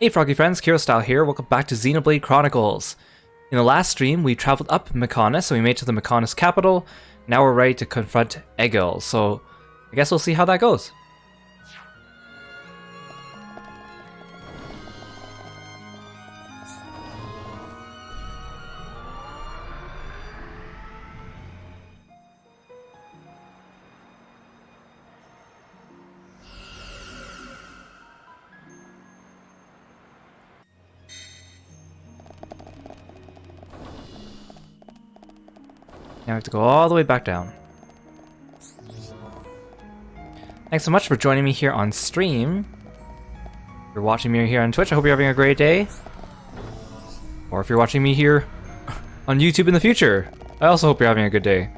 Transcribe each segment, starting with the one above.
Hey Froggy friends, Kirostyle here, welcome back to Xenoblade Chronicles. In the last stream, we traveled up Mechonis, so we made it to the Mechonis capital. Now we're ready to confront Egil, so I guess we'll see how that goes. Now we have to go all the way back down. Thanks so much for joining me here on stream. If you're watching me here on Twitch, I hope you're having a great day. Or if you're watching me here on YouTube in the future, I also hope you're having a good day.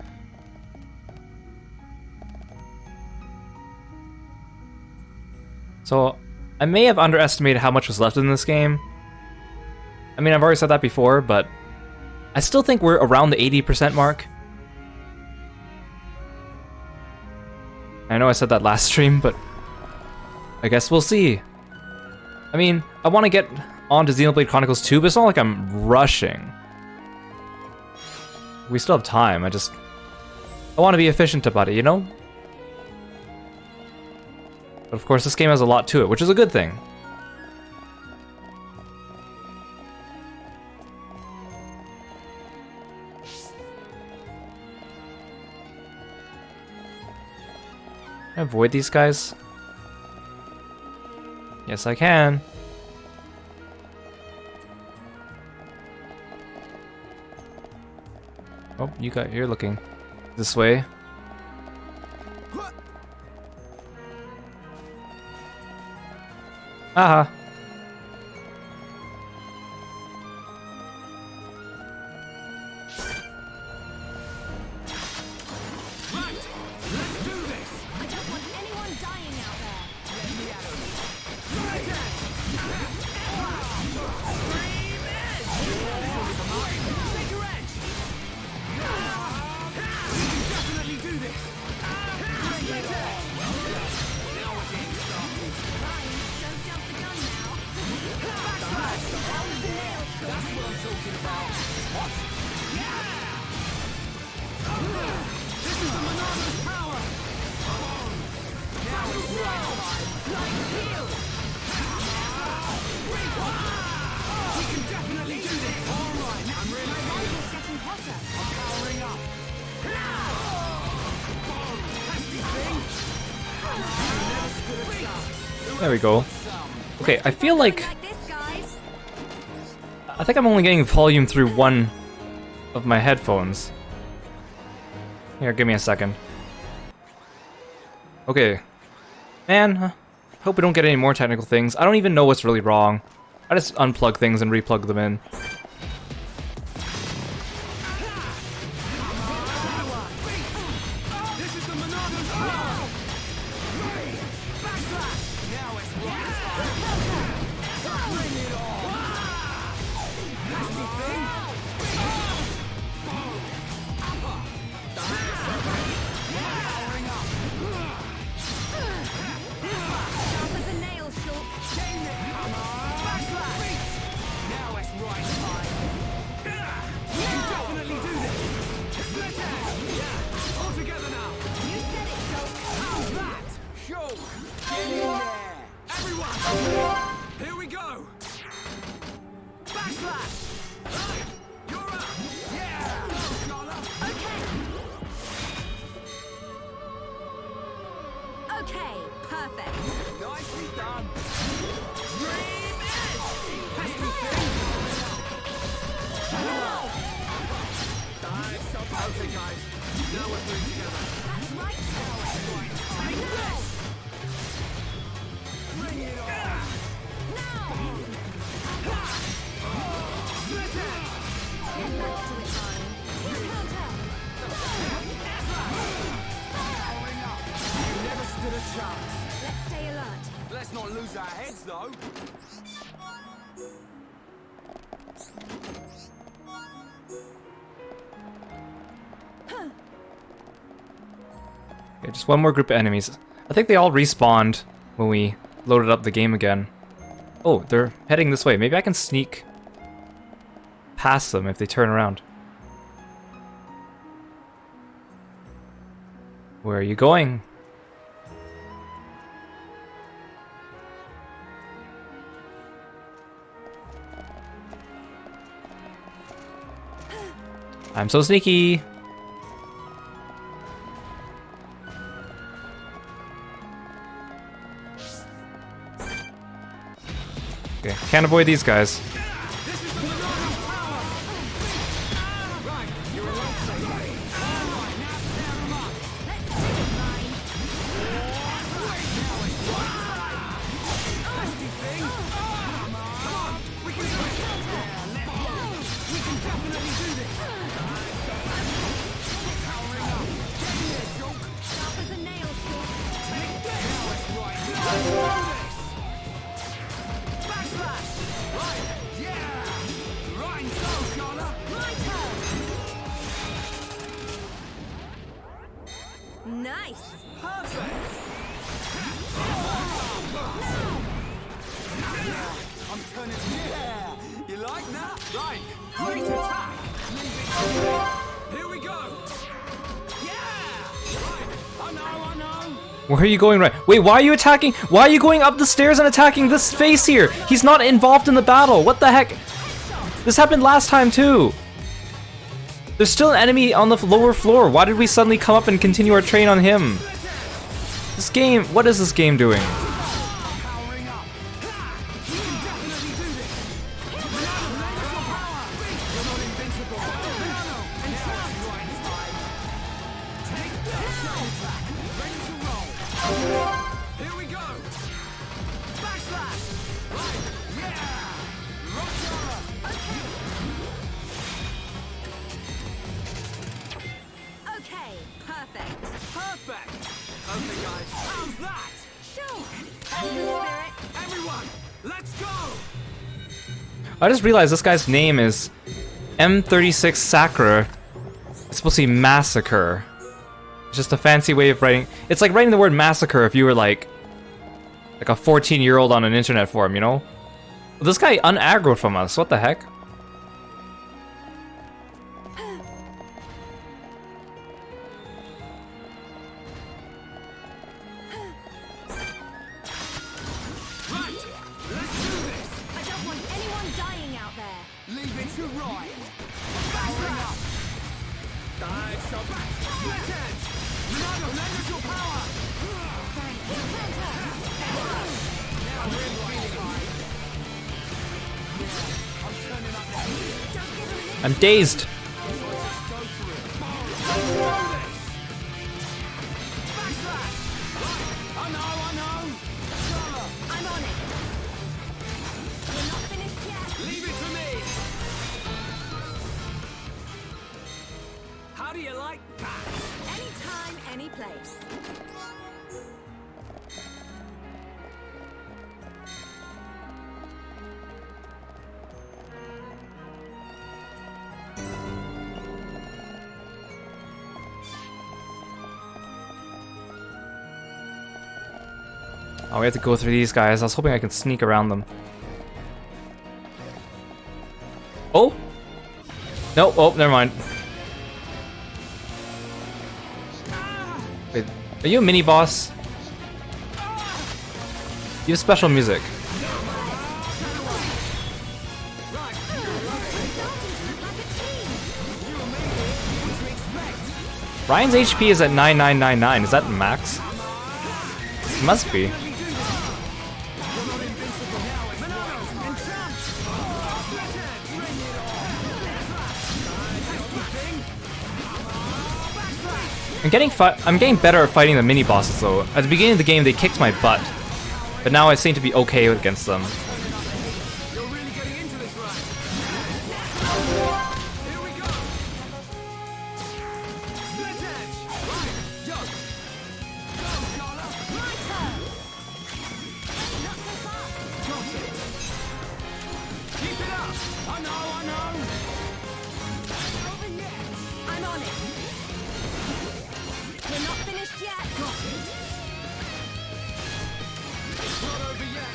So, I may have underestimated how much was left in this game. I mean, I've already said that before, but I still think we're around the 80% mark. I know I said that last stream, but I guess we'll see. I mean, I want to get on to Xenoblade Chronicles 2, but it's not like I'm rushing. We still have time, I want to be efficient about it, you know? But of course, this game has a lot to it, which is a good thing. Can I avoid these guys? Yes, I can. Oh, you're looking this way. Aha. There we go. Okay, I feel like I think I'm only getting volume through one of my headphones. Here, give me a second. Okay. Man, hope we don't get any more technical things. I don't even know what's really wrong. I just unplug things and replug them in. Let's not lose our heads, though. Okay, just one more group of enemies. I think they all respawned when we loaded up the game again. Oh, they're heading this way. Maybe I can sneak past them if they turn around. Where are you going? I'm so sneaky. Okay, can't avoid these guys. Nice. I'm turning. Yeah, you like that? Right, great attack. Here we go. Yeah. Right. I know. Where are you going, right? Wait, why are you attacking? Why are you going up the stairs and attacking this face here? He's not involved in the battle. What the heck? This happened last time too. There's still an enemy on the lower floor. Why did we suddenly come up and continue our train on him? This game, what is this game doing? Okay, guys, how's that? Sure. That's the spirit. Everyone, let's go. I just realized this guy's name is M36 Sakura. It's supposed to be massacre. It's just a fancy way of writing. It's like writing the word massacre if you were like a 14-year-old on an internet forum, you know? This guy unaggroed from us. What the heck? I'm dazed. How do you like that? Anytime, any place. Oh, we have to go through these guys. I was hoping I could sneak around them. Oh! No, oh, never mind. Wait, are you a mini boss? You have special music. Ryan's HP is at 9999. Is that max? It must be. I'm getting better at fighting the mini bosses though. At the beginning of the game they kicked my butt, but now I seem to be okay against them.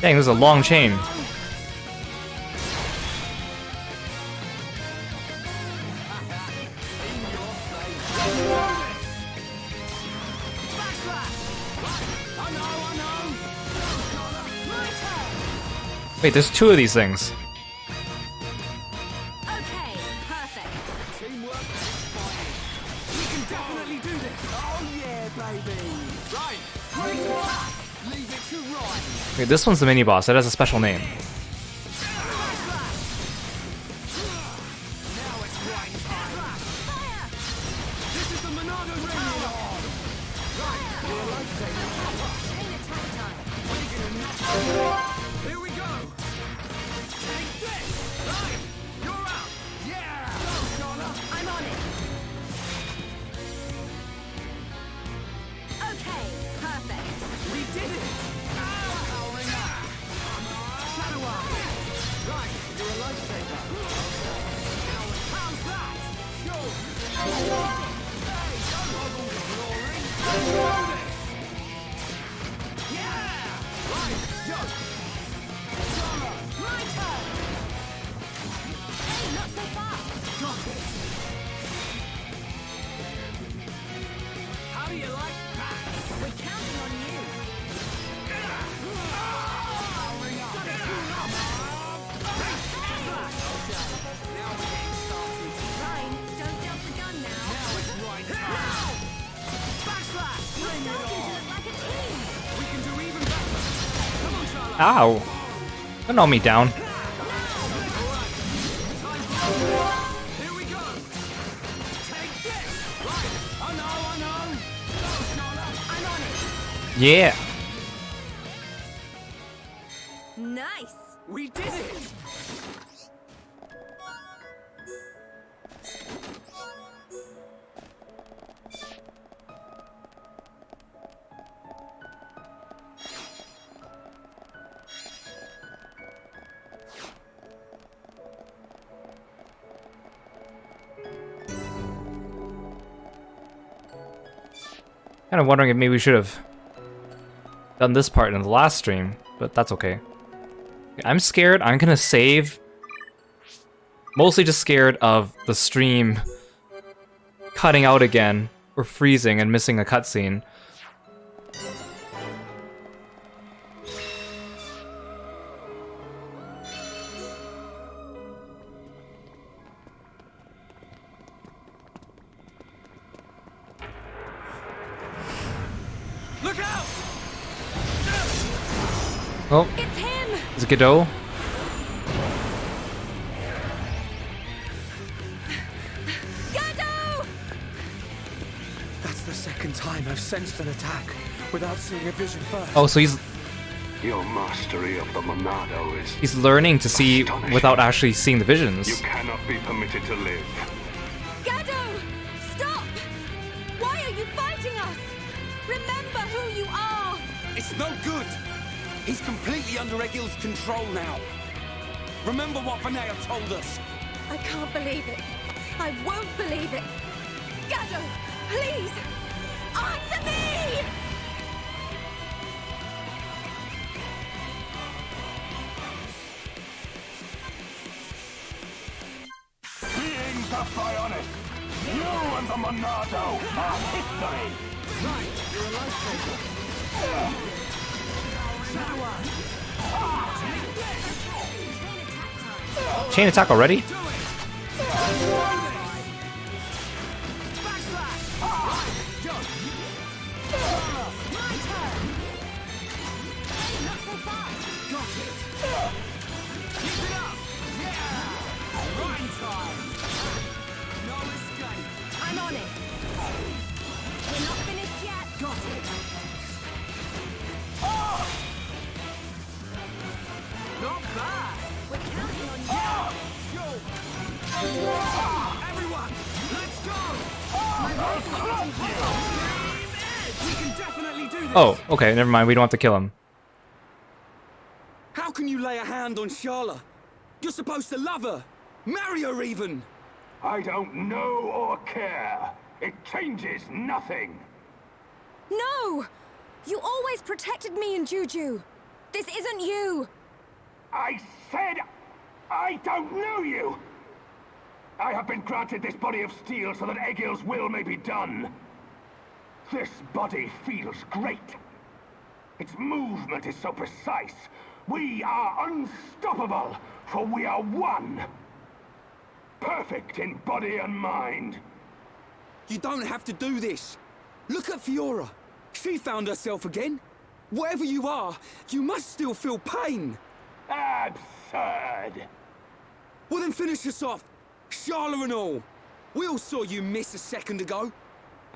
Dang, this is a long chain. Wait, there's two of these things. Okay, perfect. Teamwork is fine. We can definitely do this. Oh yeah, baby. Right. Great attack. Leave it to right. Wait, this one's the mini boss. It has a special name. Now it's right time. Fire! This is the Monado ring. Right. You're a lifesaver. Chain attack time. Here we go. Take this. Right. You're out. Yeah. Go, Shauna. I'm on it. Okay, perfect. We did it. Power ring up. Shadow Eye. Right. You're a lifesaver. Now, how's that? Go. Hey, don't hobble with glory. Let's do this. Yeah. Right. Yo. Shauna. My turn. Hey, not so fast. Got it. How do you like that? We're counting on you. Ryan, don't jump the gun now. We're starting to look like a team. We can do even better. Come on, Charlotte. Ow! Don't knock me down. Here we go. Take this. Right. I know. Go, Charlotte. I'm on Yeah. it. Nice. We did it. Kind of wondering if maybe we should have done this part in the last stream, but that's okay. I'm scared. I'm gonna save. Mostly just scared of the stream cutting out again or freezing and missing a cutscene. Look out! Oh, It's him. is it Godot? Gado! That's the second time I've sensed an attack without seeing a vision first. Oh, so he's Your mastery of the Monado is... learning to see Astonishing. without actually seeing the visions. You cannot be permitted to live. Gado! Stop! Why are you fighting us? Remember who you are! It's no good. He's completely under Egil's control now. Remember what Vanea told us. I can't believe it. I won't believe it. Gado, please! Answer me! Being the Bionic, you and the Monado are history! Right, you're a lifesaver. Chain attack already? Do it! Backslash! Go! My turn! Hey, not so fast! Got it! Keep it up! Yeah! Rhyme time! No escape! I'm on it. We're not finished yet. Got it! Not bad! We're counting on you. Go! Everyone, let's go! We can definitely do this! Oh, okay, never mind. We don't have to kill him. How can you lay a hand on Charlotte? You're supposed to love her! Marry her even! I don't know or care. It changes nothing. No! You always protected me and Juju. This isn't you. I said I don't know you. I have been granted this body of steel so that Egil's will may be done. This body feels great. Its movement is so precise. We are unstoppable, for we are one. Perfect in body and mind. You don't have to do this. Look at Fiora. She found herself again. Whatever you are, you must still feel pain. Absurd. Well then finish us off. Sharla and all. We all saw you miss a second ago.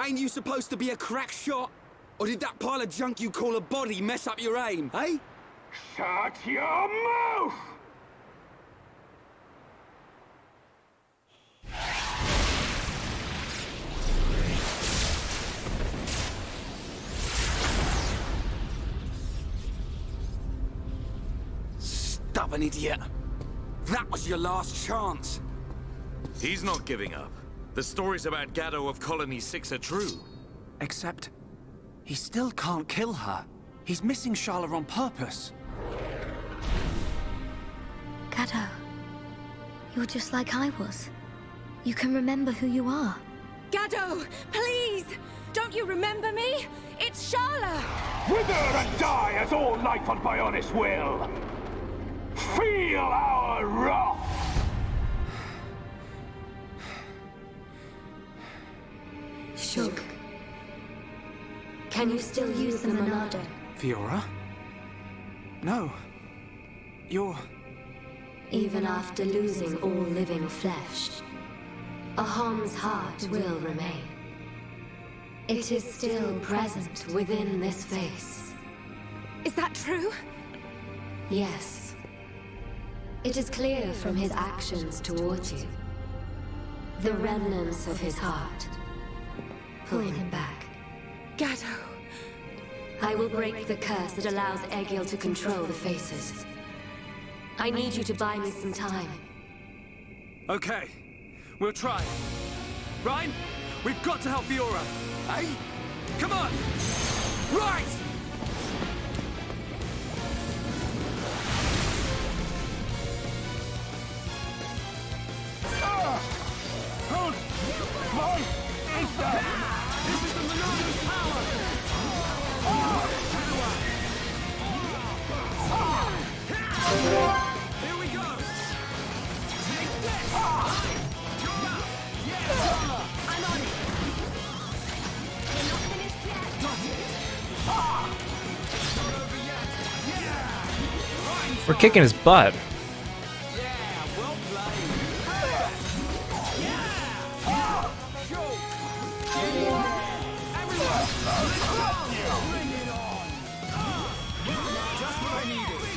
Ain't you supposed to be a crack shot? Or did that pile of junk you call a body mess up your aim, eh? Shut your mouth! Stubborn idiot. That was your last chance. He's not giving up. The stories about Gado of Colony 6 are true. Except, he still can't kill her. He's missing Sharla on purpose. Gado, you're just like I was. You can remember who you are. Gado, please! Don't you remember me? It's Sharla! Wither and die as all life on Bionis will! Feel our wrath! Shug. Can you still use the Monado? Fiora? No. You're... Even after losing all living flesh, Ahom's heart will remain. It is still present within this face. Is that true? Yes. It is clear from his actions towards you. The remnants of his heart. Pull him back. Gado. I will break the curse that allows Egil to control the faces. I need you to buy me some time. Okay, we'll try. Ryan, we've got to help Fiora. Eh? Come on! Right! Whose life is that? This is the Monolith power! Here we go! Take this! You're out! Yeah! I'm on it! We're not finished yet! Got it! Not over yet! Yeah! Right! We're kicking his butt. Yeah! Well played! Yeah! Sure! Everyone! Let's go! Bring it on! Just what I needed!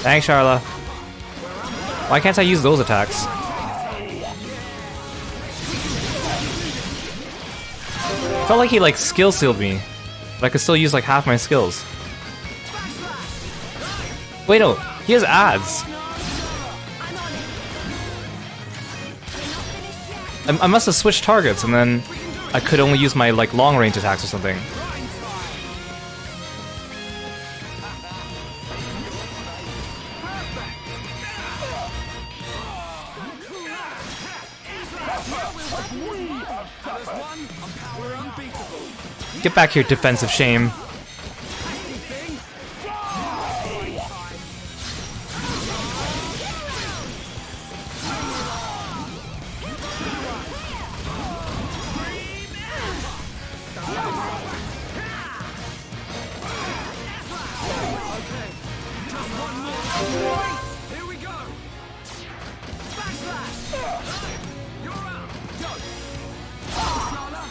Thanks, Sharla. Why can't I use those attacks? Felt like he like skill sealed me, but I could still use like half my skills. Wait, no, he has ads. I must have switched targets, and then I could only use my like long range attacks or something. We're unbeatable. Get back here, defensive shame. Here we go. Backslash. You're out. Go. Sharla.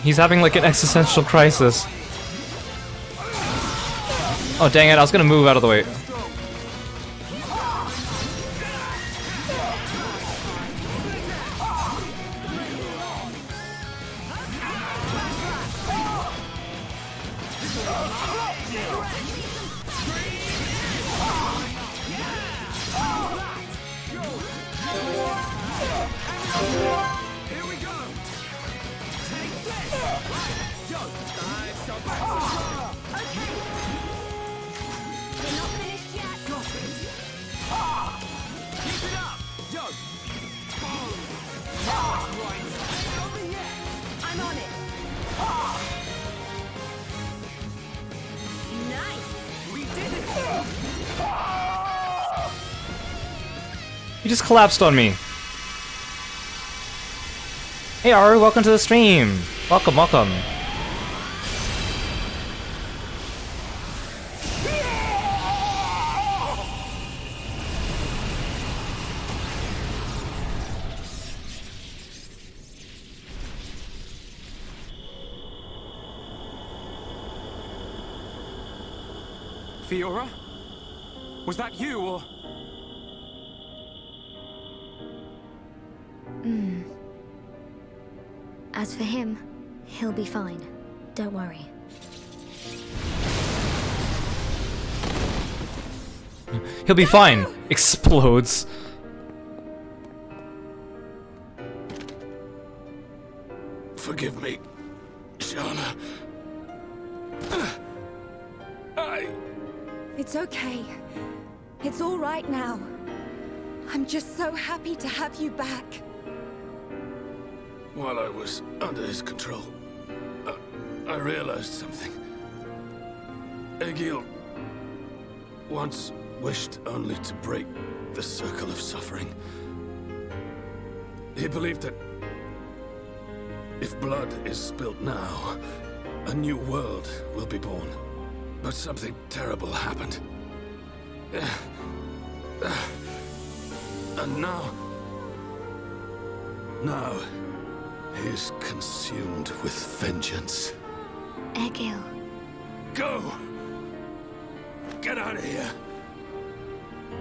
He's having like an existential crisis. Oh dang it, I was gonna move out of the way. Here we go. Take this. Yo. So back to Sharla. Okay. We're not finished yet. Got it. Keep it up. Yo. Boom. That's right. Over yet. You just collapsed on me. Hey Aru, welcome to the stream. Welcome, welcome. Fiora? Was that you, or...? As for him, he'll be fine. Don't worry. He'll be fine. Explodes. Forgive me, Sharla. It's okay. It's all right now. I'm just so happy to have you back. While I was under his control, I realized something. Egil once wished only to break the circle of suffering. He believed that if blood is spilt now, a new world will be born. But something terrible happened. And now he's consumed with vengeance. Egil. Go! Get out of here!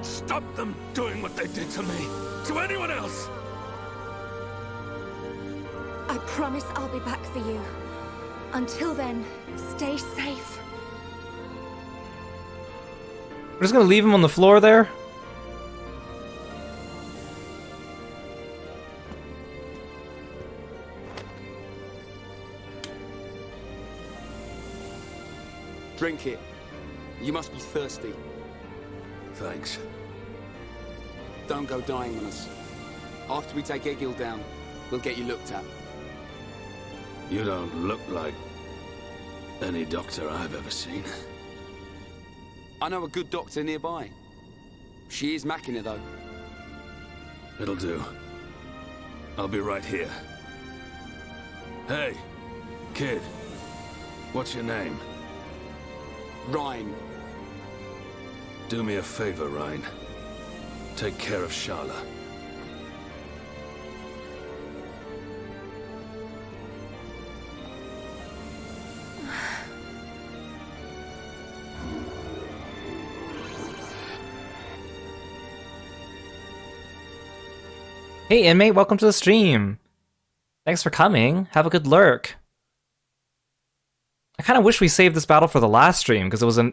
Stop them doing what they did to me! To anyone else! I promise I'll be back for you. Until then, stay safe. We're just gonna leave him on the floor there? Drink it. You must be thirsty. Thanks. Don't go dying on us. After we take Egil down, we'll get you looked at. You don't look like any doctor I've ever seen. I know a good doctor nearby. She is Machina, though. It'll do. I'll be right here. Hey, kid. What's your name? Ryan. Do me a favor, Ryan. Take care of Sharla. Hey inmate, welcome to the stream. Thanks for coming. Have a good lurk. I kind of wish we saved this battle for the last stream, because it was a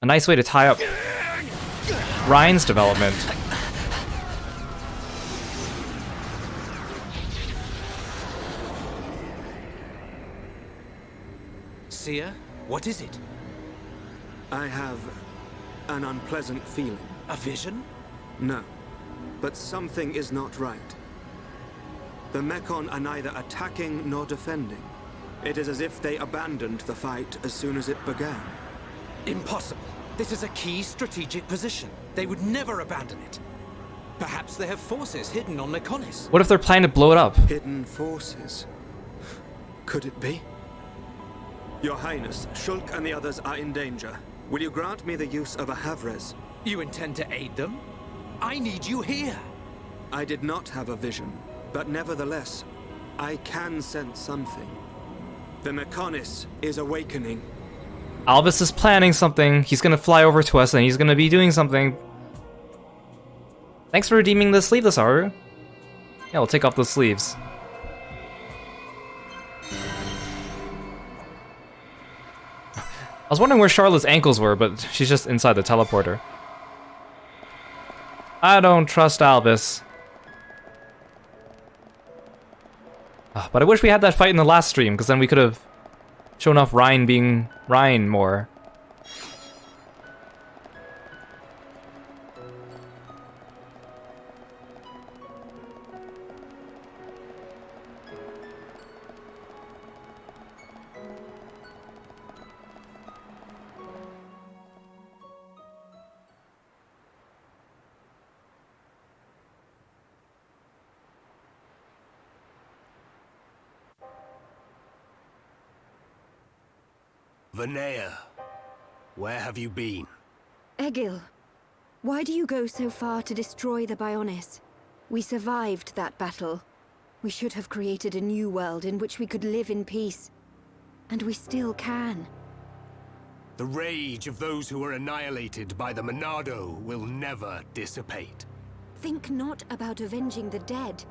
nice way to tie up Ryan's development. Seer, what is it? I have an unpleasant feeling. A vision? No, but something is not right. The Mechon are neither attacking nor defending. It is as if they abandoned the fight as soon as it began. Impossible. This is a key strategic position. They would never abandon it. Perhaps they have forces hidden on Mechonis. What if they're planning to blow it up? Hidden forces. Could it be? Your Highness, Shulk and the others are in danger. Will you grant me the use of a Havres? You intend to aid them? I need you here. I did not have a vision, but nevertheless, I can sense something. The Mechonis is awakening. Albus is planning something. He's gonna fly over to us and he's gonna be doing something. Thanks for redeeming the sleeveless, Aru. Yeah, we'll take off those sleeves. I was wondering where Charlotte's ankles were, but she's just inside the teleporter. I don't trust Albus. But I wish we had that fight in the last stream, because then we could have shown off Ryan being Ryan more. Vanea, where have you been? Egil, why do you go so far to destroy the Bionis? We survived that battle. We should have created a new world in which we could live in peace. And we still can. The rage of those who were annihilated by the Monado will never dissipate. Think not about avenging the dead.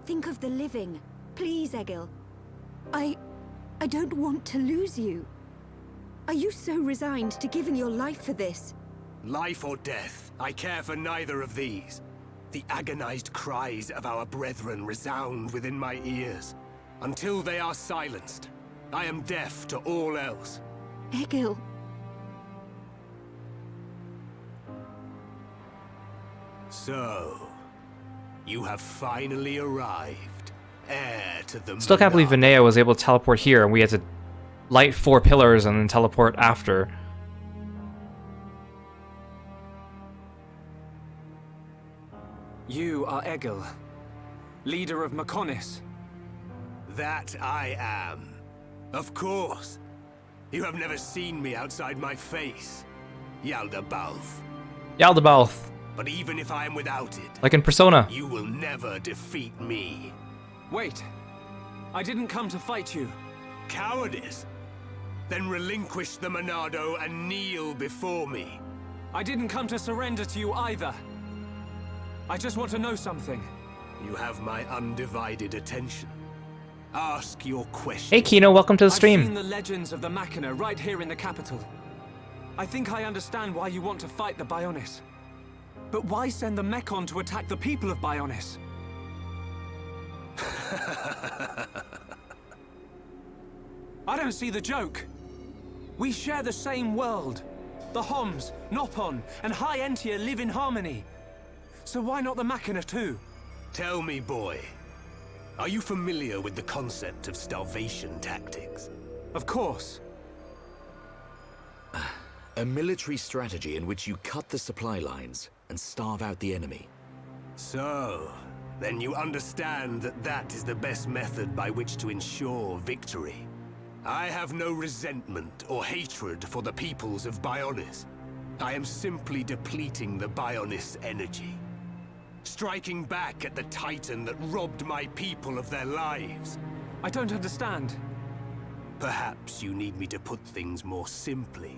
Think of the living. Please, Egil. I don't want to lose you. Are you so resigned to giving your life for this? Life or death, I care for neither of these. The agonized cries of our brethren resound within my ears. Until they are silenced, I am deaf to all else. Egil. So, you have finally arrived, heir to the Still can't believe Vanea was able to teleport here and we had to light 4 pillars and then teleport after. You are Egil, leader of Mechonis. That I am. Of course. You have never seen me outside my face, Yaldabaoth. Yaldabaoth. But even if I am without it, like in Persona, you will never defeat me. Wait, I didn't come to fight you. Cowardice? Then relinquish the Monado and kneel before me. I didn't come to surrender to you either. I just want to know something. You have my undivided attention. Ask your question. Hey Kino, welcome to the stream. I've seen the legends of the Machina right here in the capital. I think I understand why you want to fight the Bionis. But why send the Mechon to attack the people of Bionis? I don't see the joke. We share the same world. The Homs, Nopon, and High Entia live in harmony. So why not the Machina too? Tell me, boy. Are you familiar with the concept of starvation tactics? Of course. A military strategy in which you cut the supply lines and starve out the enemy. So, then you understand that that is the best method by which to ensure victory. I have no resentment or hatred for the peoples of Bionis. I am simply depleting the Bionis energy. Striking back at the Titan that robbed my people of their lives. I don't understand. Perhaps you need me to put things more simply.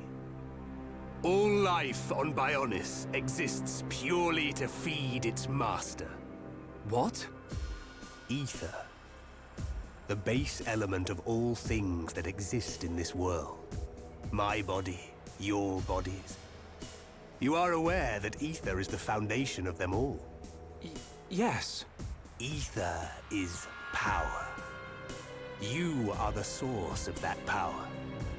All life on Bionis exists purely to feed its master. What? Ether. The base element of all things that exist in this world. My body, your bodies. You are aware that ether is the foundation of them all. Yes. Ether is power. You are the source of that power.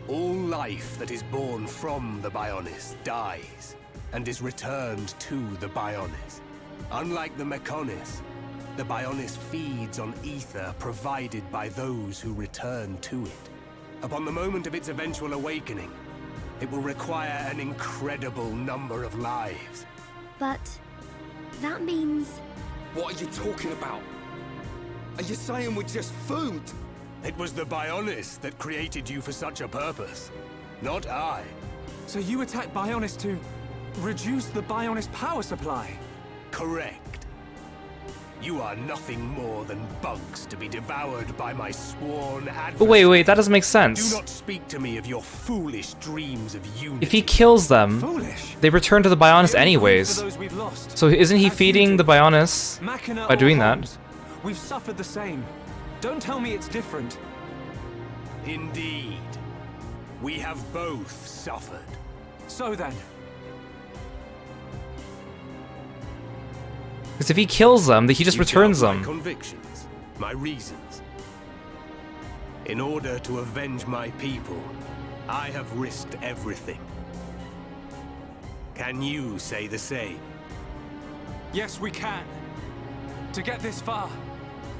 All life that is born from the Bionis dies, and is returned to the Bionis. Unlike the Mechonis, the Bionis feeds on ether provided by those who return to it. Upon the moment of its eventual awakening, it will require an incredible number of lives. But that means... What are you talking about? Are you saying we're just food? It was the Bionis that created you for such a purpose, not I. So you attacked Bionis to reduce the Bionis power supply? Correct. You are nothing more than bugs to be devoured by my sworn adversary. But wait, that doesn't make sense. Do not speak to me of your foolish dreams of unity. If he kills them, they return to the Bionis anyways. So isn't he feeding the Bionis by doing that? We've suffered the same. Don't tell me it's different. Indeed. We have both suffered. So then. Because if he kills them, he just returns them. My convictions, my reasons. In order to avenge my people, I have risked everything. Can you say the same? Yes, we can. To get this far,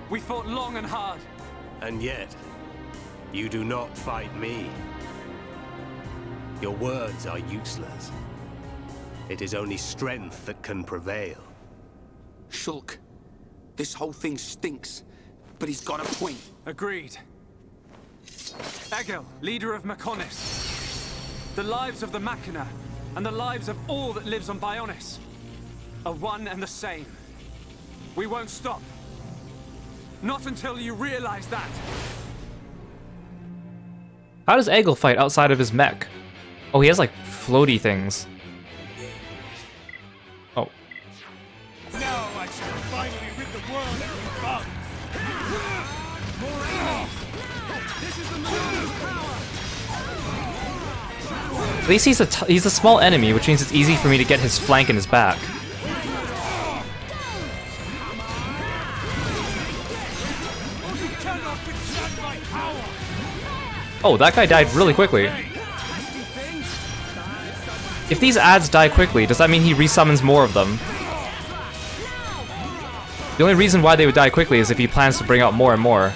we fought long and hard. And yet, you do not fight me. Your words are useless. It is only strength that can prevail. Shulk, this whole thing stinks, but he's got a point. Agreed. Egil, leader of Mechonis. The lives of the Machina and the lives of all that lives on Bionis are one and the same. We won't stop. Not until you realize that. How does Egil fight outside of his mech? Oh, he has like floaty things. Oh. Now I shall finally rid the world of you bugs. More enemies. This is the Monolith power. At least he's a small enemy, which means it's easy for me to get his flank and his back. Oh, that guy died really quickly. If these ads die quickly, does that mean he resummons more of them? The only reason why they would die quickly is if he plans to bring out more and more.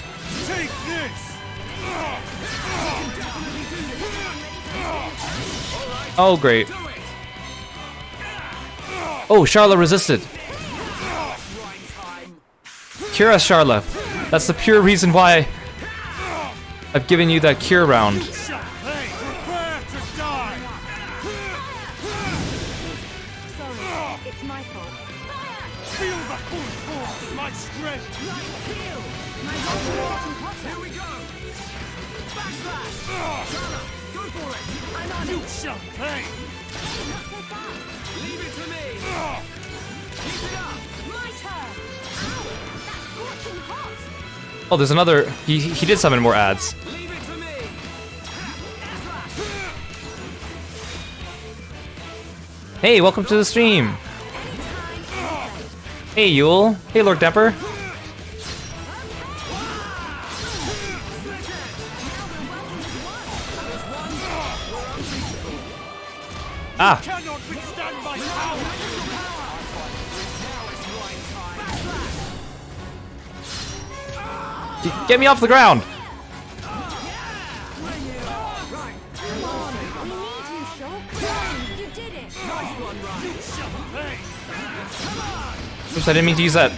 Oh, great. Oh, Charla resisted. Cure us, Charla. That's the pure reason why I've given you that cure round. Sorry, it's my fault. Feel the full force of my strength. Here we go. Backslash. Go for it. I'm on you shall pay. Not so fast. Leave it to me. Keep it up. My turn. Ow, that's scorching hot. Oh, there's another. He did summon more ads. Leave it to me. Hey, welcome to the stream. Hey, Yule. Hey, Lord Depper. Ah. Cannot withstand my power. Get me off the ground. Oops, I didn't mean to use that.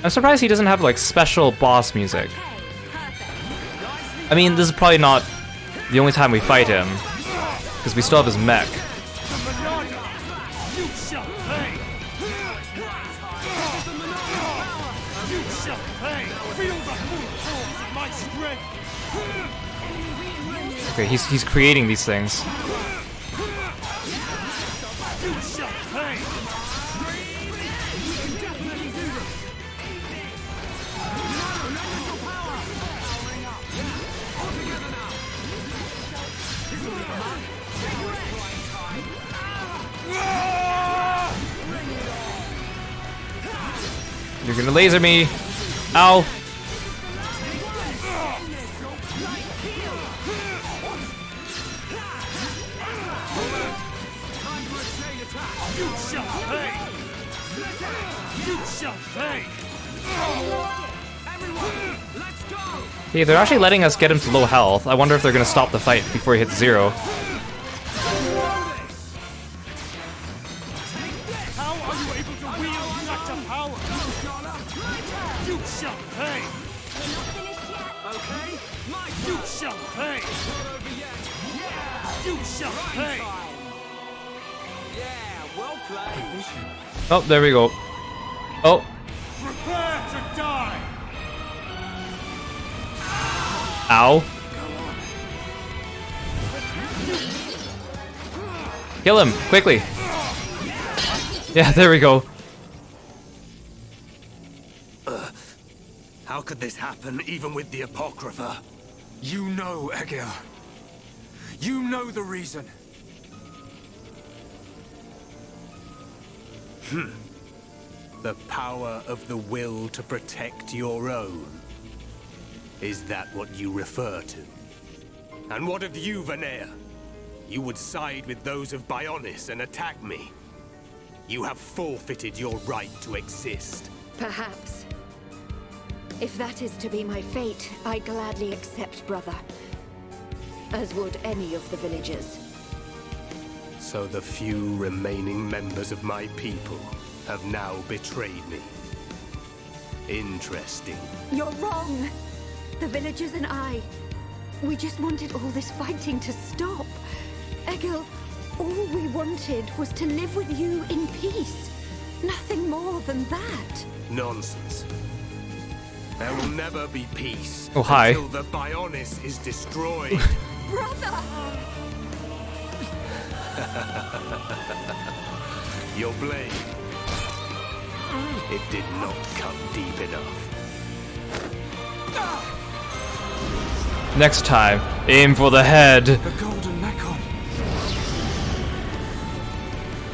I'm surprised he doesn't have like special boss music. I mean, this is probably not the only time we fight him, because we still have his mech. Okay, he's creating these things. You're gonna laser me. Ow. Hey, they're actually letting us get him to low health. I wonder if they're gonna stop the fight before he hits 0. How are you able to wield such a power? You shall pay. Okay? You shall pay. You shall pay. Yeah, well played. Oh, there we go. Oh. Prepare to die. Ow. Kill him, quickly. Yeah, there we go. How could this happen, even with the Apocrypha? You know, Egil. You know the reason. The power of the will to protect your own. Is that what you refer to? And what of you, Vanea? You would side with those of Bionis and attack me. You have forfeited your right to exist. Perhaps. If that is to be my fate, I gladly accept, brother. As would any of the villagers. So the few remaining members of my people have now betrayed me. Interesting. You're wrong! The villagers and I, we just wanted all this fighting to stop. Egil, all we wanted was to live with you in peace. Nothing more than that. Nonsense. There will never be peace hi. until the Bionis is destroyed. Brother! Your blade. It did not cut deep enough. Next time, aim for the head. The golden Mechon.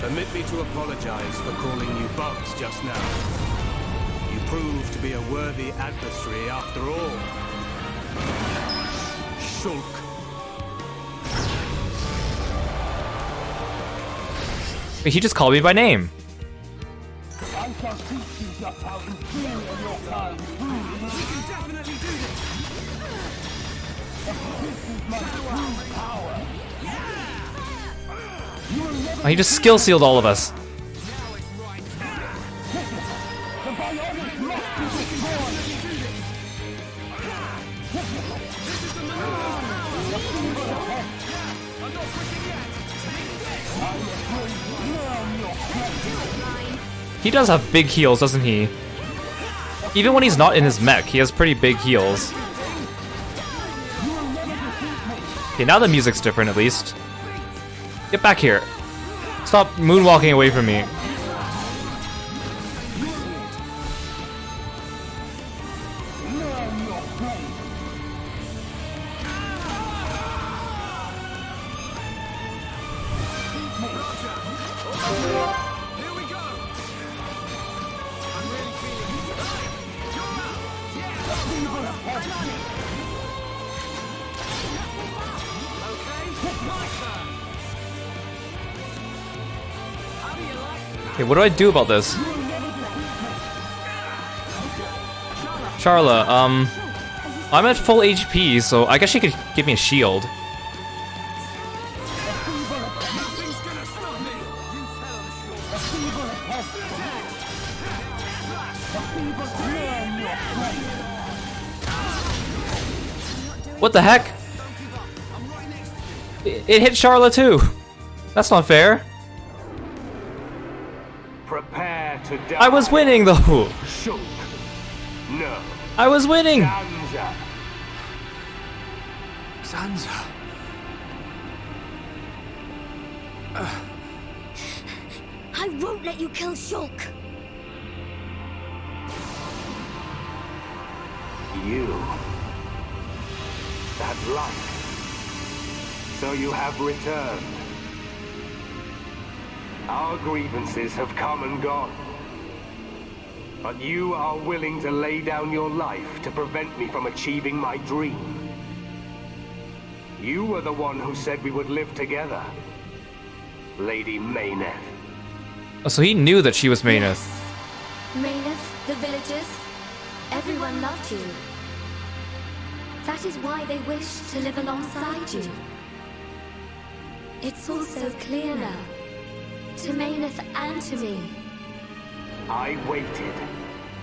Permit me to apologize for calling you bugs just now. You proved to be a worthy adversary after all. Shulk. He just called me by name. I shall teach you just how to feel in your kind. We can definitely do this. This is my true power. Oh, he just skill sealed all of us. The Bionis must be destroyed. I'm not quitting yet. He does have big heals, doesn't he? Even when he's not in his mech, he has pretty big heals. Okay, now the music's different at least. Get back here. Stop moonwalking away from me. Okay, what do I do about this? Charla, I'm at full HP, so I guess she could give me a shield. What the heck? It hit Charla too. That's not fair. Prepare to die. I was winning though. Shulk. No. I was winning. Zanza. Zanza. I won't let you kill Shulk. You. That light. So you have returned. Our grievances have come and gone. But you are willing to lay down your life to prevent me from achieving my dream. You were the one who said we would live together. Lady Mayneth. Oh, so he knew that she was Mayneth. Mayneth, the villagers, everyone loved you. That is why they wished to live alongside you. It's also clear now. To Mayneth and to me. I waited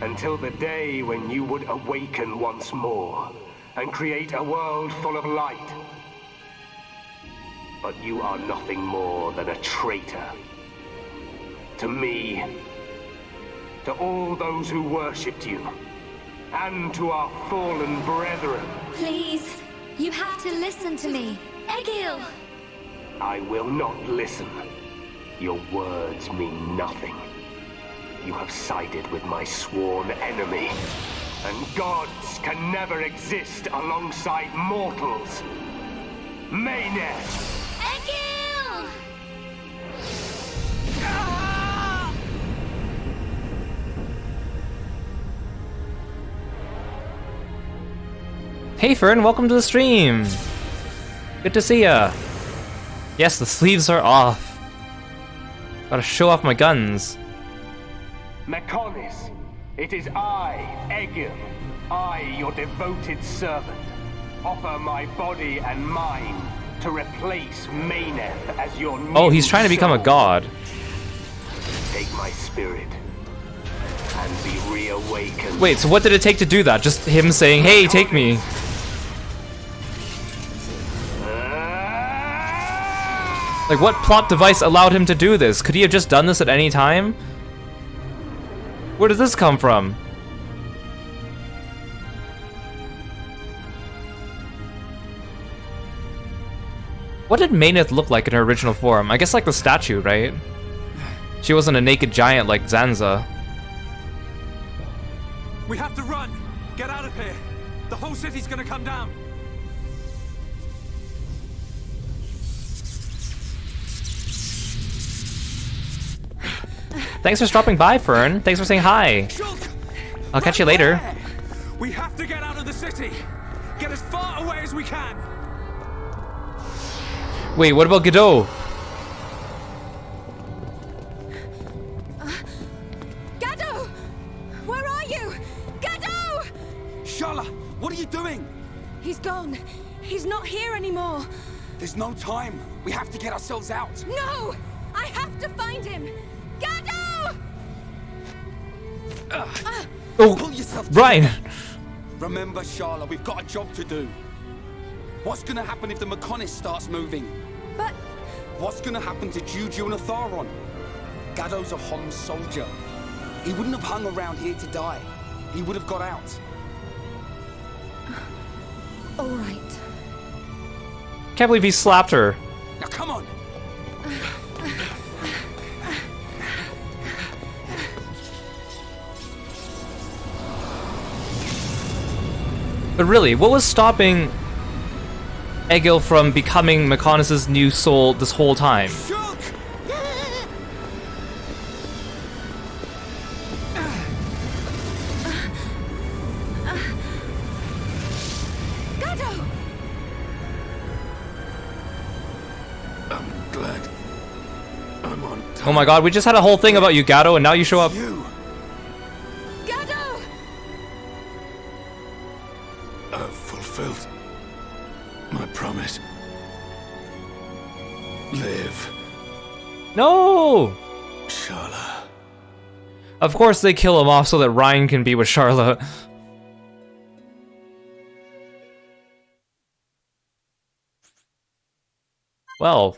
until the day when you would awaken once more and create a world full of light. But you are nothing more than a traitor. To me, to all those who worshipped you, and to our fallen brethren. Please, you have to listen to me. Egil! I will not listen. Your words mean nothing. You have sided with my sworn enemy. And gods can never exist alongside mortals. Mayneth! Egil! Hey Fern, welcome to the stream. Good to see ya. Yes, the sleeves are off. Gotta show off my guns. Mechonis, it is I, Egil. I, your devoted servant, offer my body and mind to replace Mayneth as your new Oh, he's trying to become a soul. god. Take my spirit and be reawakened. Wait, so what did it take to do that? Just him saying, hey, take me. Like, what plot device allowed him to do this? Could he have just done this at any time? Where does this come from? What did Mayneth look like in her original form? I guess like the statue, right? She wasn't a naked giant like Zanza. We have to run! Get out of here! The whole city's gonna come down! Thanks for stopping by, Fern. Thanks for saying hi. I'll catch you later. We have to get out of the city! Get as far away as we can! Wait, what about Godot? Gado! Where are you? Gado! Sharla, what are you doing? He's gone. He's not here anymore. There's no time. We have to get ourselves out. No! I have to find him! Gado! Oh, Pull yourself Brian! Remember, Sharla, we've got a job to do. What's gonna happen if the Mechonis starts moving? But... What's gonna happen to Juju and Atharon? Gado's a Homs soldier. He wouldn't have hung around here to die. He would have got out. All right. Can't believe he slapped her. Now come on! But really, what was stopping Egil from becoming Mechonis' new soul this whole time? Gado! I'm glad I'm on time. Oh my god, we just had a whole thing about you, Gato, and now you show up. Gado! I've fulfilled my promise. Live, No! Sharla. Of course they kill him off so that Ryan can be with Charlotte. Well,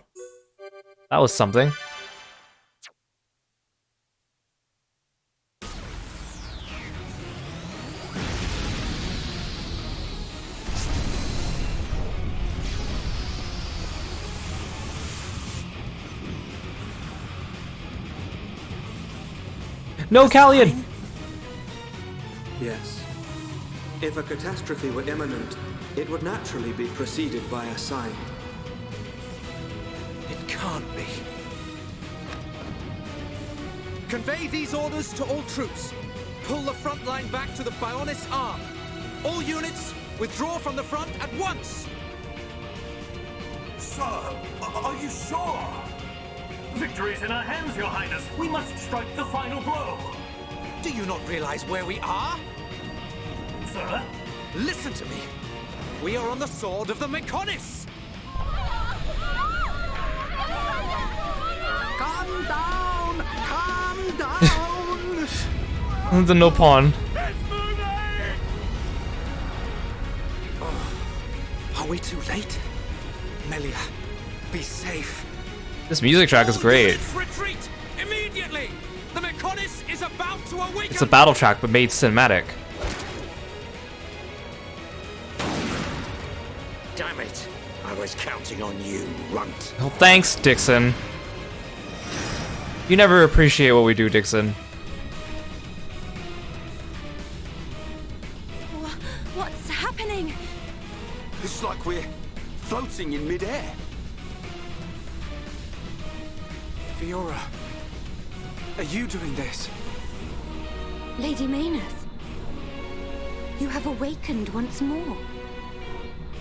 that was something. No, Callian! Yes. If a catastrophe were imminent, it would naturally be preceded by a sign. It can't be. Convey these orders to all troops. Pull the front line back to the Bionis arm. All units, withdraw from the front at once! Sir, are you sure? Victory's in our hands, Your Highness. We must strike the final blow. Do you not realize where we are? Sir? Listen to me. We are on the sword of the Mechonis! Calm down! Calm down! The no pawn. Are we too late? Melia, be safe. This music track is great. Retreat! Immediately! The Mechonis is about to awaken! It's a battle track, but made cinematic. Damn it! I was counting on you, runt. Well, thanks, Dixon. You never appreciate what we do, Dixon. What's happening? It's like we're floating in midair. Fiora, are you doing this? Lady Mayneth, you have awakened once more.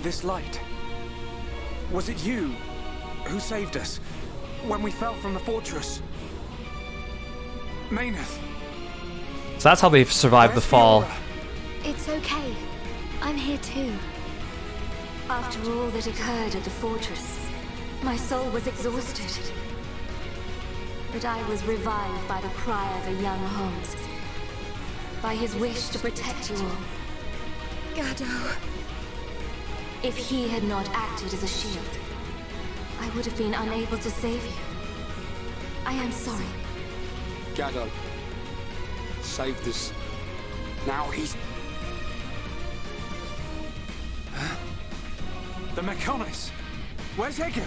This light. Was it you who saved us when we fell from the fortress? Mayneth. So that's how they survived the fall. Fiora? It's okay. I'm here too. After all that occurred at the fortress, my soul was exhausted. But I was revived by the cry of a young Holmes. By his wish to protect you all. Gado. If he had not acted as a shield, I would have been unable to save you. I am sorry. Gado saved us. Now he's... The Mechonis! Where's Egil?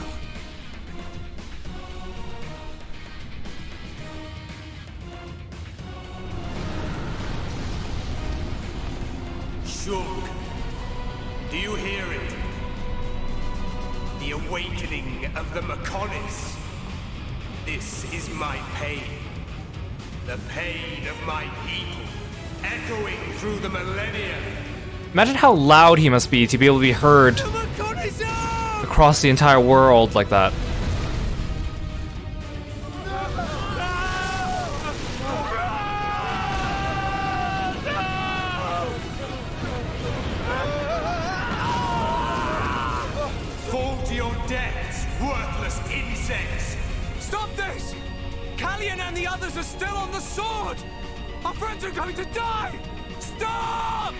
Shug, do you hear it? The awakening of the Mechonis. This is my pain. The pain of my people, echoing through the millennia. Imagine how loud he must be to be able to be heard across the entire world like that. Fall to your deaths, worthless insects! Stop this! Callian and the others are still on the sword! Our friends are going to die! Stop!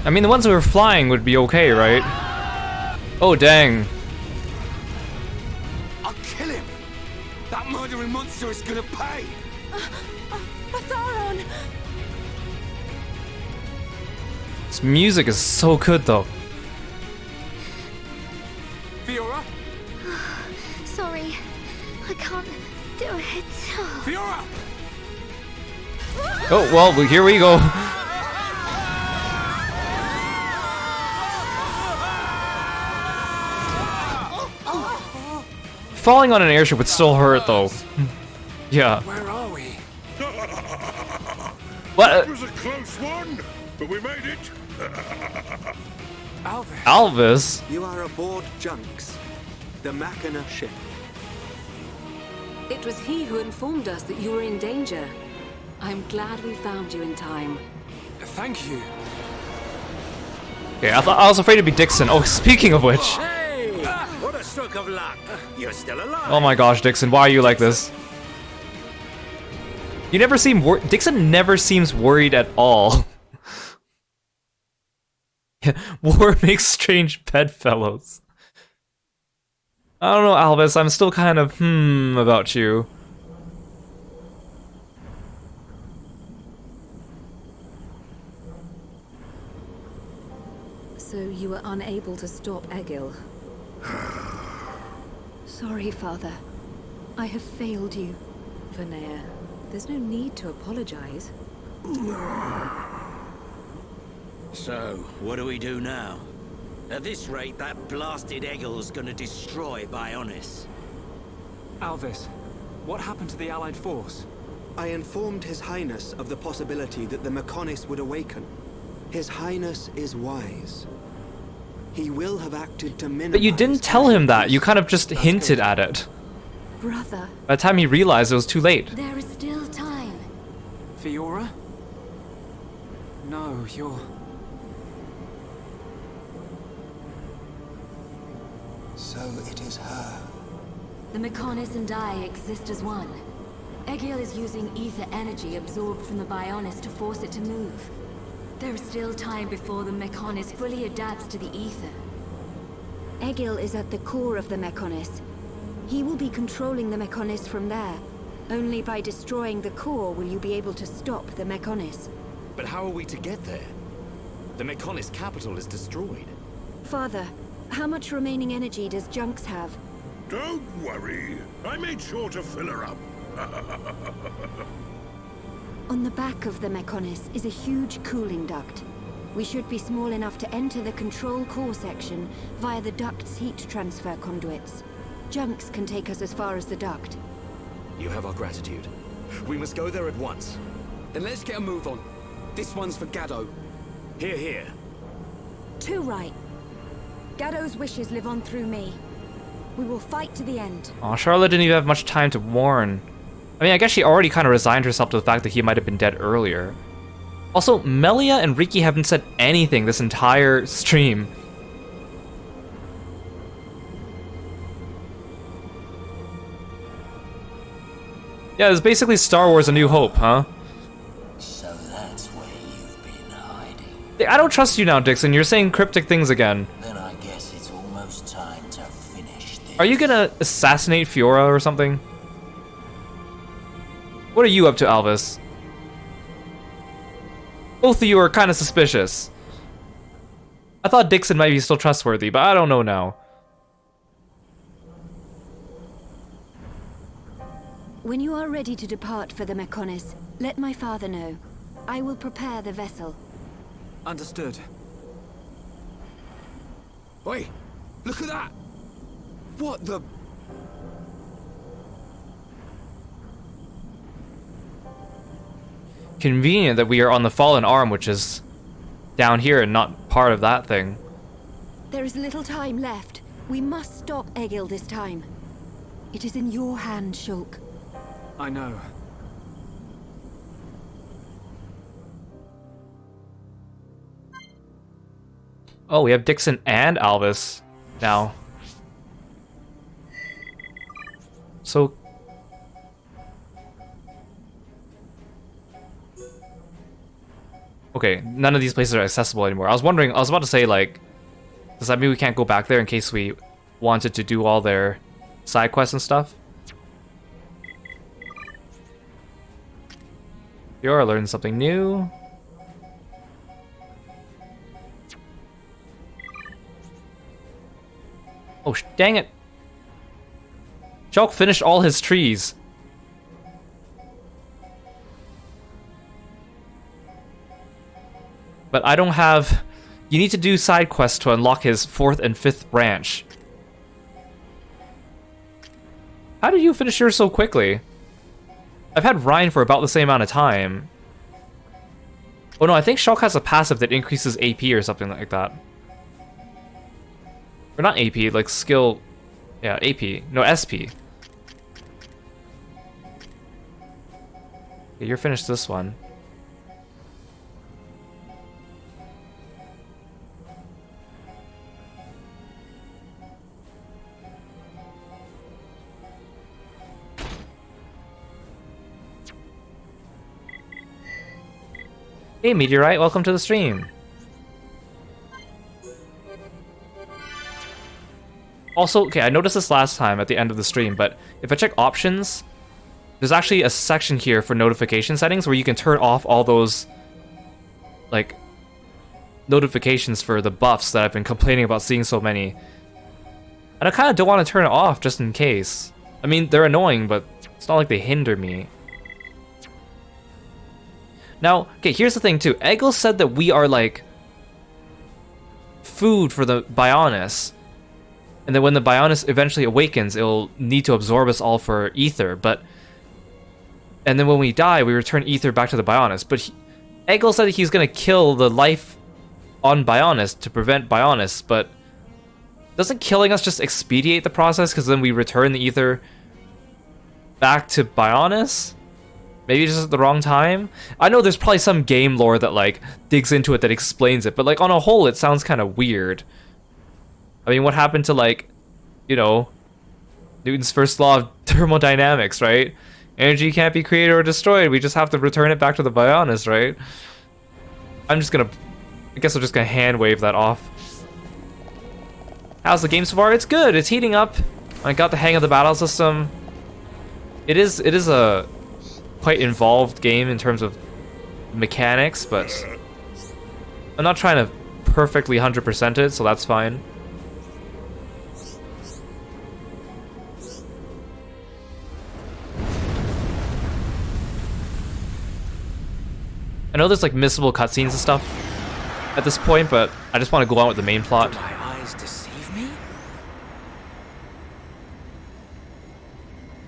I mean, the ones who were flying would be okay, right? Oh, dang. I'll kill him! That murdering monster is gonna pay! Atharon! This music is so good, though. Fiora? Sorry, I can't do it. Fiora! Oh, well, here we go. Falling on an airship would still hurt, though. Yeah. Where are we? What? It was a close one, but we made it. Alvis. Alvis? You are aboard Junks, the Machina ship. It was he who informed us that you were in danger. I'm glad we found you in time. Thank you. Okay, I was afraid to be Dixon. Oh, speaking of which. Hey! What a stroke of luck! You're still alive! Oh my gosh, Dixon, why are you like this? You never seem Dixon never seems worried at all. War makes strange bedfellows. I don't know, Alvis, I'm still kind of about you. So you were unable to stop Egil. Sorry, Father. I have failed you. Vanea, there's no need to apologize. So, what do we do now? At this rate, that blasted Egil's gonna destroy Bionis. Alvis, what happened to the Allied force? I informed His Highness of the possibility that the Mechonis would awaken. His Highness is wise. He will have acted to minimize... But you didn't tell him that, you kind of just hinted at it. Brother. By the time he realized it was too late. There is still time. Fiora? No, you're... So it is her. The Mechonis and I exist as one. Egil is using ether energy absorbed from the Bionis to force it to move. There is still time before the Mechonis fully adapts to the ether. Egil is at the core of the Mechonis. He will be controlling the Mechonis from there. Only by destroying the core will you be able to stop the Mechonis. But how are we to get there? The Mechonis capital is destroyed. Father, how much remaining energy does Junks have? Don't worry. I made sure to fill her up. On the back of the Mechonis is a huge cooling duct. We should be small enough to enter the control core section via the duct's heat transfer conduits. Junks can take us as far as the duct. You have our gratitude. We must go there at once. Then let's get a move on. This one's for Gado. Here, here. Too right. Gado's wishes live on through me. We will fight to the end. Aw, Charlotte didn't even have much time to warn. I mean, I guess she already kind of resigned herself to the fact that he might have been dead earlier. Also, Melia and Riki haven't said anything this entire stream. Yeah, it's basically Star Wars A New Hope, huh? So that's where you've been hiding. I don't trust you now, Dixon. You're saying cryptic things again. Then I guess it's almost time to finish this. Are you gonna assassinate Fiora or something? What are you up to, Alvis? Both of you are kind of suspicious. I thought Dixon might be still trustworthy, but I don't know now. When you are ready to depart for the Mechonis, let my father know. I will prepare the vessel. Understood. Oi! Look at that! What the... Convenient that we are on the Fallen Arm, which is down here and not part of that thing. There is little time left. We must stop Egil this time. It is in your hand, Shulk. I know. Oh, we have Dixon and Alvis now. So... Okay, none of these places are accessible anymore. I was about to say, like, does that mean we can't go back there in case we wanted to do all their side quests and stuff? You're learning something new. Oh, dang it. Shulk finished all his trees. But I don't have... You need to do side quests to unlock his 4th and 5th branch. How did you finish yours so quickly? I've had Ryan for about the same amount of time. Oh no, I think Shulk has a passive that increases AP or something like that. Or not AP, like skill... Yeah, AP. No, SP. Okay, you're finished this one. Hey Meteorite, welcome to the stream. Also, okay, I noticed this last time at the end of the stream, but if I check options, there's actually a section here for notification settings where you can turn off all those, like, notifications for the buffs that I've been complaining about seeing so many. And I kind of don't want to turn it off just in case. I mean, they're annoying, but it's not like they hinder me. Now, okay, here's the thing too. Egil said that we are like food for the Bionis. And that when the Bionis eventually awakens, it'll need to absorb us all for ether, and then when we die, we return ether back to the Bionis. But Egil said that he's gonna kill the life on Bionis to prevent Bionis, but doesn't killing us just expedite the process because then we return the ether back to Bionis? Maybe just at the wrong time? I know there's probably some game lore that like digs into it that explains it, but like on a whole it sounds kind of weird. I mean, what happened to like, you know, Newton's first law of thermodynamics, right? Energy can't be created or destroyed, we just have to return it back to the Bionis, right? I guess I'm just gonna hand wave that off. How's the game so far? It's good, it's heating up. I got the hang of the battle system. It is a quite involved game in terms of mechanics, but I'm not trying to perfectly 100% it, so that's fine. I know there's like missable cutscenes and stuff at this point, but I just want to go on with the main plot. Do my eyes deceive me?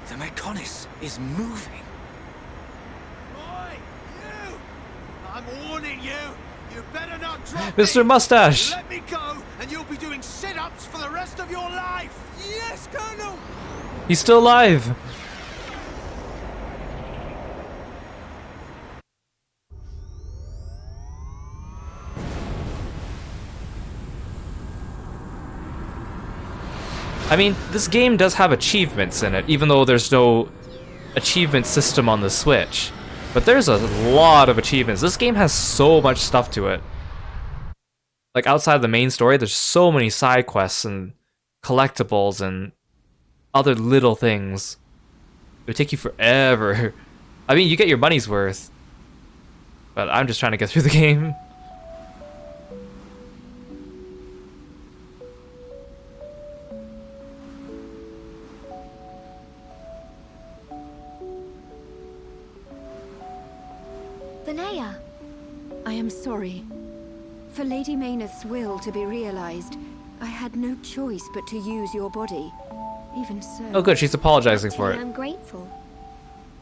The Mechonis is moving. I'm warning you. You better not drop Mr. Mustache! Let me go, and you'll be doing sit-ups for the rest of your life. Yes, Colonel. He's still alive. I mean, this game does have achievements in it, even though there's no achievement system on the Switch. But there's a lot of achievements. This game has so much stuff to it. Like, outside the main story, there's so many side quests and collectibles and other little things. It would take you forever. I mean, you get your money's worth. But I'm just trying to get through the game. Vanea! I am sorry. For Lady Mayneth's will to be realized, I had no choice but to use your body. Even so... Oh good, she's apologizing for it. I'm grateful.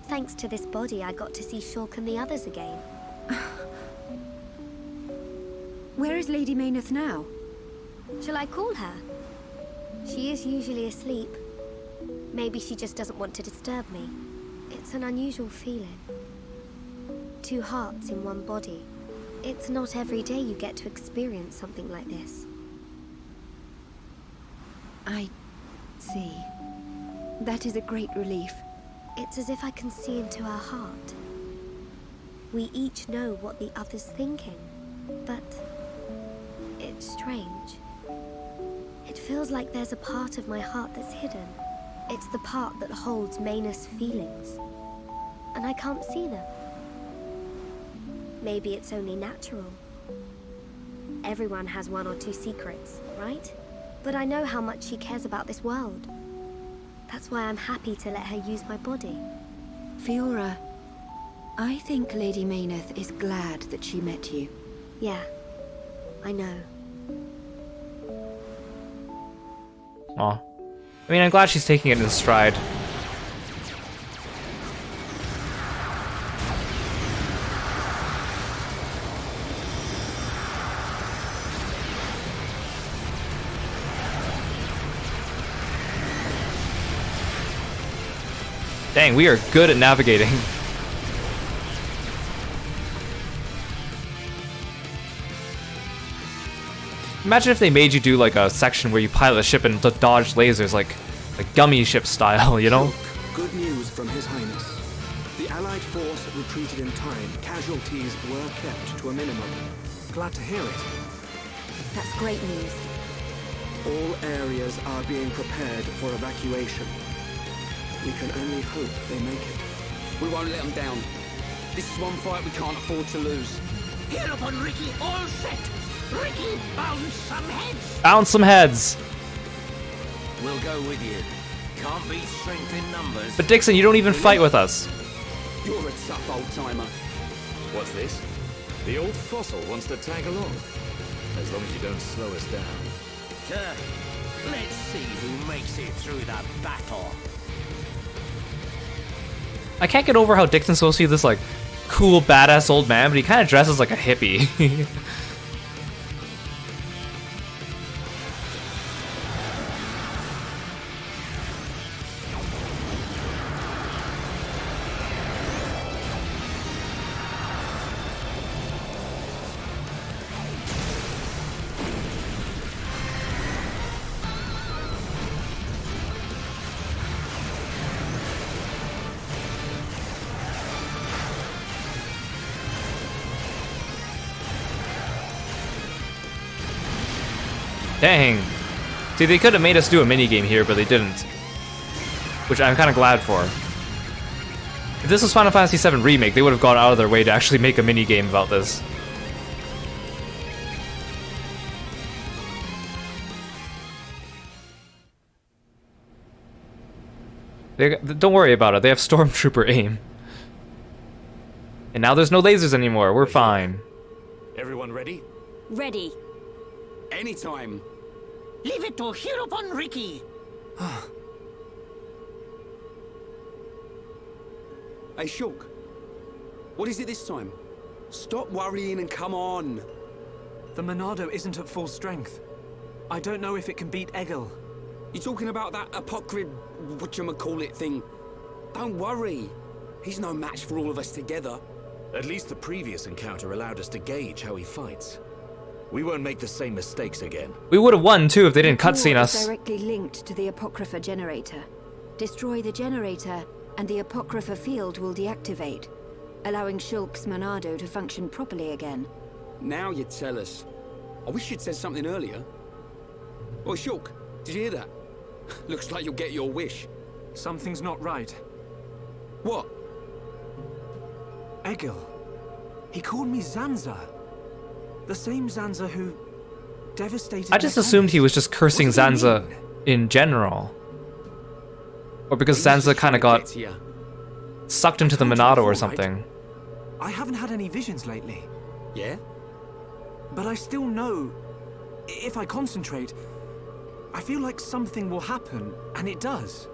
Thanks to this body, I got to see Shulk and the others again. Where is Lady Mayneth now? Shall I call her? She is usually asleep. Maybe she just doesn't want to disturb me. It's an unusual feeling. 2 hearts in one body. It's not every day you get to experience something like this. I see. That is a great relief. It's as if I can see into her heart. We each know what the other's thinking, but it's strange. It feels like there's a part of my heart that's hidden. It's the part that holds Mayneth's feelings, and I can't see them. Maybe it's only natural. Everyone has 1 or 2 secrets, right? But I know how much she cares about this world. That's why I'm happy to let her use my body. Fiora, I think Lady Mayneth is glad that she met you. Yeah, I know. Aw. I mean, I'm glad she's taking it in stride. Dang, we are good at navigating. Imagine if they made you do like a section where you pilot a ship and dodge lasers, like gummy ship style, you know? Good news from His Highness. The Allied force retreated in time. Casualties were kept to a minimum. Glad to hear it. That's great news. All areas are being prepared for evacuation. We can only hope they make it. We won't let them down. This is one fight we can't afford to lose. Here upon Ricky, all set. Ricky, bounce some heads. Bounce some heads. We'll go with you. Can't beat strength in numbers. But Dixon, you don't even fight with us. You're a tough old timer. What's this? The old fossil wants to tag along. As long as you don't slow us down. Let's see who makes it through the battle. I can't get over how Dixon's supposed to be this like cool badass old man, but he kind of dresses like a hippie. Dang. See, they could have made us do a minigame here, but they didn't. Which I'm kind of glad for. If this was Final Fantasy VII Remake, they would have gone out of their way to actually make a minigame about this. Don't worry about it, they have Stormtrooper aim. And now there's no lasers anymore, we're fine. Everyone ready? Ready. Anytime. Leave it to here upon Ricky. Hey, Shulk. What is it this time? Stop worrying and come on. The Monado isn't at full strength. I don't know if it can beat Egil. You talking about that apocryph, whatchamacallit thing? Don't worry. He's no match for all of us together. At least the previous encounter allowed us to gauge how he fights. We won't make the same mistakes again. We would have won too if they didn't The cutscene core is us. directly linked to the Apocrypha generator. Destroy the generator, and the Apocrypha field will deactivate, allowing Shulk's Monado to function properly again. Now you tell us. I wish you'd said something earlier. Oh, Shulk, did you hear that? Looks like you'll get your wish. Something's not right. What? Egil. He called me Zanza. The same Zanza who devastated. I just assumed he was just cursing What does he Zanza in general. Or because Zanza kind of got sucked into the Monado or something. I haven't had any visions lately. Yeah? But I still know, if I concentrate, I feel like something will happen, and it does.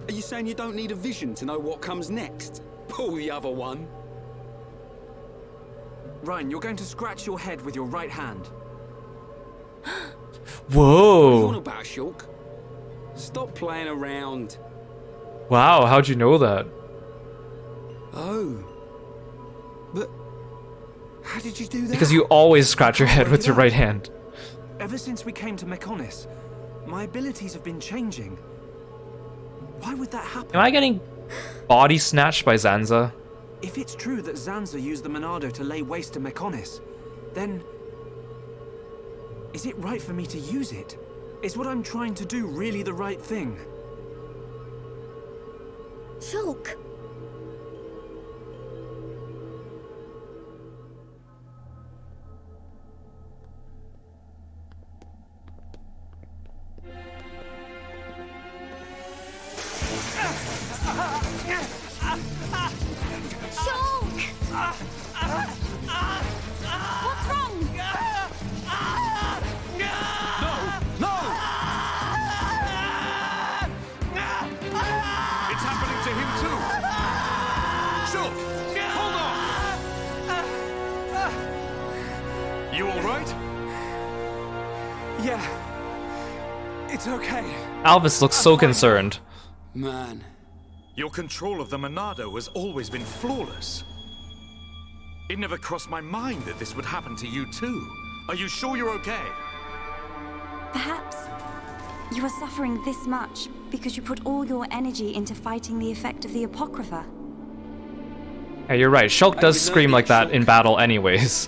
Are you saying you don't need a vision to know what comes next? Pull the other one. Ryan, you're going to scratch your head with your right hand. Whoa! What are you on about, Shulk? Stop playing around. Wow, how'd you know that? Oh. But how did you do that? Because you always scratch your head with your right hand. Ever since we came to Mechonis, my abilities have been changing. Why would that happen? Am I getting body snatched by Zanza? If it's true that Zanza used the Monado to lay waste to Mechonis, then is it right for me to use it? Is what I'm trying to do really the right thing? Shulk! What's wrong? It's happening to him too. Shulk, hold on. You all right? Yeah. It's okay. Alvis looks so concerned. Man. Your control of the Monado has always been flawless. It never crossed my mind that this would happen to you too. Are you sure you're okay? Perhaps you are suffering this much because you put all your energy into fighting the effect of the Apocrypha. Yeah, you're right. Shulk does scream like that in battle anyways.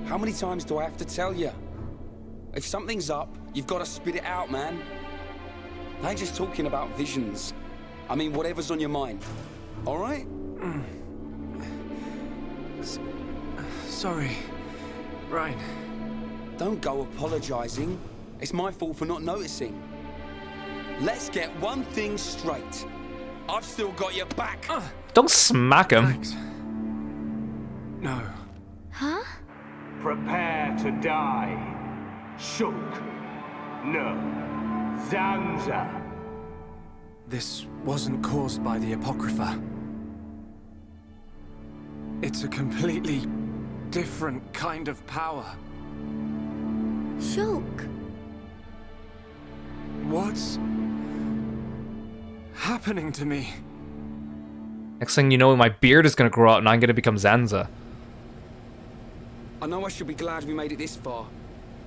How many times do I have to tell you? If something's up, you've got to spit it out, man. I ain't just talking about visions. I mean, whatever's on your mind. All right? Sorry, Ryan. Don't go apologizing. It's my fault for not noticing. Let's get one thing straight. I've still got your back. Don't smack him. Thanks. No. Huh? Prepare to die. Shulk. No. Zanza. This wasn't caused by the Apocrypha. It's a completely different kind of power. Shulk. What's happening to me? Next thing you know, my beard is gonna grow out and I'm gonna become Zanza. I know I should be glad we made it this far.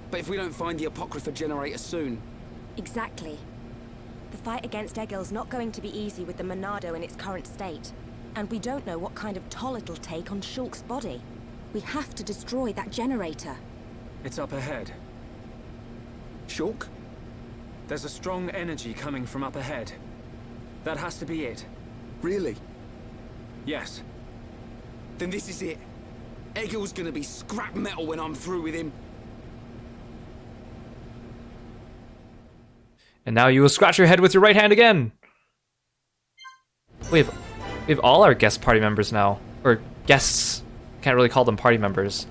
But if we don't find the Apocrypha generator soon... Exactly. The fight against Egil's not going to be easy with the Monado in its current state. And we don't know what kind of toll it'll take on Shulk's body. We have to destroy that generator. It's up ahead. Shulk? There's a strong energy coming from up ahead. That has to be it. Really? Yes. Then this is it. Egil's gonna be scrap metal when I'm through with him. And now you will scratch your head with your right hand again. We have all our guest party members now. Or guests. Can't really call them party members.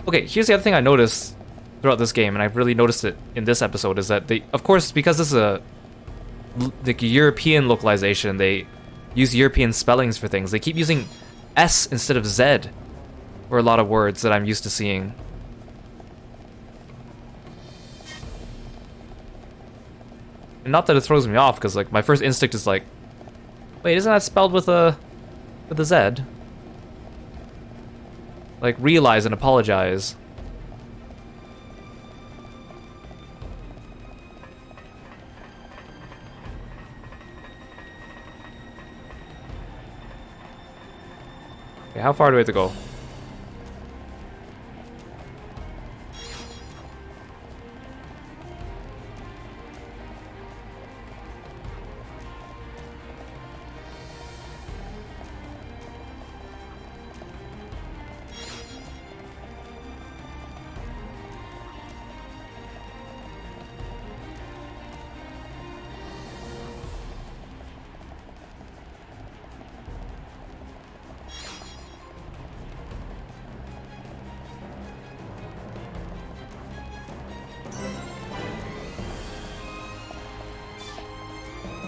Okay, here's the other thing I noticed throughout this game, and I've really noticed it in this episode, is that they, of course, because this is a like European localization, they use European spellings for things. They keep using S instead of Z for a lot of words that I'm used to seeing. And not that it throws me off, because like my first instinct is like, wait, isn't that spelled with a Z? Like realize and apologize. Okay, how far do we have to go?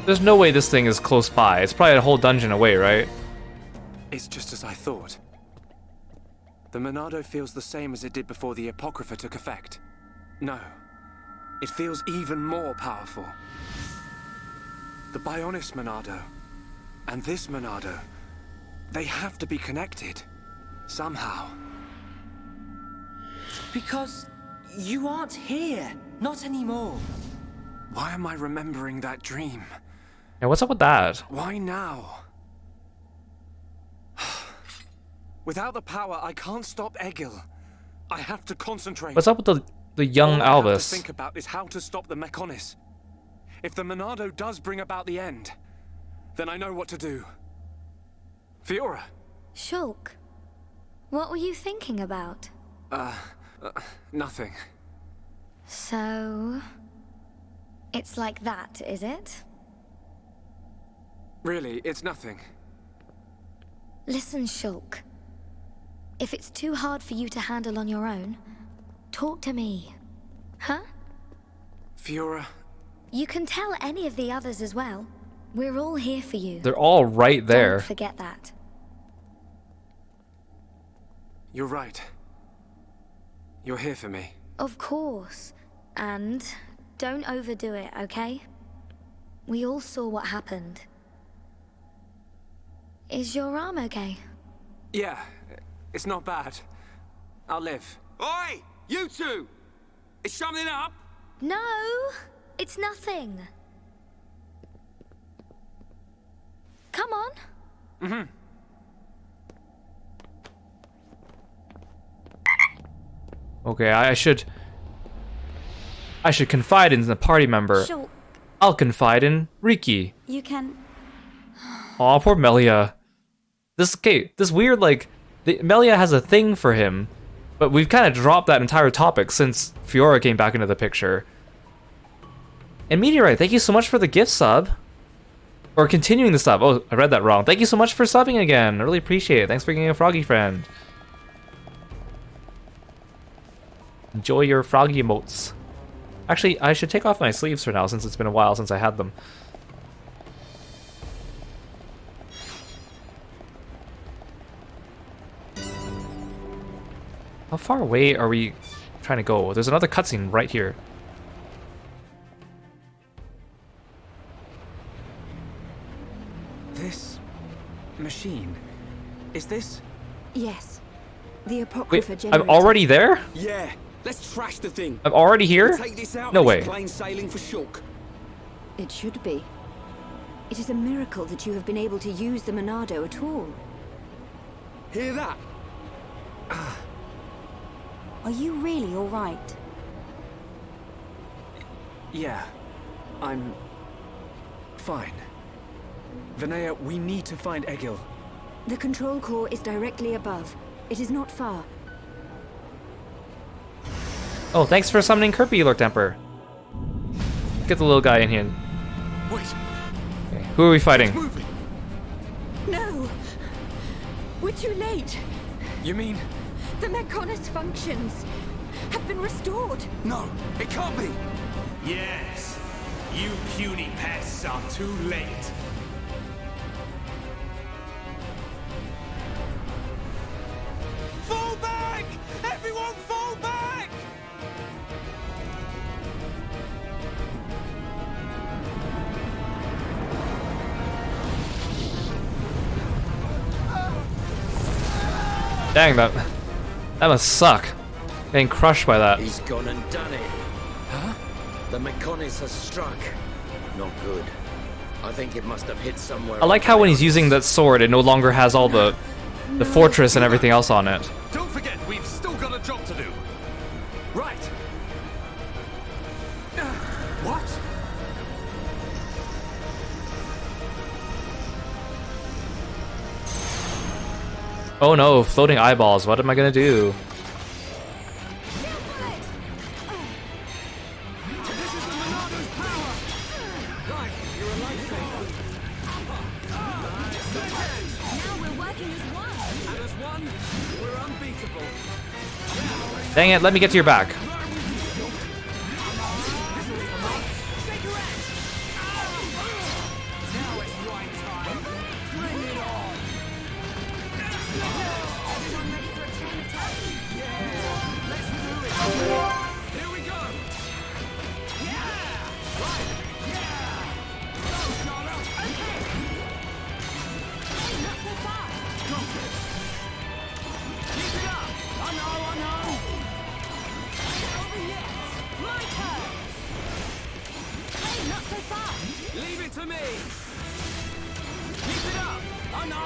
There's no way this thing is close by. It's probably a whole dungeon away, right? It's just as I thought. The Monado feels the same as it did before the Apocrypha took effect. No, it feels even more powerful. The Bionis Monado and this Monado, they have to be connected. Somehow. Because you aren't here. Not anymore. Why am I remembering that dream? Yeah, what's up with that? Why now? Without the power, I can't stop Egil. I have to concentrate. What's up with the young All I have Albus? to think about is how to stop the Mechonis. If the Monado does bring about the end, then I know what to do. Fiora. Shulk, what were you thinking about? Nothing. So... it's like that, is it? Really, it's nothing. Listen, Shulk. If it's too hard for you to handle on your own, talk to me. Huh? Fiora. You can tell any of the others as well. We're all here for you. They're all right there. Don't forget that. You're right. You're here for me. Of course. And don't overdo it, okay? We all saw what happened. Is your arm okay? Yeah, it's not bad. I'll live. Oi! You two! Is something up? No! It's nothing. Come on. Mm-hmm. Okay, I should confide in the party member. Sure. I'll confide in Riki. You can... Aw, poor Melia. This weird, like, Melia has a thing for him, but we've kind of dropped that entire topic since Fiora came back into the picture. And Meteorite, thank you so much for the gift sub. Or continuing the sub. Oh, I read that wrong. Thank you so much for subbing again. I really appreciate it. Thanks for being a froggy friend. Enjoy your froggy emotes. Actually, I should take off my sleeves for now since it's been a while since I had them. How far away are we trying to go? There's another cutscene right here. This machine, is this? Yes. The Wait, Apocrypha generator. I'm already there? Yeah, let's trash the thing. I'm already here? Take this out No and way. it's plain sailing for Shulk. It should be. It is a miracle that you have been able to use the Monado at all. Hear that? Are you really all right? Yeah, I'm fine. Vinaya, we need to find Egil. The control core is directly above. It is not far. Oh, thanks for summoning Kirby, Lord Temper. Get the little guy in here. Wait. Okay, who are we fighting? No! We're too late! You mean? The Mechonis functions have been restored! No, it can't be! Yes, you puny pests are too late. Fall back! Everyone fall back! Dang, that must suck. Getting crushed by that. He's gone and done it. Huh? The Mechonis has struck. Not good. I think it must have hit somewhere. I like how when he's using that sword, it no longer has all the the fortress and everything else on it. Don't forget, we've still got a job to do. Right. What? Oh no, floating eyeballs. What am I gonna do? Dang it, let me get to your back. Leave it to me! Keep it up! I know!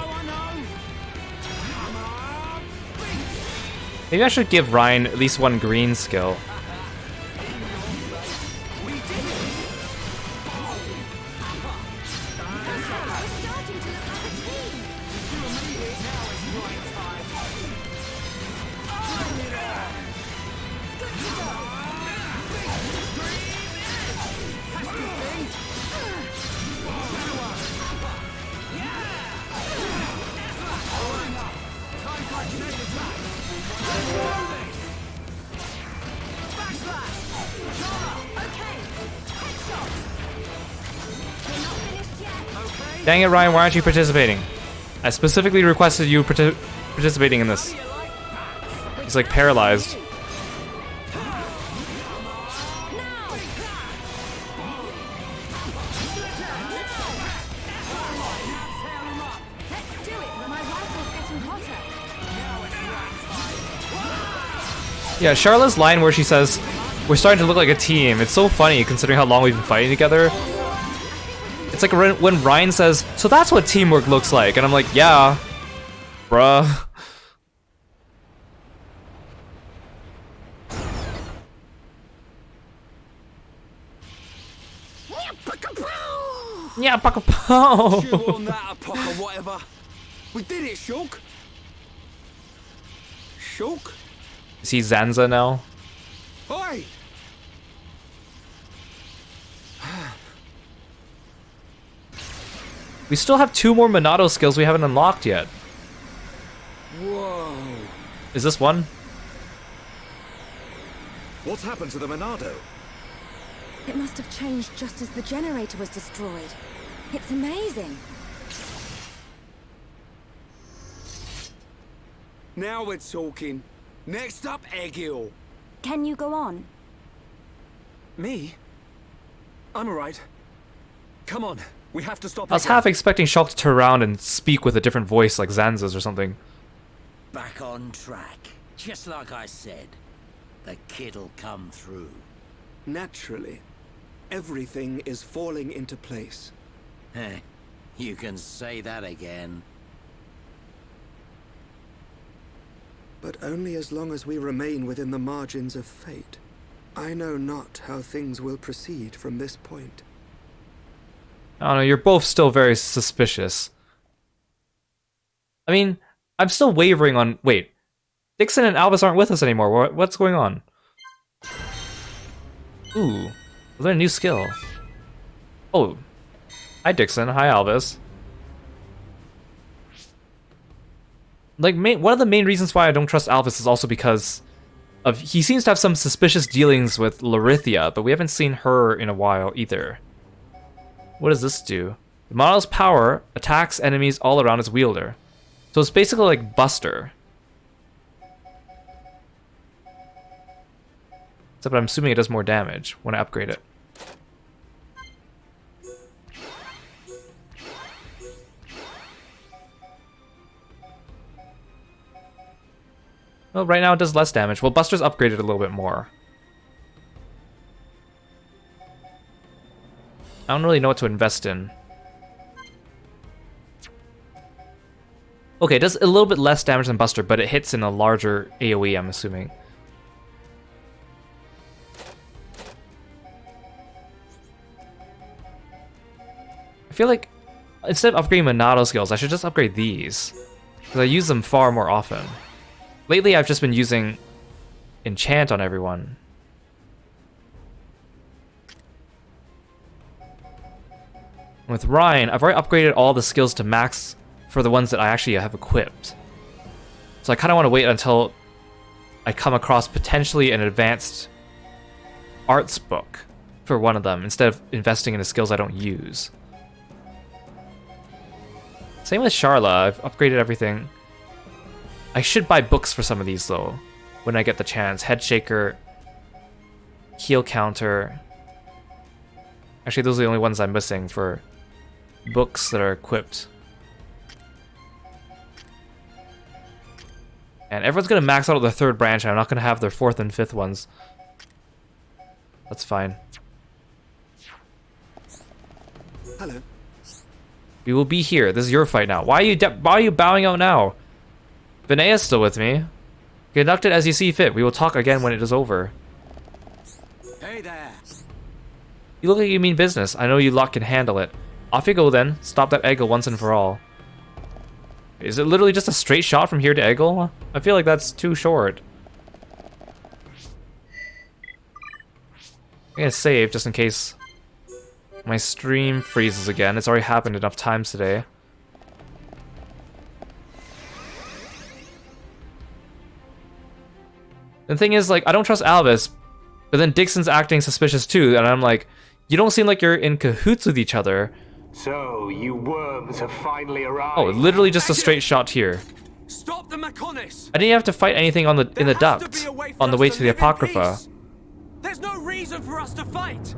Come on! Maybe I should give Ryan at least one green skill. Dang it, Ryan, why aren't you participating? I specifically requested you participating in this. He's like paralyzed. Yeah, Charlotte's line where she says, "We're starting to look like a team." It's so funny considering how long we've been fighting together. It's like when Ryan says, "So that's what teamwork looks like," and I'm like, "Yeah, bruh." Yeah, Pakapow. Chew on that, Apoc, or whatever. We did it, Shulk. Shulk? Is he Zanza now? Oi! We still have 2 more Monado skills we haven't unlocked yet. Whoa. Is this one? What's happened to the Monado? It must have changed just as the generator was destroyed. It's amazing. Now we're talking. Next up, Egil. Can you go on? Me? I'm alright. Come on, we have to stop. I was half expecting Shulk to turn around and speak with a different voice like Zanza's or something. Back on track. Just like I said. The kid'll come through. Naturally. Everything is falling into place. Heh. You can say that again. But only as long as we remain within the margins of fate. I know not how things will proceed from this point. I don't know, you're both still very suspicious. I mean, I'm still wavering on... Wait. Dixon and Alvis aren't with us anymore. What's going on? Ooh. Learn a new skill. Oh. Hi, Dixon. Hi, Alvis. Like, one of the main reasons why I don't trust Alvis is also because of... He seems to have some suspicious dealings with Larithia, but we haven't seen her in a while either. What does this do? The model's power attacks enemies all around its wielder. So it's basically like Buster. Except I'm assuming it does more damage when I upgrade it. Well, right now it does less damage. Well, Buster's upgraded a little bit more. I don't really know what to invest in. Okay, it does a little bit less damage than Buster, but it hits in a larger AoE, I'm assuming. I feel like instead of upgrading Monado skills, I should just upgrade these, because I use them far more often. Lately, I've just been using Enchant on everyone. With Ryan, I've already upgraded all the skills to max for the ones that I actually have equipped. So I kind of want to wait until I come across potentially an advanced arts book for one of them, instead of investing in the skills I don't use. Same with Sharla, I've upgraded everything. I should buy books for some of these though, when I get the chance. Head Shaker, Heal Counter. Actually, those are the only ones I'm missing for books that are equipped. And everyone's gonna max out their third branch, and I'm not gonna have their fourth and fifth ones. That's fine. Hello. We will be here. This is your fight now. Why are you bowing out now? Vinea's still with me. Conduct it as you see fit. We will talk again when it is over. Hey there. You look like you mean business. I know you lot can handle it. Off you go then. Stop that Eggle once and for all. Is it literally just a straight shot from here to Eggle? I feel like that's too short. I'm gonna save just in case my stream freezes again. It's already happened enough times today. The thing is, like, I don't trust Albus, but then Dixon's acting suspicious too, and I'm like, you don't seem like you're in cahoots with each other. So, you worms have finally arrived. Oh, literally just a straight shot here. Stop the Mechonis! I didn't have to fight anything on in the duct on the way to the Apocrypha. There's no reason for us to fight.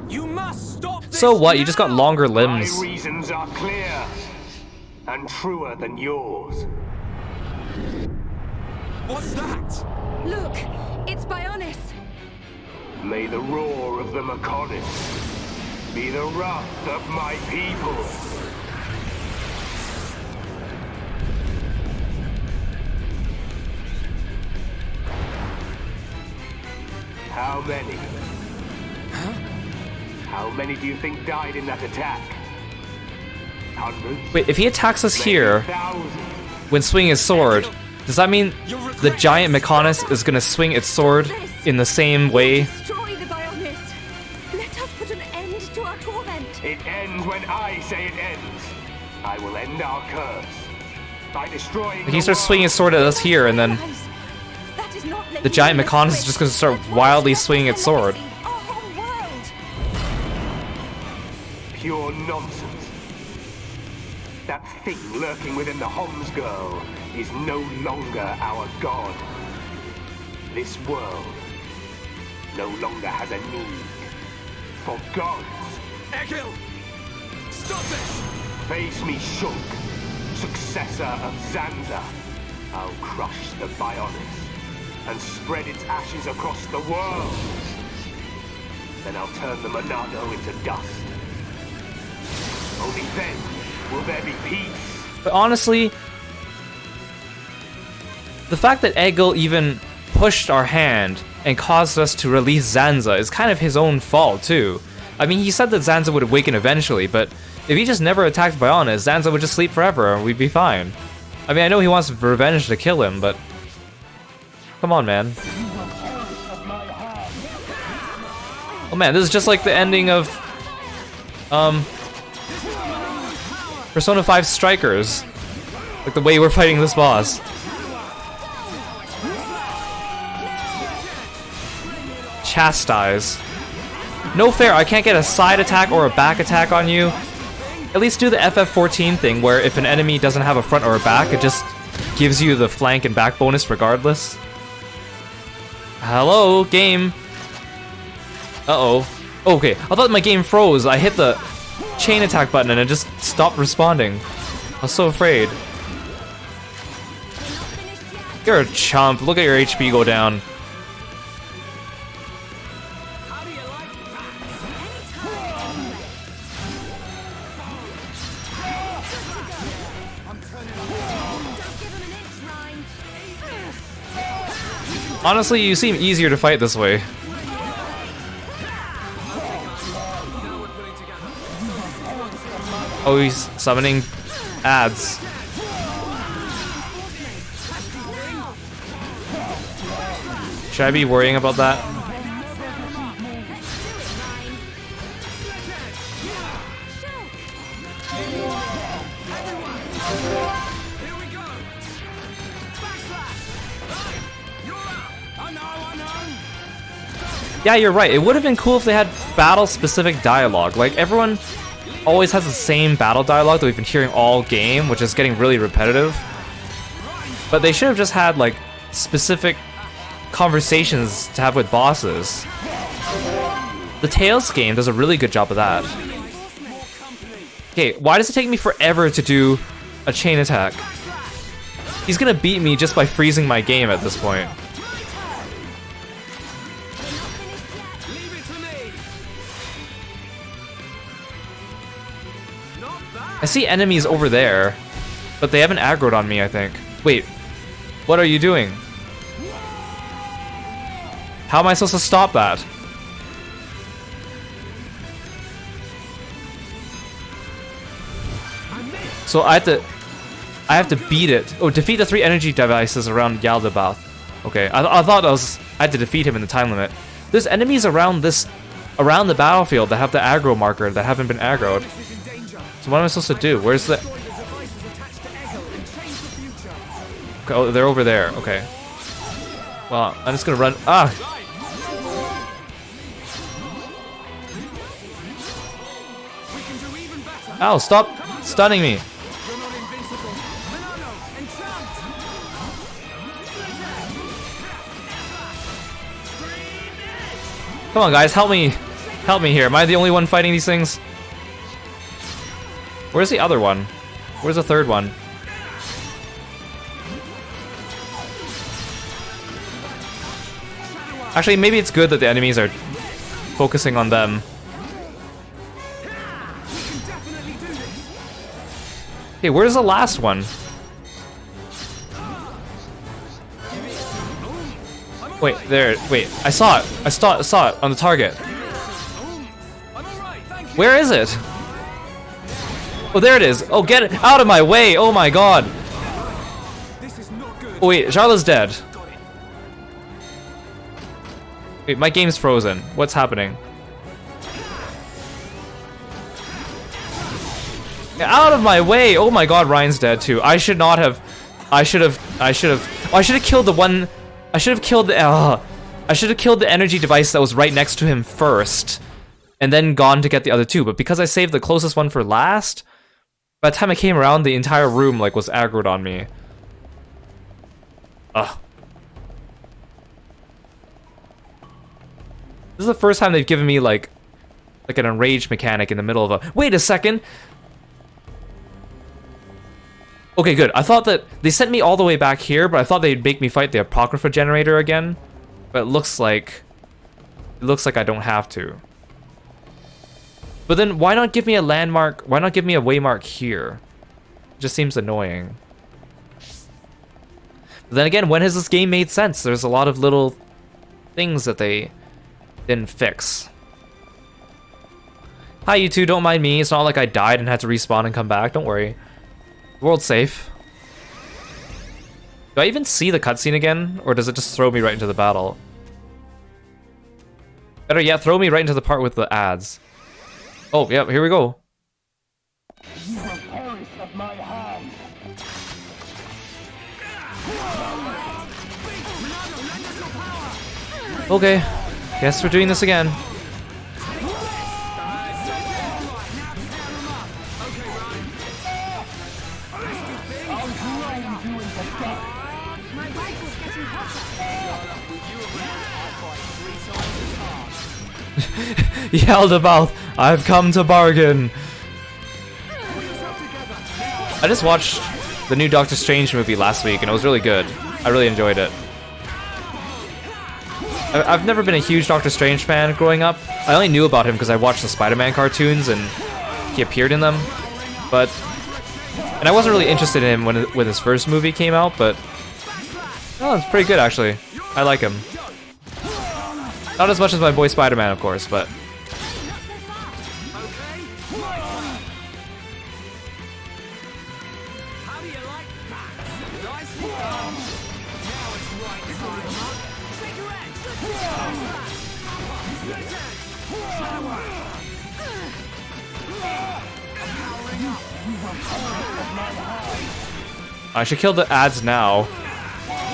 You must stop this. So what? You just got longer limbs. My reasons are clear and truer than yours. What's that? Look, it's Bionis. May the roar of the Mechonis be the wrath of my people. How many? Huh? How many do you think died in that attack? Hundreds? Wait, if he attacks us here when swinging his sword, does that mean the giant Mechonis is gonna swing its sword in the same way? Destroy the Bionis. Let us put an end to our torment. It ends when I say it ends. I will end our curse by destroying. He starts swinging his sword at us here, and then the giant Mechonis is just gonna start wildly swinging its sword. Pure nonsense. That thing lurking within the Homs girl is no longer our god. This world no longer has a need for gods. Egil! Stop this! Face me, Shulk, successor of Zanza. I'll crush the Bionis and spread its ashes across the world. Then I'll turn the Monado into dust. Only then will there be peace. But honestly, the fact that Egil even pushed our hand and caused us to release Zanza is kind of his own fault too. I mean, he said that Zanza would awaken eventually, but if he just never attacked Bionis, Zanza would just sleep forever and we'd be fine. I mean, I know he wants revenge to kill him, but come on, man. Oh man, this is just like the ending of Persona 5 Strikers. Like the way we're fighting this boss. Chastise. No fair, I can't get a side attack or a back attack on you. At least do the FF14 thing where if an enemy doesn't have a front or a back, it just gives you the flank and back bonus regardless. Hello, game. Uh-oh. Okay, I thought my game froze. I hit the chain attack button and it just stopped responding. I was so afraid. You're a chump. Look at your HP go down. Honestly, you seem easier to fight this way. Oh, he's summoning ads. Should I be worrying about that? Yeah, you're right. It would have been cool if they had battle-specific dialogue. Like, everyone always has the same battle dialogue that we've been hearing all game, which is getting really repetitive. But they should have just had, like, specific conversations to have with bosses. The Tales game does a really good job of that. Okay, why does it take me forever to do a chain attack? He's gonna beat me just by freezing my game at this point. I see enemies over there, but they haven't aggroed on me, I think. Wait, what are you doing? How am I supposed to stop that? So I have to beat it. Oh, defeat the 3 energy devices around Yaldabaoth. Okay, I thought I had to defeat him in the time limit. There's enemies around the battlefield that have the aggro marker that haven't been aggroed. So what am I supposed to do? Where's the... Oh, they're over there. Okay. Well, I'm just gonna run... Ah! Ow, stop stunning me. Come on, guys, help me. Help me here. Am I the only one fighting these things? Where's the other one? Where's the third one? Actually, maybe it's good that the enemies are focusing on them. Okay, where's the last one? Wait, there. Wait, I saw it. I saw it on the target. Where is it? Oh, there it is. Oh, get it out of my way. Oh my god. Oh, wait, Charlotte's dead. Wait, my game's frozen. What's happening? Get out of my way. Oh my god, Ryan's dead too. I should not have. I should have killed the one. I should have killed the energy device that was right next to him first, and then gone to get the other two. But because I saved the closest one for last, by the time I came around, the entire room like was aggroed on me. Ugh. This is the first time they've given me like an enraged mechanic in the middle of a. Wait a second. Okay, good. I thought that they sent me all the way back here, but I thought they'd make me fight the Apocrypha generator again. But it looks like I don't have to. But then why not give me a landmark? Why not give me a waymark here? It just seems annoying. But then again, when has this game made sense? There's a lot of little things that they didn't fix. Hi, you two. Don't mind me. It's not like I died and had to respawn and come back. Don't worry. The world's safe. Do I even see the cutscene again? Or does it just throw me right into the battle? Better yet, throw me right into the part with the ads. Oh, yeah, here we go. You will perish at my hands. Okay, guess we're doing this again. Yaldabaoth, I've come to bargain. I just watched the new Doctor Strange movie last week and it was really good. I really enjoyed it. I've never been a huge Doctor Strange fan growing up. I only knew about him because I watched the Spider-Man cartoons and he appeared in them. And I wasn't really interested in him when his first movie came out, but oh, it's pretty good actually. I like him. Not as much as my boy Spider-Man, of course, but... I should kill the ads now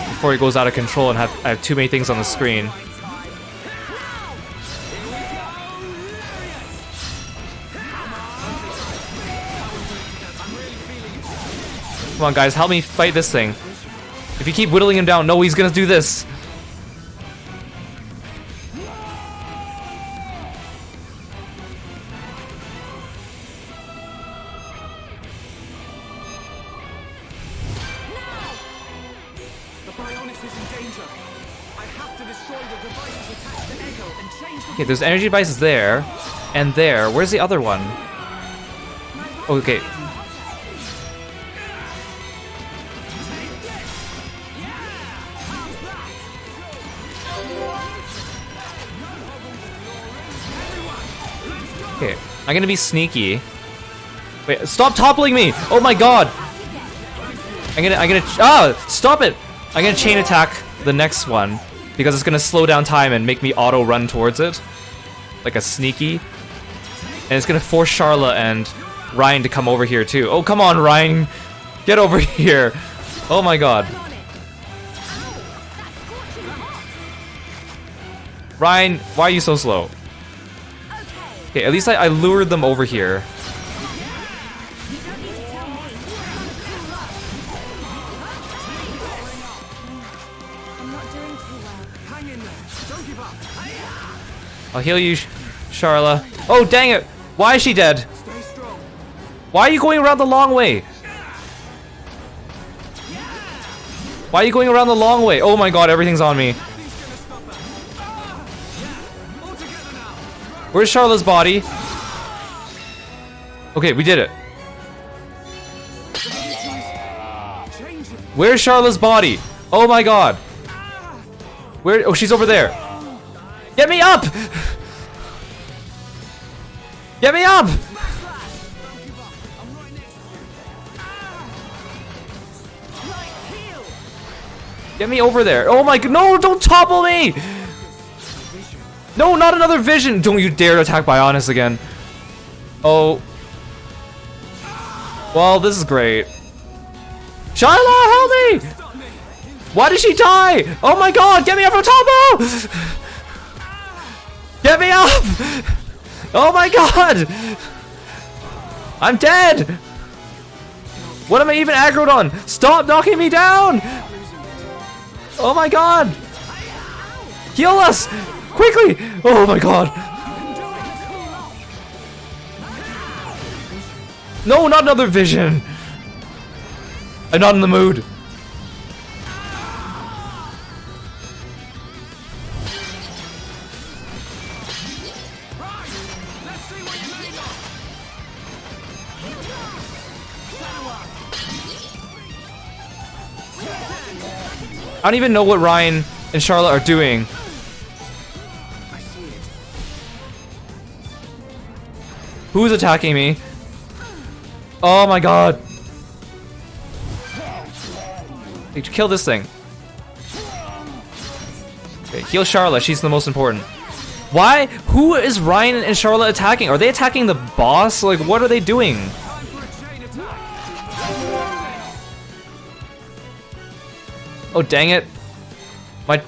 before he goes out of control and I have too many things on the screen. Come on, guys, help me fight this thing. If you keep whittling him down, no, he's gonna do this. Okay, there's energy devices there, and there. Where's the other one? Okay. Okay, I'm gonna be sneaky. Wait, stop toppling me! Oh my god! Stop it! I'm gonna chain attack the next one because it's gonna slow down time and make me auto run towards it, like a sneaky. And it's gonna force Charla and Ryan to come over here too. Oh come on, Ryan, get over here! Oh my god, Ryan, why are you so slow? Okay, at least I lured them over here. I'll heal you, Charla. Oh, dang it! Why is she dead? Why are you going around the long way? Why are you going around the long way? Oh my god, everything's on me. Where's Charla's body? Okay, we did it. Where's Charla's body? Oh my god. Where? Oh, she's over there. Get me up! Get me up! Get me over there. Oh my god, no, don't topple me! No, not another vision! Don't you dare to attack Bionis again. Oh. Well, this is great. Shyla, help me! Why did she die? Oh my god, get me up from Topo! Get me up! Oh my god! I'm dead! What am I even aggroed on? Stop knocking me down! Oh my god! Heal us! Quickly! Oh my god! No, not another vision! I'm not in the mood. I don't even know what Ryan and Charlotte are doing. Who's attacking me? Oh my god. Hey, kill this thing. Okay, heal Charlotte, she's the most important. Why? Who is Ryan and Charlotte attacking? Are they attacking the boss? Like, what are they doing? Oh, dang it. My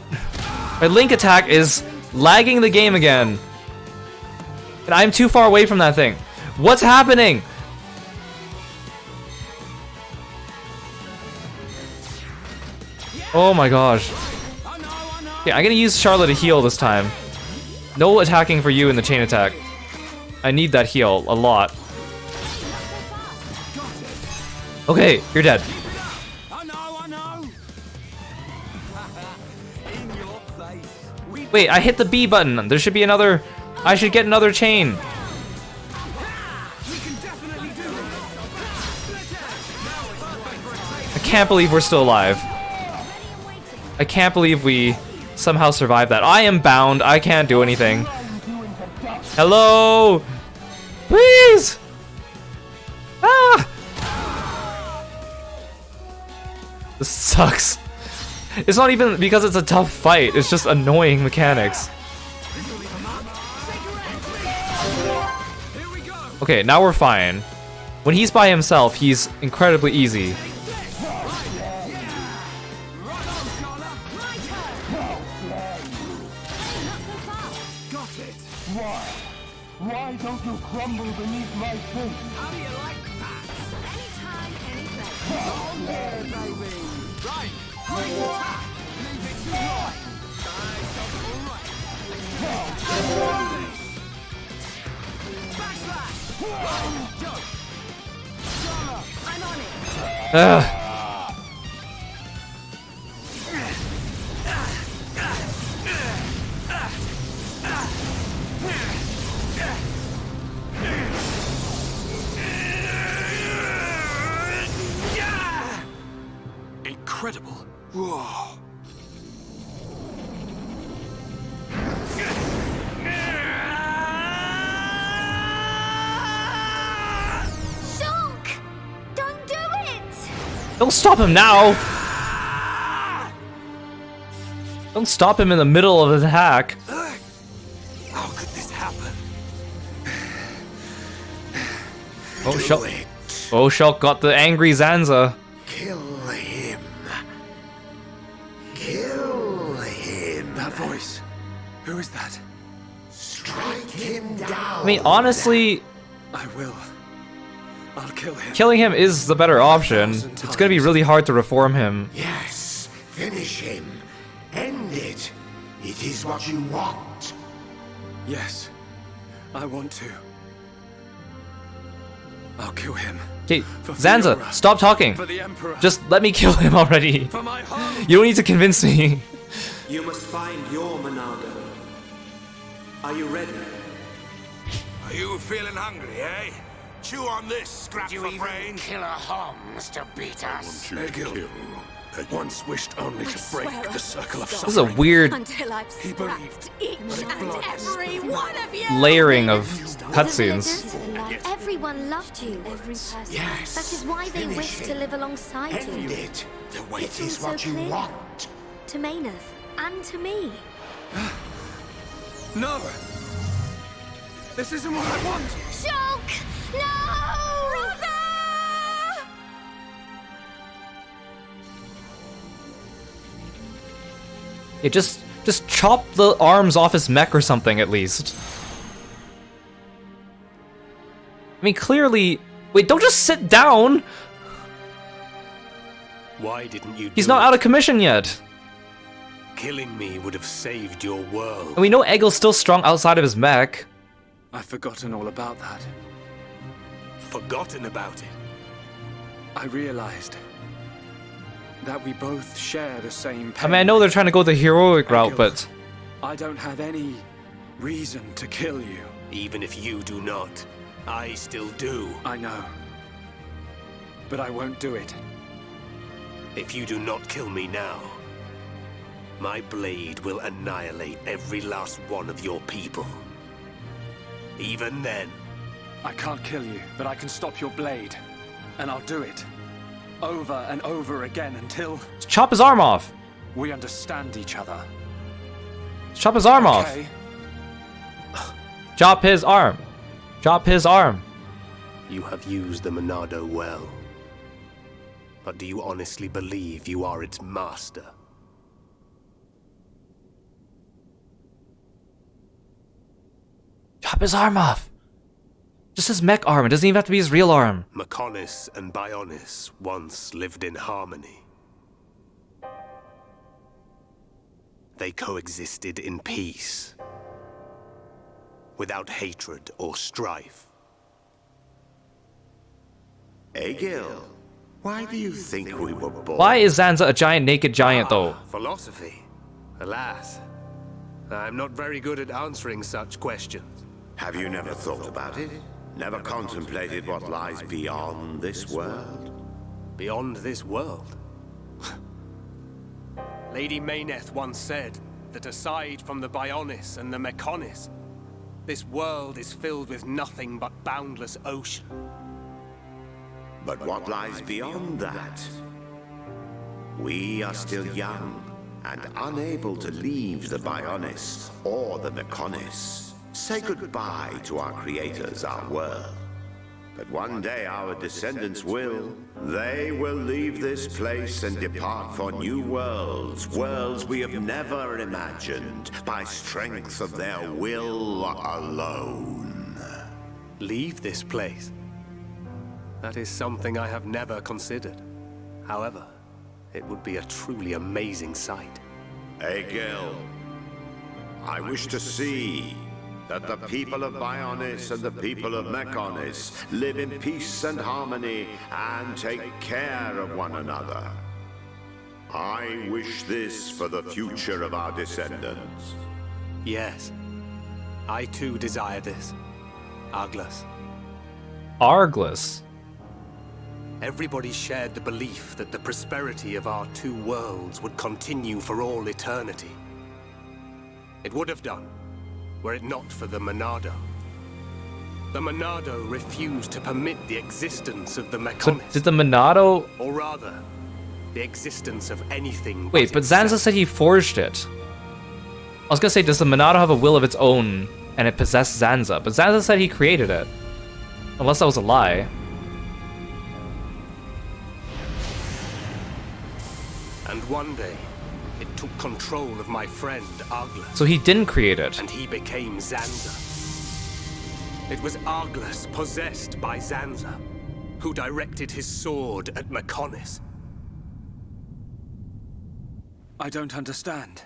Link attack is lagging the game again. And I'm too far away from that thing. What's happening? Oh my gosh. Yeah, I'm gonna use Charlotte to heal this time. No attacking for you in the chain attack. I need that heal a lot. Okay, you're dead. Wait, I hit the B button. There should be another... I should get another chain. I can't believe we're still alive. I can't believe we somehow survive that. I am bound. I can't do anything. Hello? Please! Ah! This sucks. It's not even because it's a tough fight. It's just annoying mechanics. Okay, now we're fine. When he's by himself, he's incredibly easy. Why don't you crumble beneath my feet? How do you like that? Anytime, any place. Oh, yeah, baby. Right. Quick attack. Leave it to right. Backslash. Jump. I'm on it. Ugh. Incredible. Whoa. Shulk! Don't do it! Don't stop him now! Don't stop him in the middle of his attack. How could this happen? Oh, Shulk. Oh, Shulk got the angry Zanza. Kill him. Kill him. That voice. Who is that? Strike him down. I mean, honestly, I will. I'll kill him. killing him is the better option. It's gonna be really hard to reform him. Yes. Finish him. End it. It is what you want. Yes. I want to. I'll kill him. Okay, For Zanza, Fiora. stop talking. For the Emperor. Just let me kill him already. For my home. You don't need to convince me. You must find your Monado. Are you ready? Are you feeling hungry, eh? Chew on this, scrap for brain. Kill a Homs to beat us. Egil once wished only to break the circle of This is a weird Until I've scrapped each and every one of you. layering of cutscenes. Everyone loved you. Every person. Yes. That is why they Finish wish to him. live alongside End you. it. The weight It's is all what so you clear. want. To Mayneth and to me. No. This isn't what I want. Shulk! No! Brother! Yeah, just chop the arms off his mech or something at least. I mean, clearly... Wait, don't just sit down! Why didn't you He's not out of commission yet. Killing me would have saved your world. And we know Egil's still strong outside of his mech. I've forgotten all about that. Forgotten about it? I realized that we both share the same pain. I mean, I know they're trying to go the heroic route, Egil, but... I don't have any reason to kill you. Even if you do not, I still do. I know. But I won't do it. If you do not kill me now, my blade will annihilate every last one of your people. Even then... I can't kill you, but I can stop your blade. And I'll do it. Over and over again until... Chop his arm off! we understand each other. Chop his arm off! Okay? Chop his arm! Chop his arm! You have used the Monado well. But do you honestly believe you are its master? Chop his arm off! Just his mech arm, it doesn't even have to be his real arm. Mechonis and Bionis once lived in harmony. They coexisted in peace, without hatred or strife. Egil, why do you think we were born? Why is Zanza a giant naked giant though? Philosophy. Alas, I'm not very good at answering such questions. Have you never thought about it? Never contemplated what lies beyond this world? Beyond this world? Lady Mayneth once said, that aside from the Bionis and the Mechonis, this world is filled with nothing but boundless ocean. But what lies beyond that? We are still young and unable to leave the Bionis or the Mechonis. Say goodbye to our creators, our world. But one day our descendants will. They will leave this place and depart for new worlds, worlds we have never imagined, by strength of their will alone. Leave this place? That is something I have never considered. However, it would be a truly amazing sight. Egil, I wish to see that the people of Bionis and the people of Mechonis live in peace and harmony and take care of one another. I wish this for the future of our descendants. Yes, I too desire this, Arglus. Arglus? Everybody shared the belief that the prosperity of our two worlds would continue for all eternity. It would have done, were it not for the Monado. The Monado refused to permit the existence of the Mechonis. So did the Monado... Or rather, the existence of anything. Wait, but Zanza said he forged it. I was gonna say, does the Monado have a will of its own and it possessed Zanza? But Zanza said he created it. Unless that was a lie. And one day, it took control of my friend Arglus. So he didn't create it. And he became Zanza. It was Arglus, possessed by Zanza, who directed his sword at Mechonis. I don't understand.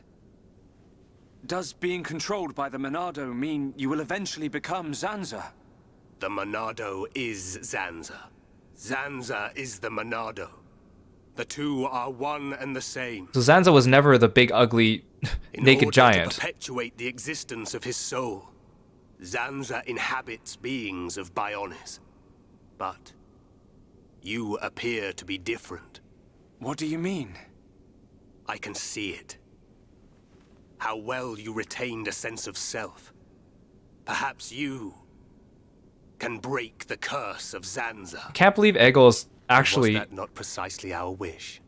Does being controlled by the Monado mean you will eventually become Zanza? The Monado is Zanza. Zanza is the Monado. The two are one and the same. So Zanza was never the big, ugly, naked giant. In order to perpetuate the existence of his soul, Zanza inhabits beings of Bionis. But you appear to be different. What do you mean? I can see it. How well you retained a sense of self. Perhaps you can break the curse of Zanza. I can't believe Eggle's actually... Was that not precisely our wish,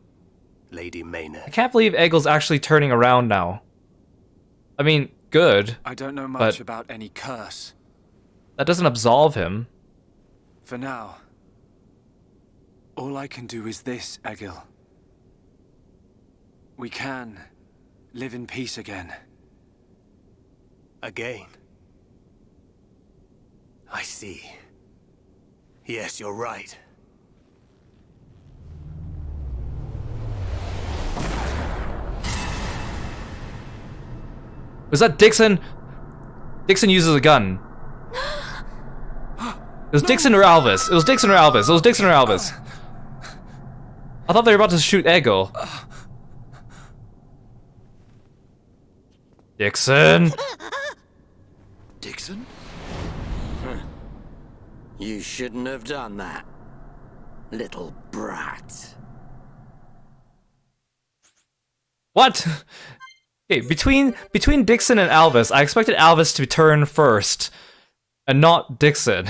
Lady Maynard? I can't believe Eggle's actually turning around now. I mean, good. I don't know much about any curse. That doesn't absolve him. For now, all I can do is this, Egil. We can live in peace again. Again? I see. Yes, you're right. Was that Dixon? Dixon uses a gun. It was Dixon or Alvis. It was Dixon or Alvis. It was Dixon or Alvis. I thought they were about to shoot Eggle. Dixon? Dixon? You shouldn't have done that, little brat. What? Okay, between Dixon and Alvis, I expected Alvis to turn first, and not Dixon.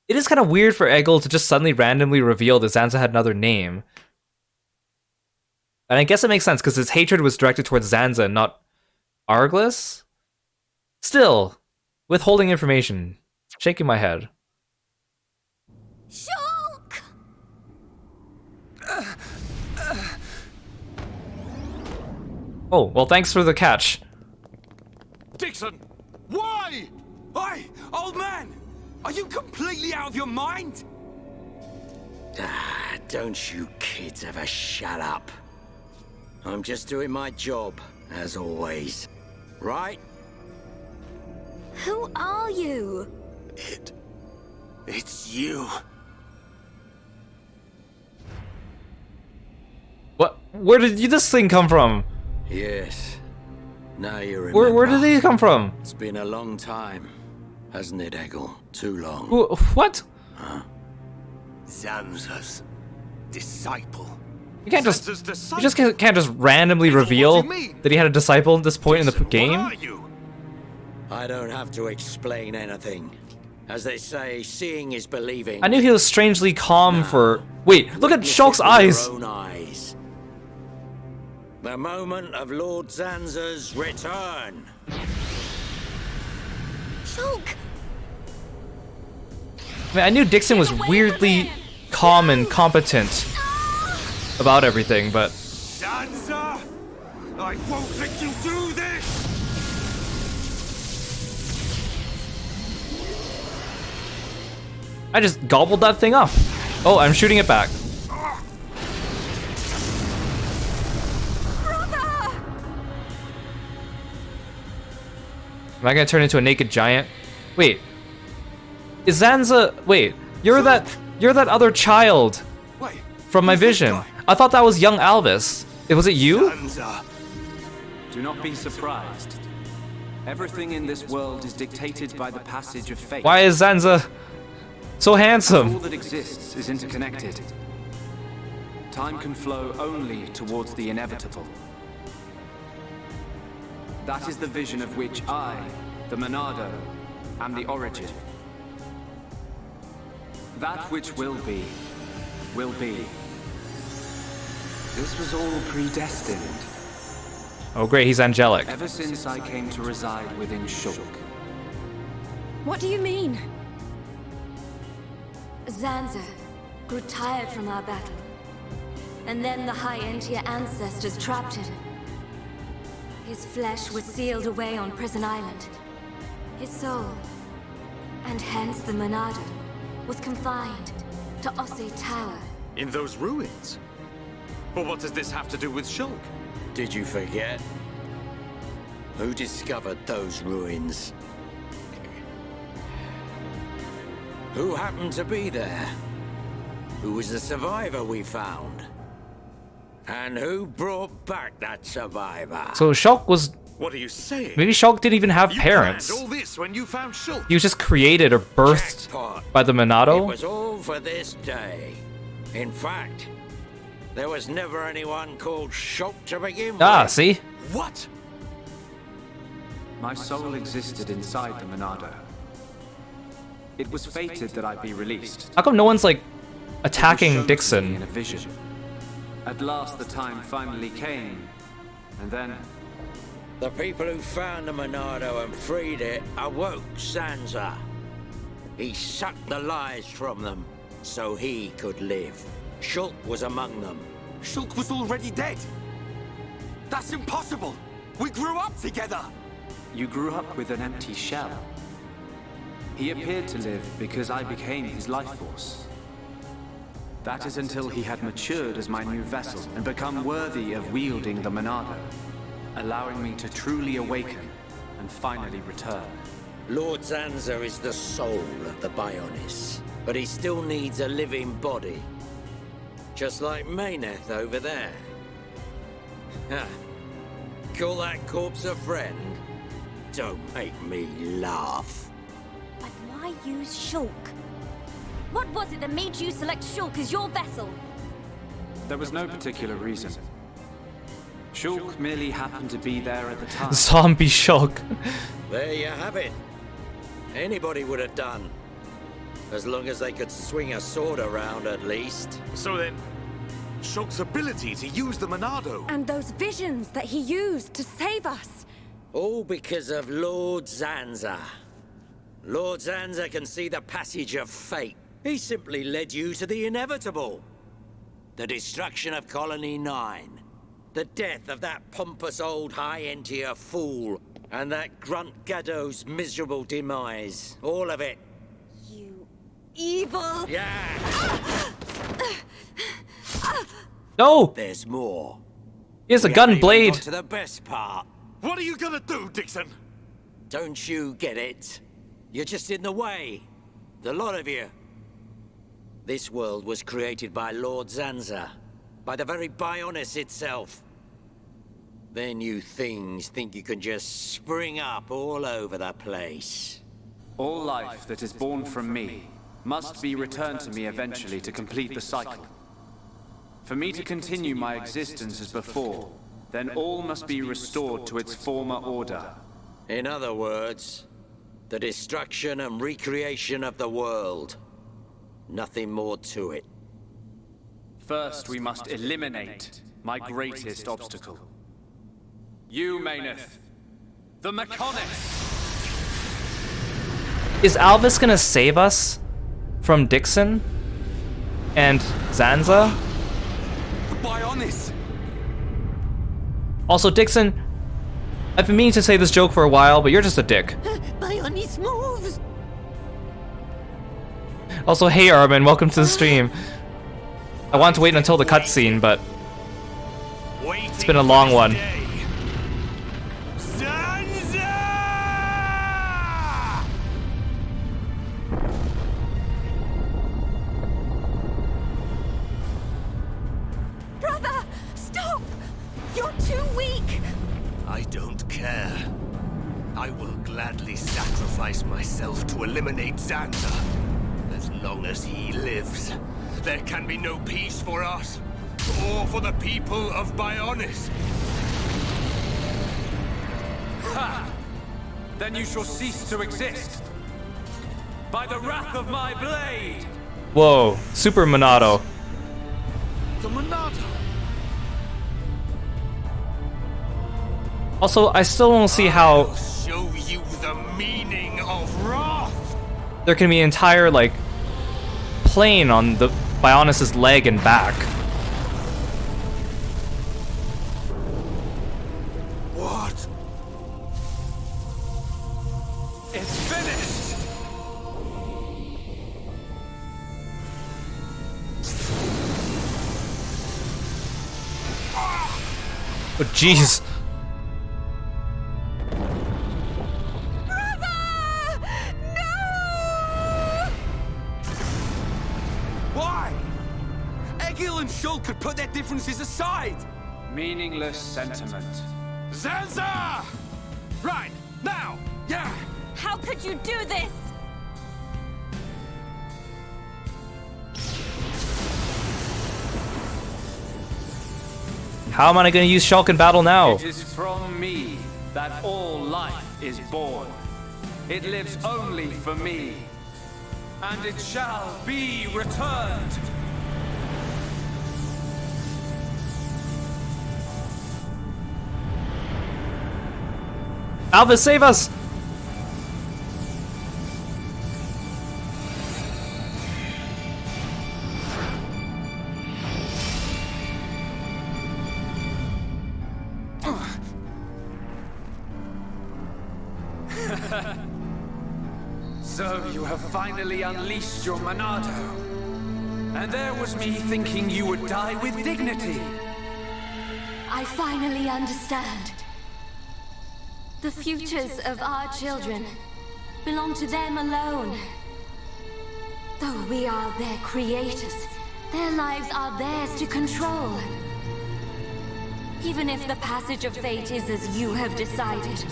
It is kind of weird for Eggle to just suddenly randomly reveal that Zanza had another name. And I guess it makes sense, because his hatred was directed towards Zanza, not Arglus? Still, withholding information. Shaking my head. Shulk! Oh, well, thanks for the catch. Dixon! Why? Hey, old man! Are you completely out of your mind? Don't you kids ever shut up. I'm just doing my job, as always. Right? Who are you? It's you. What? Where did this thing come from? Yes. Now you remember. Where did these come from? It's been a long time, hasn't it, Eggle? Too long. What? Huh? Zanza's disciple. You can't can't just randomly reveal that he had a disciple at this point in the game. I don't have to explain anything. As they say, seeing is believing. I knew he was strangely calm for... Wait, look at Shulk's eyes! Your own eyes. The moment of Lord Zanza's return. Shulk! I mean, I knew Dixon was weirdly calm and competent about everything, but... Zanza! I won't let you do this! I just gobbled that thing up. Oh, I'm shooting it back. Am I gonna turn into a naked giant? Wait. Is Zanza... Wait. You're that other child from my vision. I thought that was young Alvis. Was it you? Do not be surprised. Everything in this world is dictated by the passage of fate. Why is Zanza so handsome? All that exists is interconnected. Time can flow only towards the inevitable. That is the vision of which I, the Monado, am the origin. That which will be, will be. This was all predestined. Oh great, he's angelic. Ever since I came to reside within Shulk. What do you mean? Zanza grew tired from our battle. And then the High Entier ancestors trapped him. His flesh was sealed away on Prison Island. His soul, and hence the Monado, was confined to Osse Tower. In those ruins? But what does this have to do with Shulk? Did you forget? Who discovered those ruins? Who happened to be there? Who was the survivor we found? And who brought back that survivor? So Shulk was... What are you saying? Maybe Shulk didn't even have parents. All this when you found Shulk. He was just created or birthed by the Monado. It was all for this day. In fact, there was never anyone called Shulk to begin with. Ah, see? What? My soul existed inside the Monado. It was fated that I be released. How come no one's like attacking Dixon? In a vision. At last the time finally came, and then... The people who found the Monado and freed it awoke Zanza. He sucked the lives from them, so he could live. Shulk was among them. Shulk was already dead! That's impossible! We grew up together! You grew up with an empty shell. He appeared to live because I became his life force. That is until he had matured as my new vessel and become worthy of wielding the Monado, allowing me to truly awaken and finally return. Lord Zanza is the soul of the Bionis, but he still needs a living body. Just like Mayneth over there. Ha. Call that corpse a friend? Don't make me laugh. But why use Shulk? What was it that made you select Shulk as your vessel? There was no particular reason. Shulk merely happened to be there at the time. Zombie Shulk. There you have it. Anybody would have done. As long as they could swing a sword around, at least. So then, Shulk's ability to use the Monado. And those visions that he used to save us. All because of Lord Zanza. Lord Zanza can see the passage of fate. He simply led you to the inevitable. The destruction of Colony 9. The death of that pompous old High Entier fool. And that Grunt Gaddo's miserable demise. All of it. You evil... Yeah! No! There's more. He has a We gun haven't even blade. got to the best part. What are you gonna do, Dixon? Don't you get it? You're just in the way. The lot of you. This world was created by Lord Zanza. By the very Bionis itself. Then you things think you can just spring up all over the place. All life that is born from me must be returned to me eventually to complete the cycle. For me to continue my existence as before, then all must be restored to its former order. In other words, the destruction and recreation of the world. Nothing more to it. First, we must eliminate my greatest obstacle. You, Monolith. The Mechonis! Is Alvis gonna save us from Dixon and Zanza? The Bionis! Also, Dixon, I've been meaning to say this joke for a while, but you're just a dick. Bionis moves! Also, hey Armin, welcome to the stream. I wanted to wait until the cutscene, but it's been a long one. Brother, stop! You're too weak! I don't care. I will gladly sacrifice myself to eliminate Zanza. As long as he lives, there can be no peace for us, or for the people of Bionis. Ha! Then you shall cease to exist. By the wrath of my blade! Whoa, Super Monado. The Monado! Also, I still don't see how Show you the meaning of wrath! there can be an entire, like, plane on the Bionis' leg and back. What? It's finished! Oh, jeez. Why? Egil and Shulk could put their differences aside! Meaningless sentiment. Zanza! Right, now! Yeah! How could you do this? How am I gonna use Shulk in battle now? It is from me that all life is born. It lives only for me. And it shall be returned. Alvis, save us! So you have finally unleashed your Monado. And there was me thinking you would die with dignity. I finally understand. The futures of our children belong to them alone. Though we are their creators, their lives are theirs to control. Even if the passage of fate is as you have decided,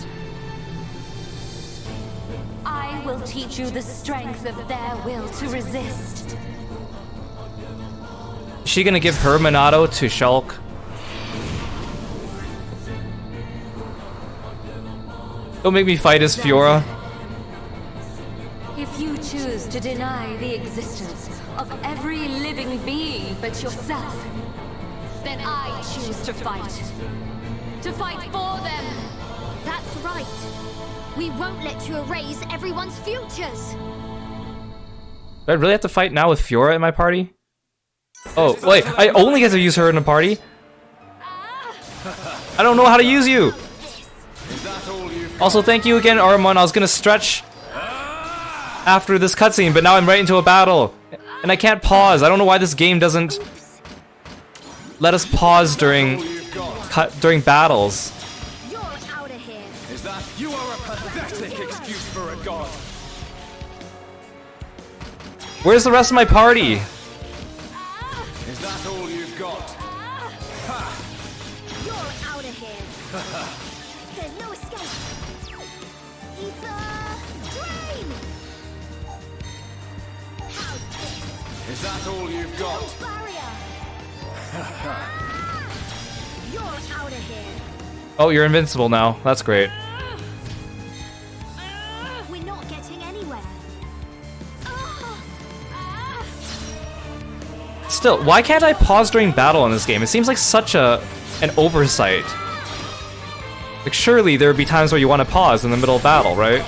I will teach you the strength of their will to resist. Is she gonna give her Monado to Shulk? Don't make me fight as Fiora. If you choose to deny the existence of every living being but yourself, then I choose to fight. To fight for them! That's right. We won't let you erase everyone's futures. Do I really have to fight now with Fiora in my party? Oh, wait, I only get to use her in a party? I don't know how to use you! Also, thank you again, Armon. I was gonna stretch after this cutscene, but now I'm right into a battle. And I can't pause. I don't know why this game doesn't let us pause during battles. You're out of here. Is that you are a pathetic excuse for a god? Where's the rest of my party? Is that all you've got? Ha! You're out of here. There's no escape. Ether drain. How's this? Is that all you've got? Barrier. You're out of here. Oh, you're invincible now. That's great. We're not getting anywhere. Still, why can't I pause during battle in this game? It seems like such an oversight. Like, surely there would be times where you want to pause in the middle of battle, right?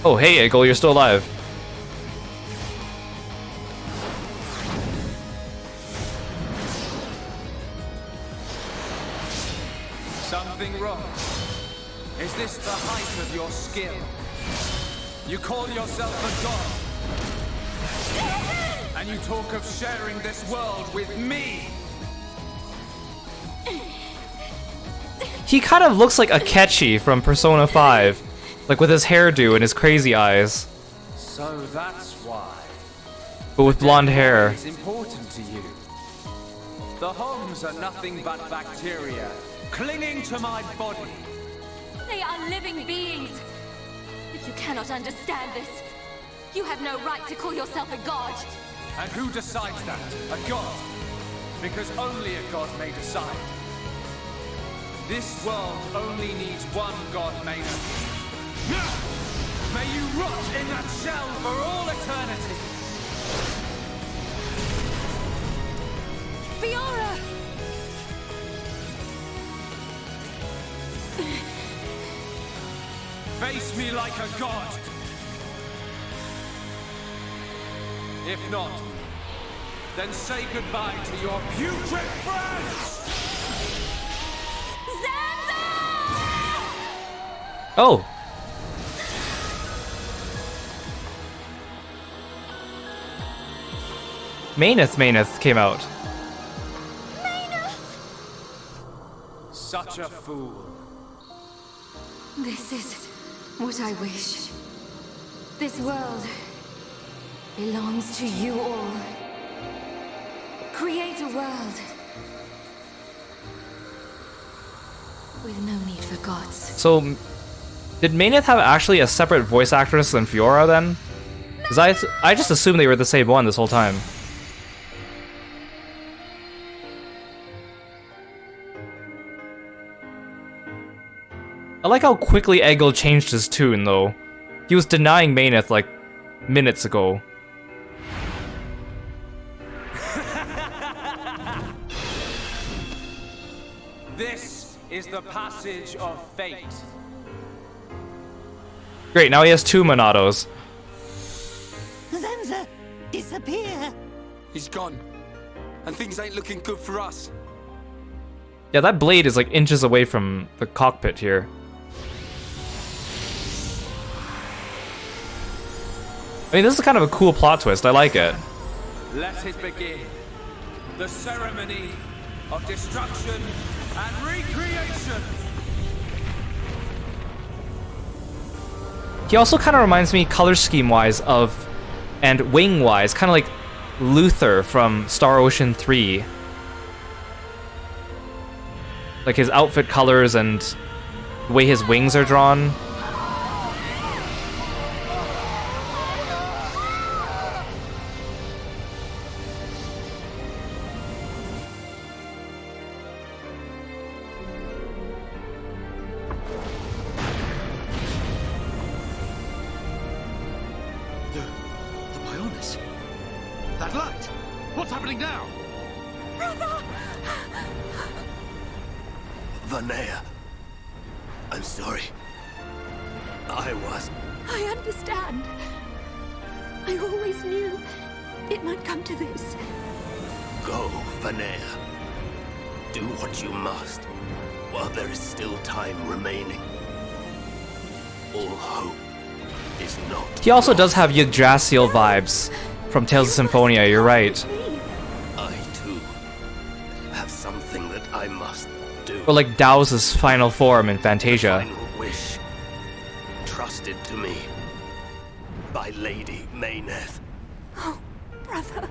Oh, hey, Eggle, you're still alive. Something wrong. Is this the height of your skill? You call yourself a god, and you talk of sharing this world with me. He kind of looks like Akechi from Persona 5, like with his hairdo and his crazy eyes, So that's why. but with blonde hair. It's important to you. The Homs are nothing but bacteria clinging to my body. They are living beings. If you cannot understand this, you have no right to call yourself a god. And who decides that? A god? Because only a god may decide. This world only needs one god, Maynard. May you rot in that shell for all eternity. Fiora! Face me like a god. If not, then say goodbye to your putrid friends! Oh! Monolith came out. Such a fool. This is what I wish. This world belongs to you all. Create a world with no need for gods. So, did Monolith have actually a separate voice actress than Fiora then? Because I just assumed they were the same one this whole time. I like how quickly Eggle changed his tune, though. He was denying Monolith like minutes ago. This is the passage of fate. Great, now he has two Monados. Zanza, disappear. He's gone. And things ain't looking good for us. Yeah, that blade is like inches away from the cockpit here. I mean, this is kind of a cool plot twist. I like it. Let it begin. The ceremony of destruction and recreation. He also kind of reminds me, color scheme-wise, of, and wing-wise, kind of like Luther from Star Ocean 3. Like his outfit colors and the way his wings are drawn. That light! What's happening now? Brother! Vanea, I'm sorry. I I understand. I always knew it might come to this. Go, Vanea. Do what you must, while there is still time remaining. All hope is not. He also does have Yggdrasil vibes from Tales of Symphonia, you're right. I, too, have something that I must do. Or like Dow's final form in Fantasia. Final wish, trusted to me by Lady Mayneth. Oh, brother.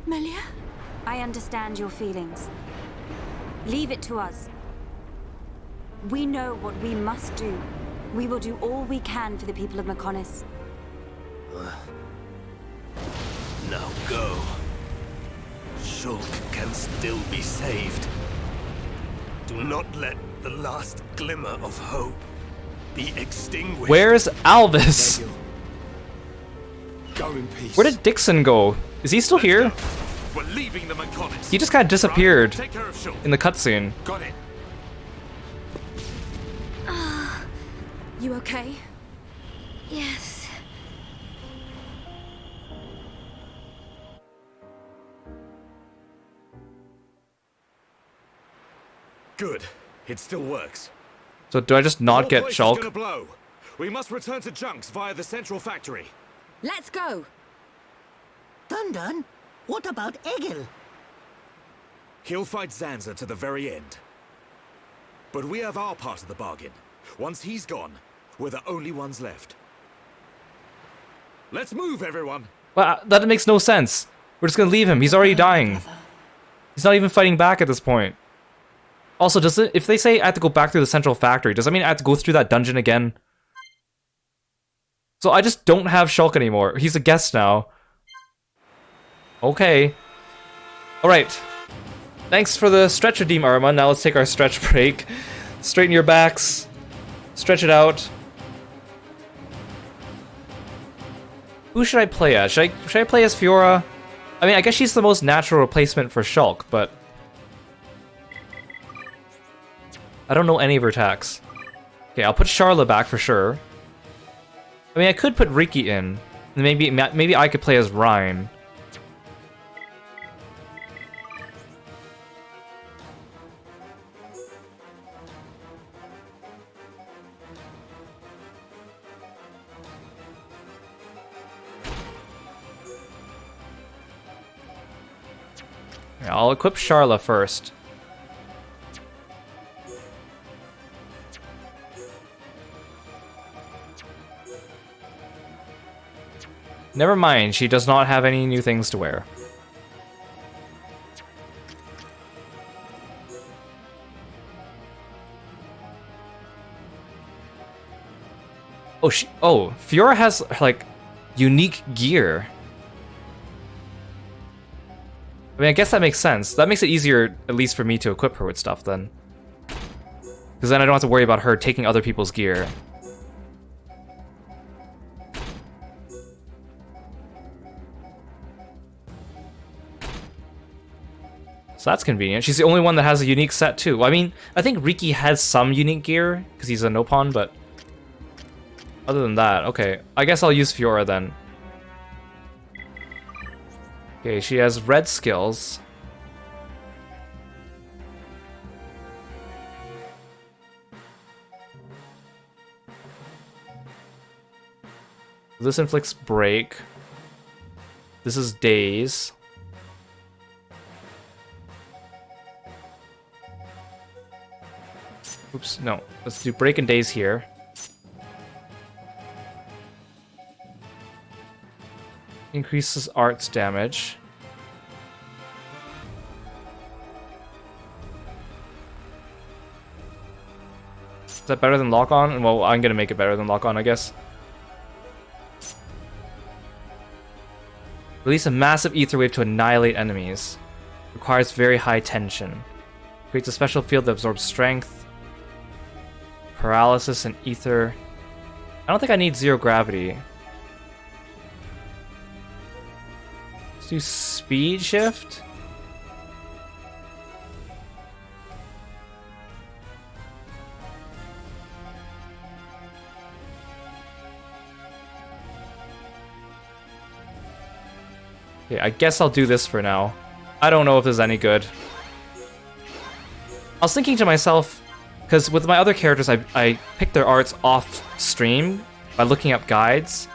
Melia? I understand your feelings. Leave it to us. We know what we must do. We will do all we can for the people of Mechonis. Now go. Shulk can still be saved. Do not let the last glimmer of hope be extinguished. Where's Alvis? Go in peace. Where did Dixon go? Is he still here? We're leaving the Mechonis. He just kind of disappeared Take care of Shulk. in the cutscene. Got it. You okay? Yes. Good. It still works. So do I just not The get whole place is Shulk? gonna blow. We must return to Junks via the central factory. Let's go! Dun, what about Egil? He'll fight Zanza to the very end. But we have our part of the bargain. Once he's gone, we're the only ones left. Let's move, everyone! Well, that makes no sense. We're just gonna leave him. He's already dying. He's not even fighting back at this point. Also, does it, if they say I have to go back through the central factory, does that mean I have to go through that dungeon again? So I just don't have Shulk anymore. He's a guest now. Okay. Alright. Thanks for the stretch redeem, Arma. Now let's take our stretch break. Straighten your backs. Stretch it out. Who should I play as? Should I play as Fiora? I mean, I guess she's the most natural replacement for Shulk, but I don't know any of her attacks. Okay, I'll put Charla back for sure. I mean, I could put Riki in. Maybe I could play as Rhyne. Yeah, I'll equip Charla first. Never mind, she does not have any new things to wear. Oh, Fiora has, like, unique gear. I mean, I guess that makes sense. That makes it easier, at least for me, to equip her with stuff, then. Because then I don't have to worry about her taking other people's gear. So that's convenient. She's the only one that has a unique set, too. Well, I mean, I think Riki has some unique gear, because he's a Nopon, but other than that, okay. I guess I'll use Fiora, then. Okay, she has red skills. This inflicts break. This is daze. Oops, no. Let's do break and daze here. Increases arts damage. Is that better than lock on? Well, I'm gonna make it better than lock on, I guess. Release a massive ether wave to annihilate enemies. Requires very high tension. Creates a special field that absorbs strength, paralysis, and ether. I don't think I need zero gravity. Let's do speed shift. Okay, I guess I'll do this for now. I don't know if this is any good. I was thinking to myself, because with my other characters, I picked their arts off stream by looking up guides.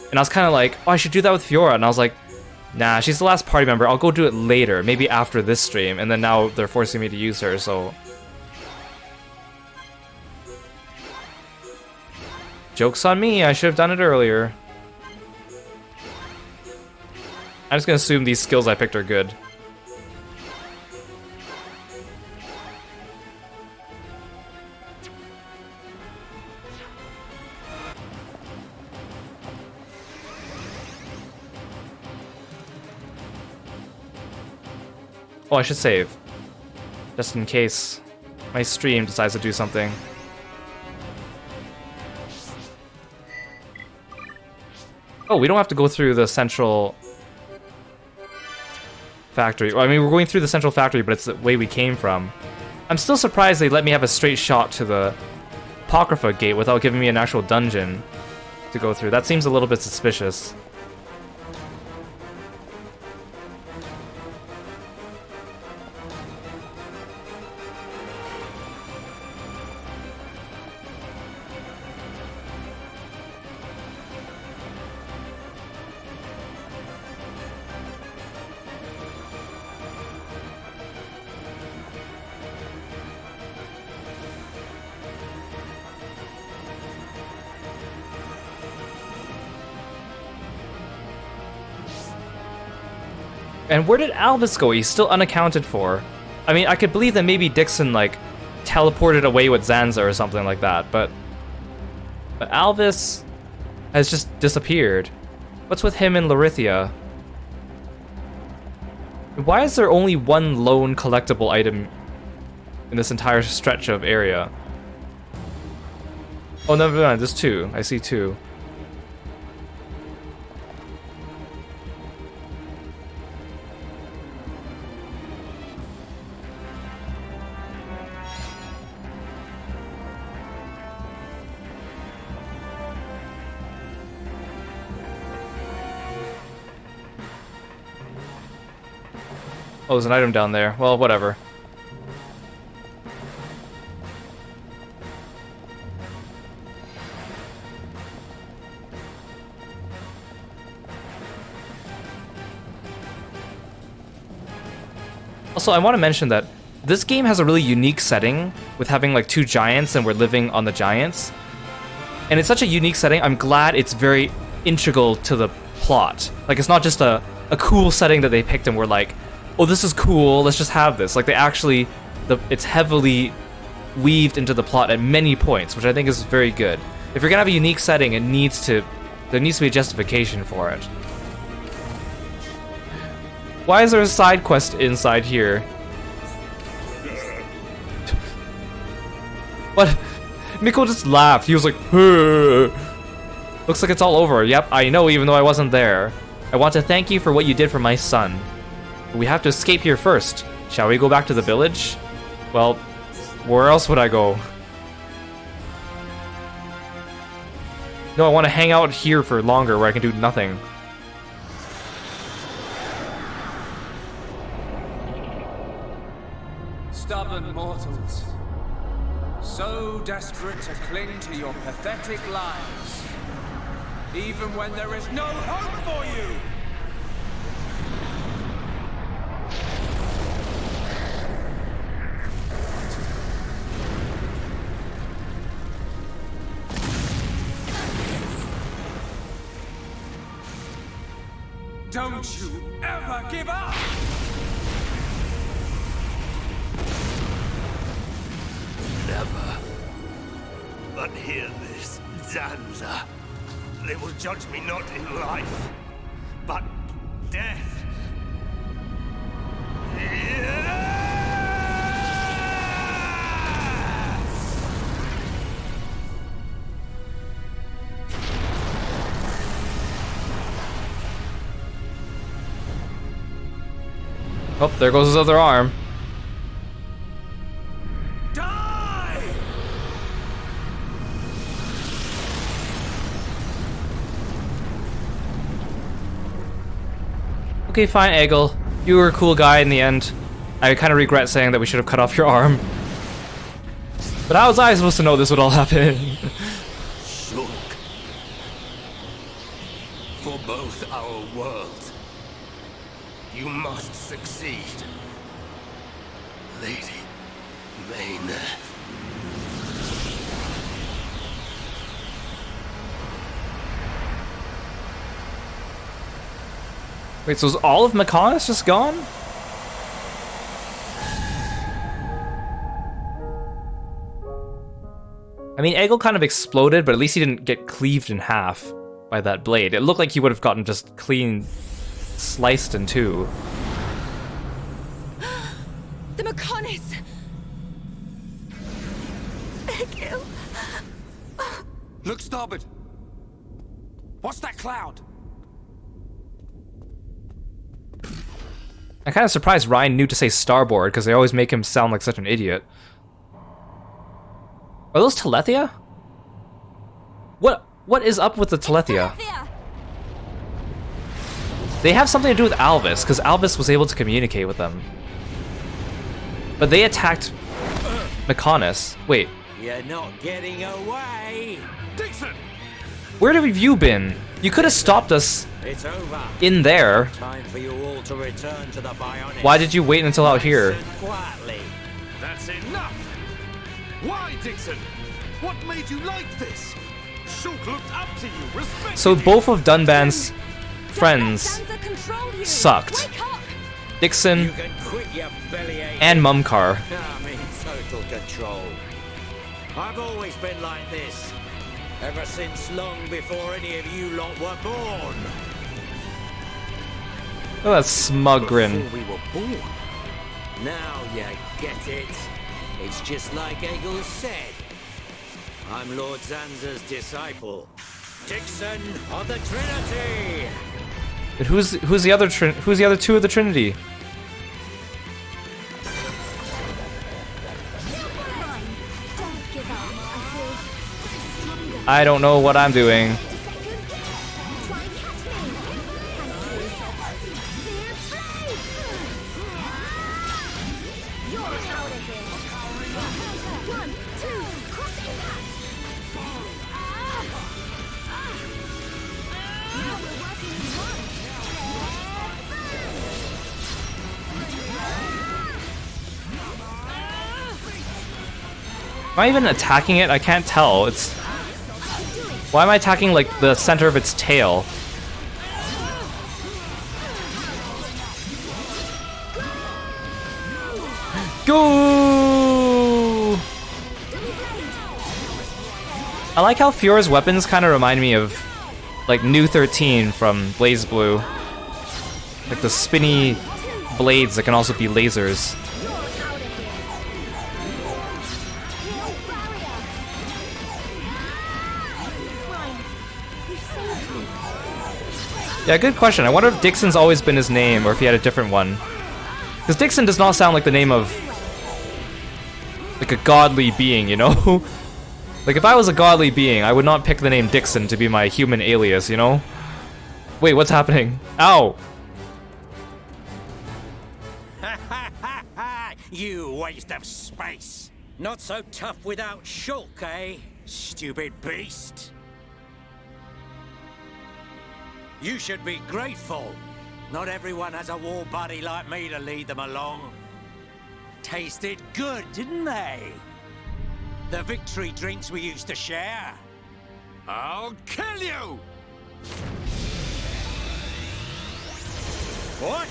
And I was kind of like, oh, I should do that with Fiora. And I was like, nah, she's the last party member. I'll go do it later, maybe after this stream. And then now they're forcing me to use her, so... Joke's on me, I should have done it earlier. I'm just gonna assume these skills I picked are good. Oh, I should save. Just in case my stream decides to do something. Oh, we don't have to go through the central factory. Well, I mean, we're going through the central factory, but it's the way we came from. I'm still surprised they let me have a straight shot to the Apocrypha gate without giving me an actual dungeon to go through. That seems a little bit suspicious. And where did Alvis go? He's still unaccounted for. I mean, I could believe that maybe Dixon, like, teleported away with Zanza or something like that, but Alvis has just disappeared. What's with him and Larithia? Why is there only one lone collectible item in this entire stretch of area? Oh, never mind, there's two. I see two. Oh, there's an item down there. Well, whatever. Also, I want to mention that this game has a really unique setting with having like two giants and we're living on the giants. And it's such a unique setting, I'm glad it's very integral to the plot. Like, it's not just a cool setting that they picked and we're like, oh, this is cool, let's just have this. Like, they actually, it's heavily weaved into the plot at many points, which I think is very good. If you're gonna have a unique setting, there needs to be a justification for it. Why is there a side quest inside here? What? Miko just laughed. He was like, "Huh." Looks like it's all over. Yep, I know, even though I wasn't there. I want to thank you for what you did for my son. But we have to escape here first. Shall we go back to the village? Well, where else would I go? No, I want to hang out here for longer where I can do nothing. Stubborn mortals, so desperate to cling to your pathetic lives, even when there is no hope for you! Don't you ever give up! Never. But hear this, Zanza. They will judge me not in life, but death. Oh, there goes his other arm. Okay, fine, Egil. You were a cool guy in the end. I kind of regret saying that we should have cut off your arm. But how was I supposed to know this would all happen? Shulk. For both our worlds, you must succeed. Lady Maynard. Wait, so is all of Mechonis just gone? I mean, Egil kind of exploded, but at least he didn't get cleaved in half by that blade. It looked like he would have gotten just clean sliced in two. The Mechonis! Egil! Look starboard! What's that cloud? I'm kind of surprised Ryan knew to say starboard, because they always make him sound like such an idiot. Are those Telethia? What is up with the Telethia? They have something to do with Alvis, because Alvis was able to communicate with them. But they attacked Mechonis. Wait. You're not getting away! Dixon! Where have you been? You could have stopped us It's over. in there. Time for you all to return to the Bionic. Why did you wait until out here? Quietly. That's enough! Why, Dixon? What made you like this? Shulk looked up to you, respected So you. both of Dunban's friends sucked. Dixon You can quit your bellyache. and Mumkar. I mean, total control. I've always been like this. Ever since long before any of you lot were born. Oh, that smug grin. Before we were born. Now you get it. It's just like Egil said. I'm Lord Zanza's disciple. Dixon of the Trinity! But who's the other two of the Trinity? I don't know what I'm doing. Am I even attacking it? I can't tell. It's... Why am I attacking, like, the center of its tail? Go! I like how Fiora's weapons kind of remind me of, like, New 13 from Blaze Blue. Like the spinny blades that can also be lasers. Yeah, good question. I wonder if Dixon's always been his name, or if he had a different one. Because Dixon does not sound like the name of... like a godly being, you know? Like, if I was a godly being, I would not pick the name Dixon to be my human alias, you know? Wait, what's happening? Ow! You waste of space! Not so tough without Shulk, eh? Stupid beast! You should be grateful. Not everyone has a war buddy like me to lead them along. Tasted good, didn't they? The victory drinks we used to share. I'll kill you! What?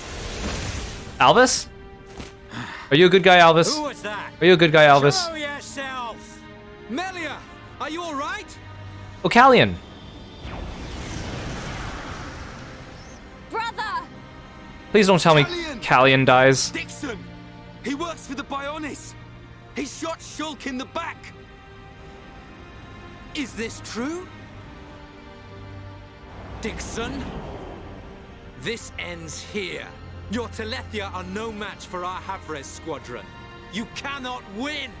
Alvis? Are you a good guy, Alvis? Who was that? Are you a good guy, Alvis? Show yourself! Melia, are you all right? Oh, Callian. Brother! Please don't tell me Callian dies. Dixon! He works for the Bionis! He shot Shulk in the back! Is this true? Dixon? This ends here. Your Telethia are no match for our Havres squadron. You cannot win!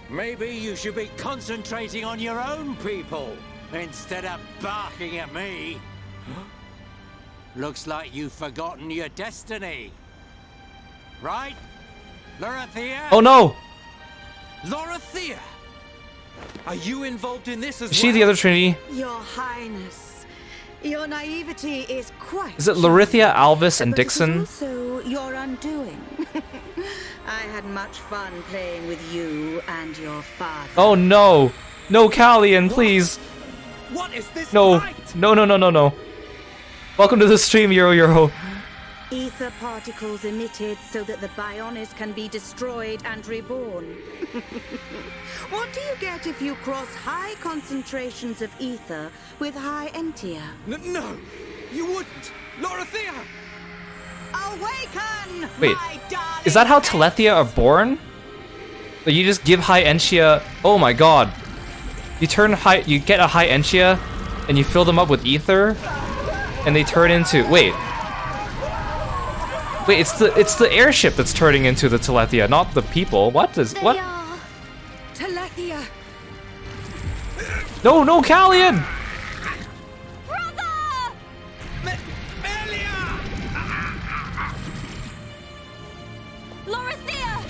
Maybe you should be concentrating on your own people instead of barking at me. Looks like you've forgotten your destiny. Right? Lorithia? Oh no! Lorithia! Are you involved in this as well? Is she the other Trinity? Your Highness, your naivety is quite... Is it Lorithia, Alvis, and Dixon? Also your undoing. I had much fun playing with you and your father. Oh no! No, Callian, please! What is this? No! No, no, no, no, no. Welcome to the stream, Euro. Ether particles emitted so that the Bionis can be destroyed and reborn. What do you get if you cross high concentrations of ether with high entia? No, you wouldn't! Lorithia! Awaken! Wait, my darling is that how Telethia are born? Like you just give High Entia... Oh my god. You get a High Entia, and you fill them up with ether, and they turn into... Wait, it's the airship that's turning into the Telethia, not the people. What? Telethia! No, Callian! Lorithia!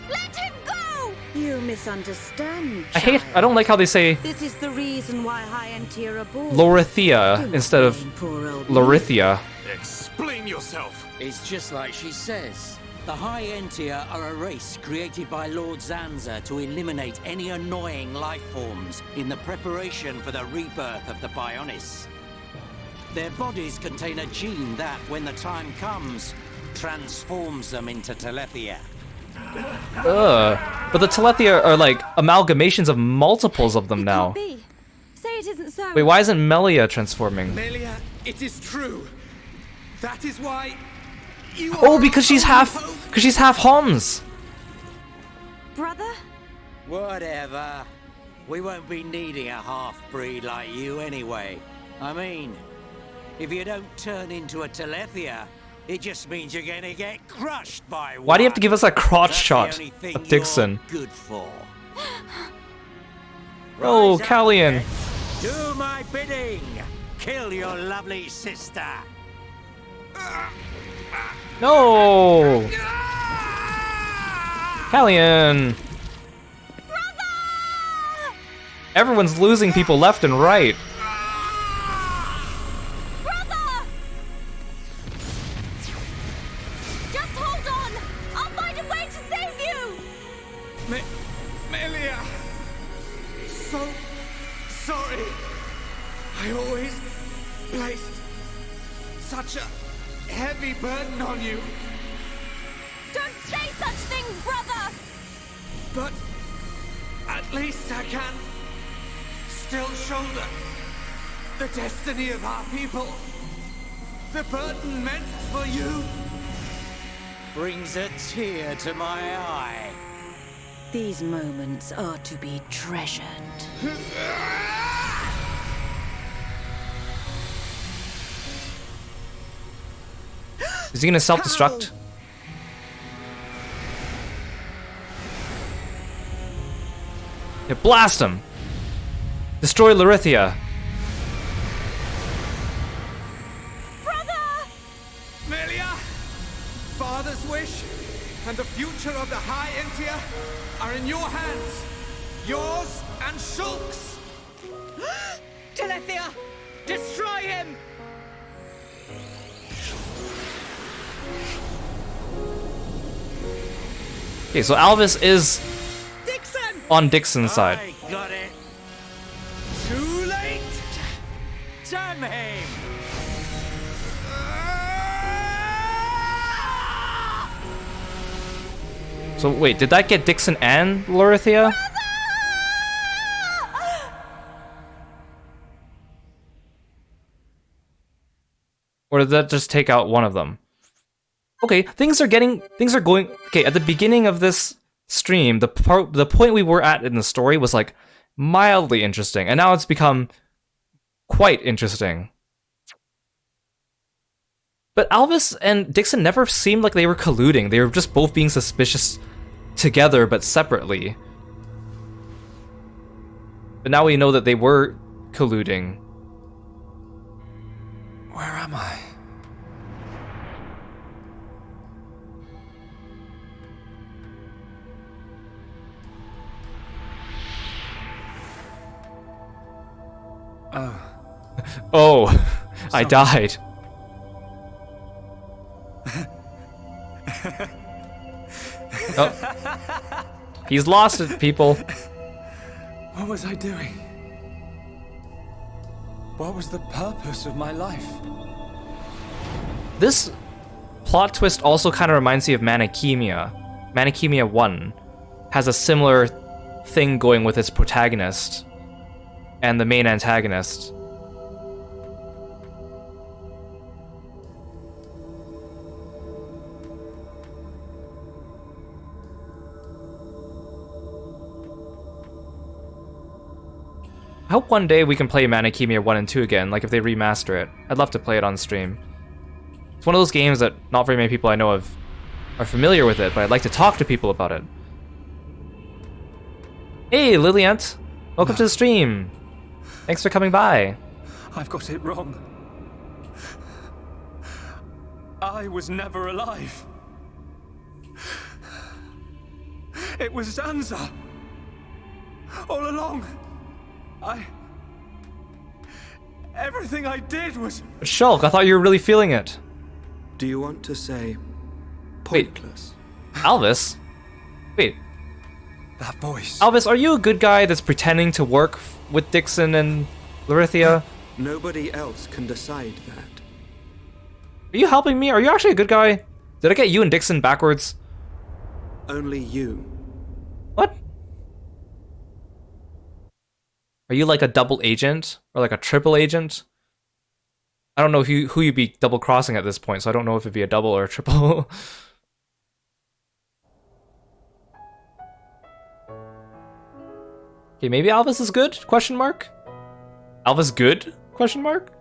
Let him go! You misunderstand, I don't like how they say This is the reason why High Entia are born. Lorithia instead of Lorithia. Explain yourself! It's just like she says. The High Entia are a race created by Lord Zanza to eliminate any annoying life forms in the preparation for the rebirth of the Bionis. Their bodies contain a gene that, when the time comes, transforms them into Telethia. But the Telethia are like amalgamations of multiples of them now. Say it isn't so. Wait, why isn't Melia transforming? Melia, it is true. That is why you are... Oh, because she's half Homs. Brother? Whatever. We won't be needing a half-breed like you anyway. I mean, if you don't turn into a Telethia, it just means you're gonna get crushed by one. Why do you have to give us a crotch That's shot the only thing of Dixon? you're good for. Oh, Rise up, Callian. do my bidding. Kill your lovely sister. No! Callian! Everyone's losing people left and right. Brother! Just hold on! I'll find a way to save you! Melia! So sorry. I always placed such a heavy burden on you. Don't say such things, brother! But at least I can still shoulder the destiny of our people. The burden meant for you brings a tear to my eye. These moments are to be treasured. Is he gonna self-destruct? Yeah, blast him! Destroy Lorithia! Melia! Father's wish and the future of the High Entia are in your hands. Yours and Shulk's. Telethia! Destroy him! Okay, so Alvis is Dixon! on Dixon's side. I got it. Too late. Damn him. So wait, did that get Dixon and Lorithia? Or did that just take out one of them? Okay, things are going. Okay, at the beginning of this stream, the point we were at in the story was like mildly interesting, and now it's become quite interesting. But Alvis and Dixon never seemed like they were colluding. They were just both being suspicious together, but separately. But now we know that they were colluding. Where am I? Oh, I died. Oh. He's lost it, people. What was I doing? What was the purpose of my life? This plot twist also kind of reminds me of Manichemia. Manichemia 1 has a similar thing going with its protagonist and the main antagonist. I hope one day we can play Manakemia 1 and 2 again, like if they remaster it. I'd love to play it on stream. It's one of those games that not very many people I know of are familiar with it, but I'd like to talk to people about it. Hey, Liliant! Welcome to the stream! Thanks for coming by. I've got it wrong. I was never alive. It was Zanza. All along. Everything I did was... Shulk, I thought you were really feeling it. Do you want to say pointless? Wait, Alvis? Wait. That voice. Alvis, are you a good guy that's pretending to work with Dixon and Lorithia? Nobody else can decide that. Are you helping me? Are you actually a good guy? Did I get you and Dixon backwards? Only you. What? Are you like a double agent? Or like a triple agent? I don't know who you'd be double crossing at this point, so I don't know if it'd be a double or a triple. Okay, maybe Alvis is good? Question mark? Alvis good? Question mark?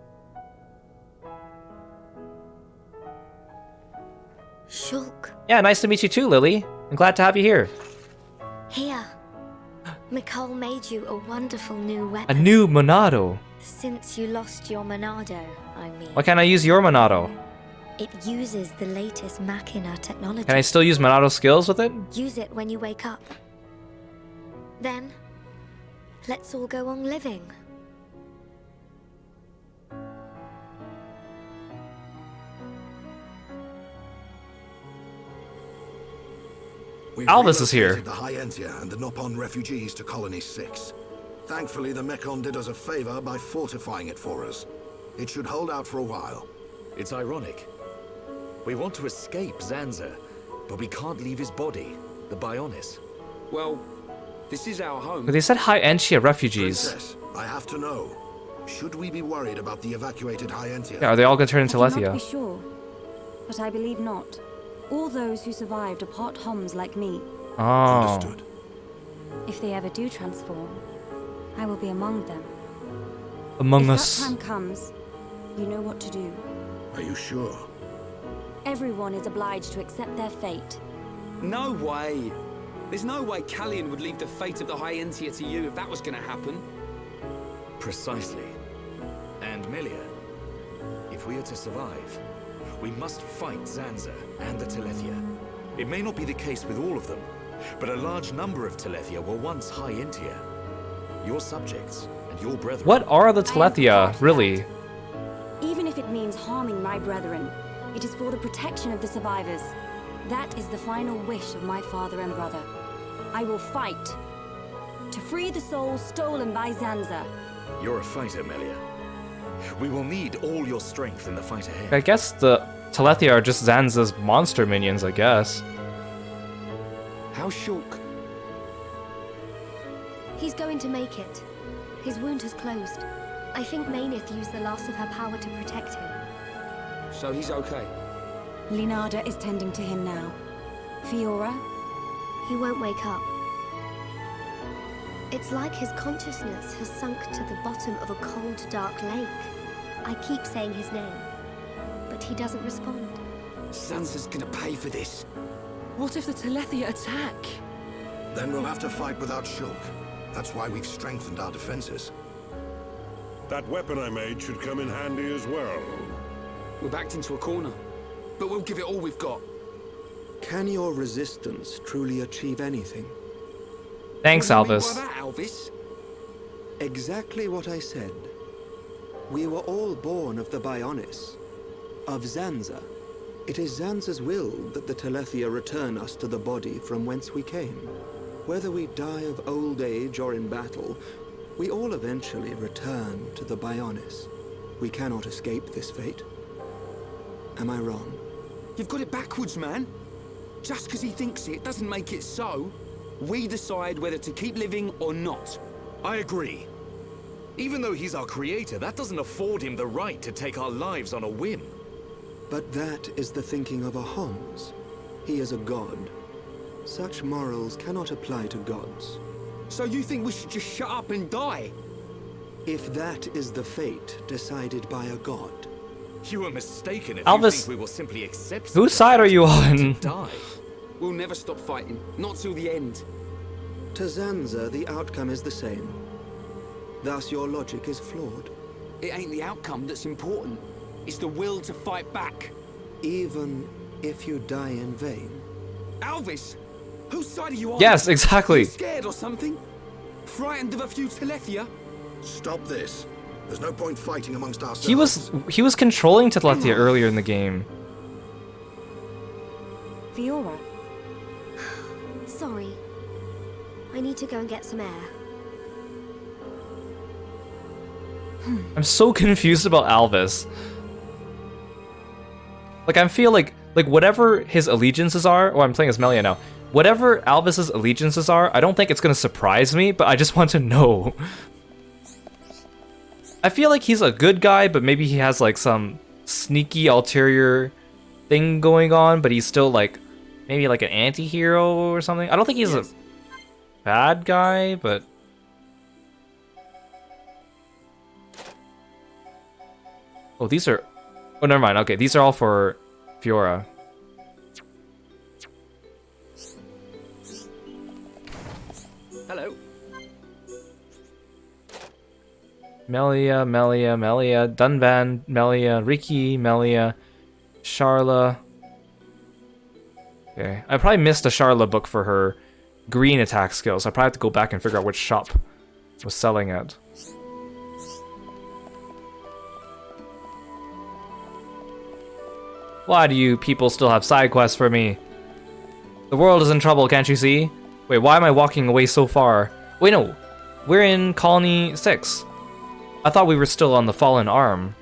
Shulk. Yeah, nice to meet you too, Lily. I'm glad to have you here. Here. Nicole made you a wonderful new A weapon. new Monado. Since you lost your Monado, I mean. Why can't I use your Monado? It uses the latest Machina technology. Can I still use Monado skills with it? Use it when you wake up. Then, let's all go on living. Alvis is here. The Hyentia and the Nopon refugees to Colony 6. Thankfully, the Mechon did us a favor by fortifying it for us. It should hold out for a while. It's ironic. We want to escape Zanza, but we can't leave his body, the Bionis. Well, this is our home. But they said Hyentia refugees. Princess, I have to know. Should we be worried about the evacuated Hyentia? Yeah, are they all gonna turn into I cannot Lethia? be sure, but I believe not. All those who survived are part Homs like me. Oh. Understood. If they ever do transform, I will be among them. Among if us. that time comes, you know what to do. Are you sure? Everyone is obliged to accept their fate. No way. There's no way Callian would leave the fate of the Hyentia to you if that was going to happen. Precisely. And Melia, if we are to survive, we must fight Zanza and the Telethia. It may not be the case with all of them, but a large number of Telethia were once Hyentia. Your subjects and your brethren. What are the Telethia, really? Even if it means harming my brethren, it is for the protection of the survivors. That is the final wish of my father and brother. I will fight to free the souls stolen by Zanza. You're a fighter, Melia. We will need all your strength in the fight ahead. I guess the Telethia are just Zanza's monster minions, I guess. How Shulk? He's going to make it. His wound has closed. I think Mainith used the last of her power to protect him. So he's okay? Linada is tending to him now. Fiora? He won't wake up. It's like his consciousness has sunk to the bottom of a cold, dark lake. I keep saying his name, but he doesn't respond. Sansa's gonna pay for this. What if the Telethia attack? Then we'll have to fight without Shulk. That's why we've strengthened our defenses. That weapon I made should come in handy as well. We're backed into a corner, but we'll give it all we've got. Can your resistance truly achieve anything? Thanks, What do you Alvis. mean by that, Alvis? Exactly what I said. We were all born of the Bionis, of Zanza. It is Zanza's will that the Telethia return us to the body from whence we came. Whether we die of old age or in battle, we all eventually return to the Bionis. We cannot escape this fate. Am I wrong? You've got it backwards, man. Just because he thinks it doesn't make it so. We decide whether to keep living or not. I agree. Even though he's our creator, that doesn't afford him the right to take our lives on a whim. But that is the thinking of a Homs. He is a god. Such morals cannot apply to gods. So you think we should just shut up and die? If that is the fate decided by a god. You are mistaken if Alvis, you think we will simply accept whose side are you on? die. We'll never stop fighting. Not till the end. To Zanza, the outcome is the same. Thus, your logic is flawed. It ain't the outcome that's important. It's the will to fight back. Even if you die in vain. Alvis, whose side are you on? Yes, exactly. You scared or something? Frightened of a few Telethia? Stop this. There's no point fighting amongst ourselves. He was controlling Telethia earlier in the game. Fiora. Sorry. I need to go and get some air. I'm so confused about Alvis. Like, I feel like whatever his allegiances are, I'm playing as Melia now. Whatever Alvis's allegiances are, I don't think it's gonna surprise me, but I just want to know. I feel like he's a good guy, but maybe he has like some sneaky ulterior thing going on, but he's still like maybe like an anti-hero or something. I don't think he's a bad guy, but oh, these are never mind. Okay, these are all for Fiora. Hello. Melia, Dunban, Melia, Riki, Melia, Sharla. Okay, I probably missed a Sharla book for her green attack skills. I probably have to go back and figure out which shop was selling it. Why do you people still have side quests for me? The world is in trouble, can't you see? Wait, why am I walking away so far? Wait, no. We're in Colony 6. I thought we were still on the Fallen Arm.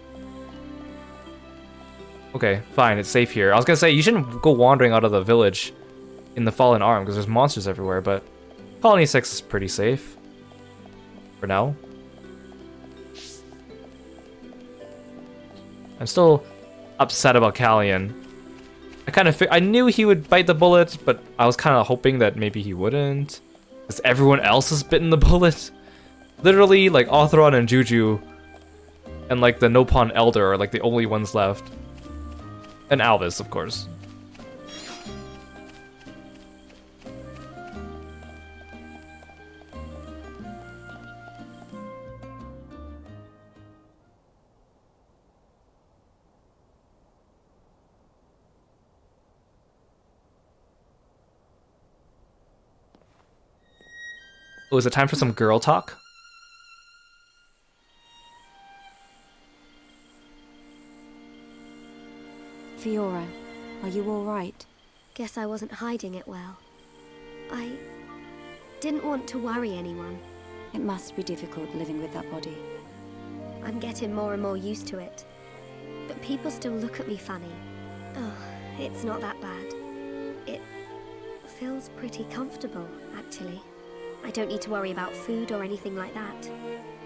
Okay, fine, it's safe here. I was gonna say, you shouldn't go wandering out of the village in the Fallen Arm, because there's monsters everywhere, but Colony 6 is pretty safe. For now. I'm still upset about Callian. I knew he would bite the bullet, but I was kind of hoping that maybe he wouldn't. Because everyone else has bitten the bullet. Literally, like, Authoron and Juju and, like, the Nopon Elder are, like, the only ones left. And Alvis, of course. Oh, is it time for some girl talk? Fiora, are you all right? Guess I wasn't hiding it well. I didn't want to worry anyone. It must be difficult living with that body. I'm getting more and more used to it. But people still look at me funny. Oh, it's not that bad. It feels pretty comfortable, actually. I don't need to worry about food or anything like that.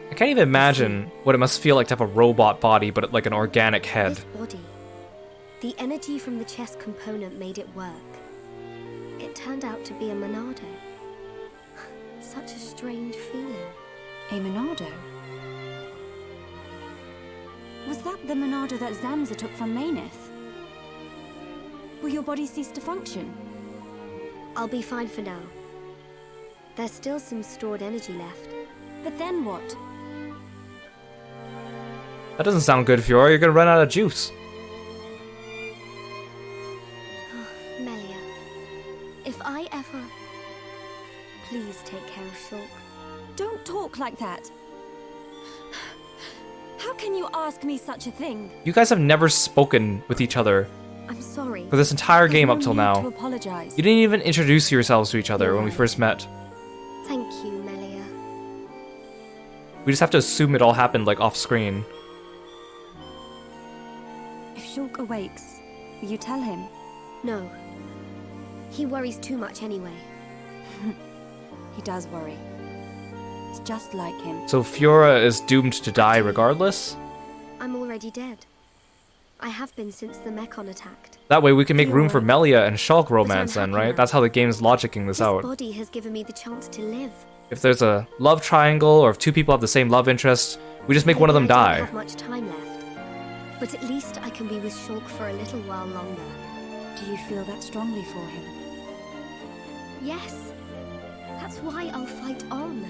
I can't even imagine what it must feel like to have a robot body, but like an organic head. This body, the energy from the chest component made it work. It turned out to be a Monado. Such a strange feeling. A Monado? Was that the Monado that Zanza took from Maineth? Will your body cease to function? I'll be fine for now. There's still some stored energy left. But then what? That doesn't sound good, Fiora. You're gonna run out of juice. Melia, if I ever... Please take care of Shulk. Don't talk like that. How can you ask me such a thing? You guys have never spoken with each other. I'm sorry. For this entire game There's up till no need now. to apologize. You didn't even introduce yourselves to each other You're when we right. first met. Thank you, Melia. We just have to assume it all happened like off screen. If Shulk awakes, will you tell him? No. He worries too much anyway. He does worry. It's just like him. So Fiora is doomed to die regardless? I'm already dead. I have been since the Mechon attacked. That way we can make room for Melia and Shulk romance I'm then, happy right? now. That's how the game's logicking this This out. body has given me the chance to live. if there's a love triangle or if two people have the same love interest, we just make one of them I don't die. have much time left, but at least I can be with Shulk for a little while longer. Do you feel that strongly for him? Yes. That's why I'll fight on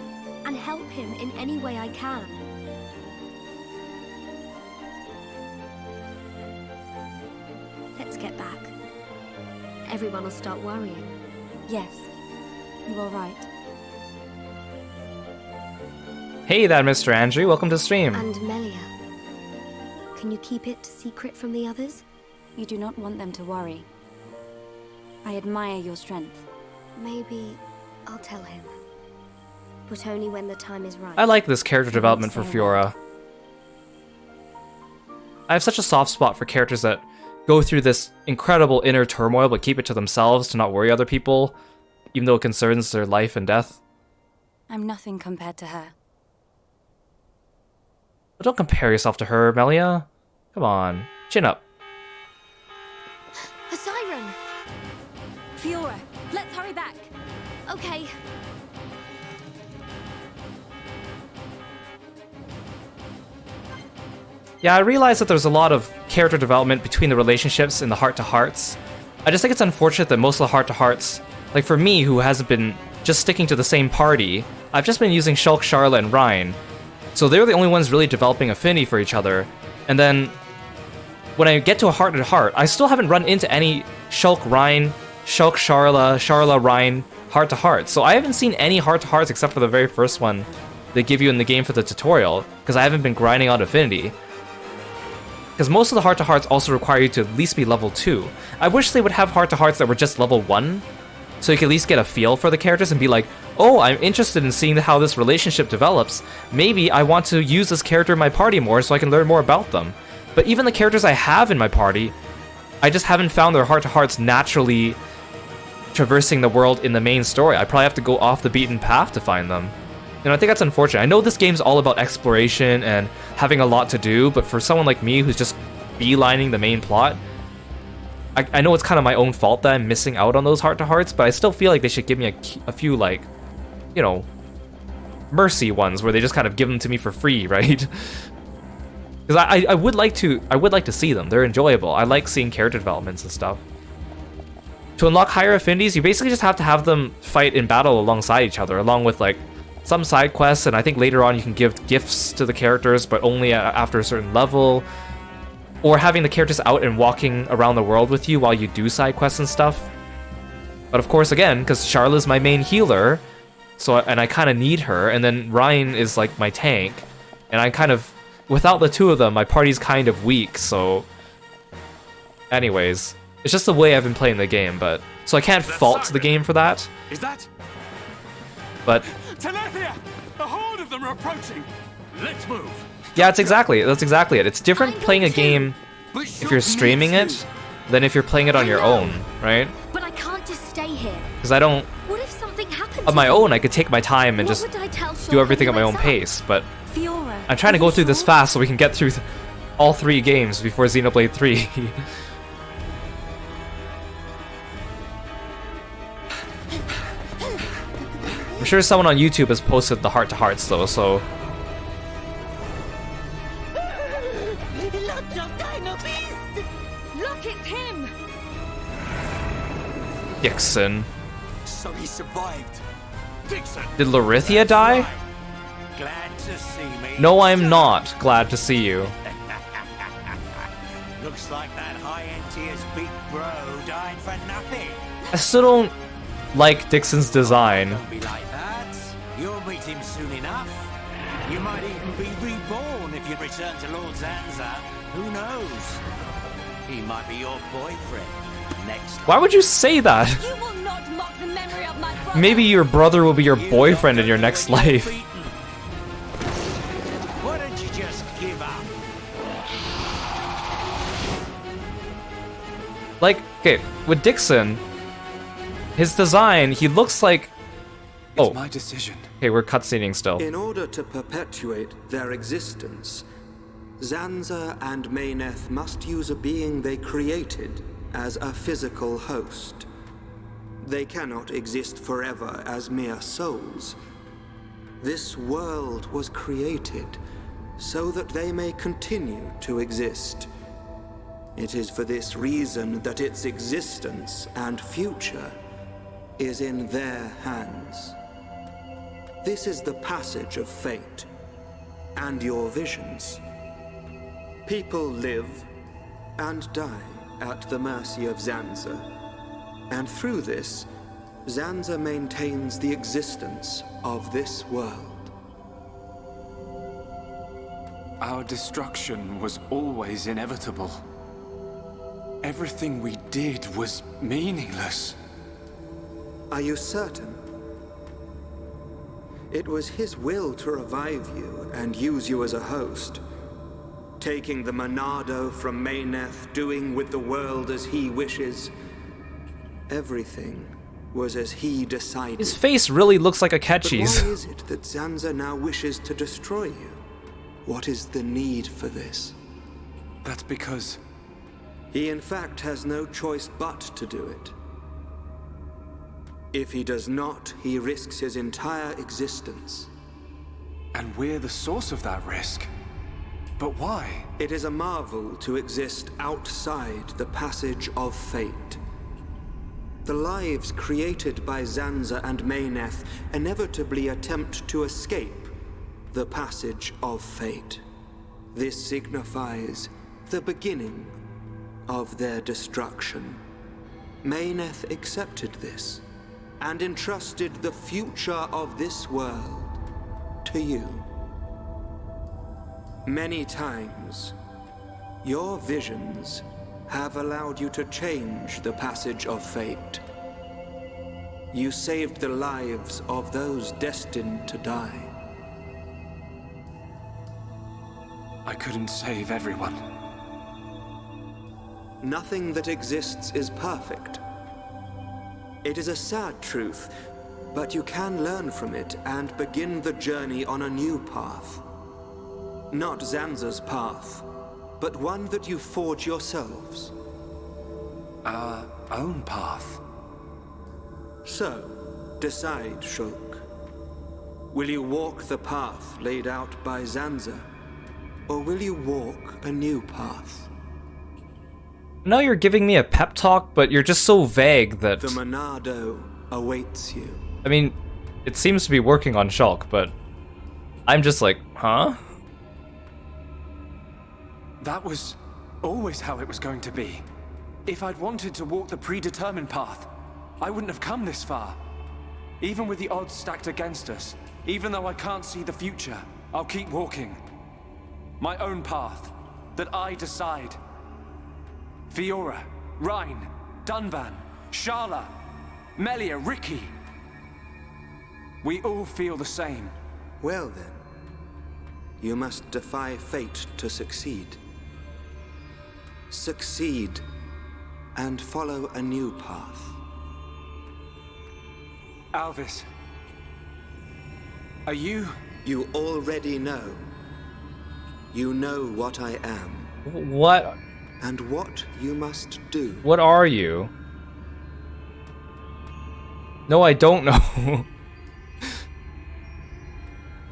and help him in any way I can. Let's get back. Everyone will start worrying. Yes, you are right. Hey there, Mr. Andrew. Welcome to the stream. And Melia. Can you keep it secret from the others? You do not want them to worry. I admire your strength. Maybe I'll tell him. But only when the time is right. I like this character development for Fiora. I have such a soft spot for characters that go through this incredible inner turmoil but keep it to themselves to not worry other people, even though it concerns their life and death. I'm nothing compared to her. But don't compare yourself to her, Melia. Come on, chin up. A siren! Fiora, let's hurry back. Okay. Yeah, I realize that there's a lot of character development between the relationships in the heart-to-hearts. I just think it's unfortunate that most of the heart-to-hearts, like for me, who hasn't been just sticking to the same party, I've just been using Shulk, Sharla, and Rein. So they're the only ones really developing affinity for each other. And then, when I get to a heart-to-heart, I still haven't run into any Shulk, Rein, Shulk, Sharla, Sharla, Rein, heart-to-heart. So I haven't seen any heart-to-hearts except for the very first one they give you in the game for the tutorial, because I haven't been grinding out affinity. Because most of the heart-to-hearts also require you to at least be level 2. I wish they would have heart-to-hearts that were just level 1, so you can at least get a feel for the characters and be like, oh, I'm interested in seeing how this relationship develops. Maybe I want to use this character in my party more so I can learn more about them. But even the characters I have in my party, I just haven't found their heart-to-hearts naturally traversing the world in the main story. I probably have to go off the beaten path to find them. And I think that's unfortunate. I know this game's all about exploration and having a lot to do, but for someone like me who's just beelining the main plot, I know it's kind of my own fault that I'm missing out on those heart-to-hearts, but I still feel like they should give me a few, like, you know, mercy ones where they just kind of give them to me for free, right? Because I would like to see them. They're enjoyable. I like seeing character developments and stuff. To unlock higher affinities, you basically just have to have them fight in battle alongside each other, along with, like, some side quests, and I think later on you can give gifts to the characters, but only after a certain level, or having the characters out and walking around the world with you while you do side quests and stuff. But of course, again, because Sharla's my main healer, and I kind of need her, and then Rein is like my tank, and I kind of, without the two of them, my party's kind of weak, so... Anyways, it's just the way I've been playing the game, but... So I can't fault the game for that. Is that? But... Telethia! A horde of them are approaching! Let's move! Yeah, that's exactly it. It's different playing a game if you're streaming it than if you're playing it on your own, right? But I can't just stay here. Because I don't... What if something happened On my own, I could take my time and just do everything at my own pace, but I'm trying to go through this fast so we can get through all 3 games before Xenoblade 3. I'm sure someone on YouTube has posted the heart-to-hearts though, so... Look, it's him! Dixon. So he survived. Dixon! Did Larithia die? Glad to see me. No, I'm not glad to see you. Looks like that high-end tier's big bro died for nothing. I still don't like Dixon's design. Don't be like that. You'll meet him soon enough. You might even be reborn if you return to Lord Zanza. Who knows? He might be your boyfriend next time. Why would you say that? You will not mock the memory of my brother. Maybe your brother will be your boyfriend in your next life. Why don't you just give up? Like, okay, with Dixon, his design, he looks like... It's my decision. Okay, we're cutscening still. In order to perpetuate their existence, Zanza and Mayneth must use a being they created as a physical host. They cannot exist forever as mere souls. This world was created so that they may continue to exist. It is for this reason that its existence and future is in their hands. This is the passage of fate and your visions. People live and die at the mercy of Zanza, and through this, Zanza maintains the existence of this world. Our destruction was always inevitable. Everything we did was meaningless. Are you certain? It was his will to revive you and use you as a host. Taking the Monado from Mayneth, doing with the world as he wishes. Everything was as he decided. His face really looks like a cat But cheese. why is it that Zanza now wishes to destroy you? What is the need for this? That's because... He in fact has no choice but to do it. If he does not, he risks his entire existence. And we're the source of that risk. But why? It is a marvel to exist outside the passage of fate. The lives created by Zanza and Mayneth inevitably attempt to escape the passage of fate. This signifies the beginning of their destruction. Mayneth accepted this and entrusted the future of this world to you. Many times, your visions have allowed you to change the passage of fate. You saved the lives of those destined to die. I couldn't save everyone. Nothing that exists is perfect. It is a sad truth, but you can learn from it and begin the journey on a new path. Not Zanza's path, but one that you forge yourselves. Our own path. So, decide, Shulk. Will you walk the path laid out by Zanza, or will you walk a new path? I know you're giving me a pep talk, but you're just so vague that... The Monado awaits you. I mean, it seems to be working on Shulk, but I'm just like, huh? That was always how it was going to be. If I'd wanted to walk the predetermined path, I wouldn't have come this far. Even with the odds stacked against us, even though I can't see the future, I'll keep walking. My own path, that I decide. Fiora, Rhine, Dunban, Sharla, Melia, Ricky. We all feel the same. Well then, you must defy fate to succeed. Succeed, and follow a new path. Alvis, are you... You already know. You know what I am. What? And what you must do. What are you? No, I don't know.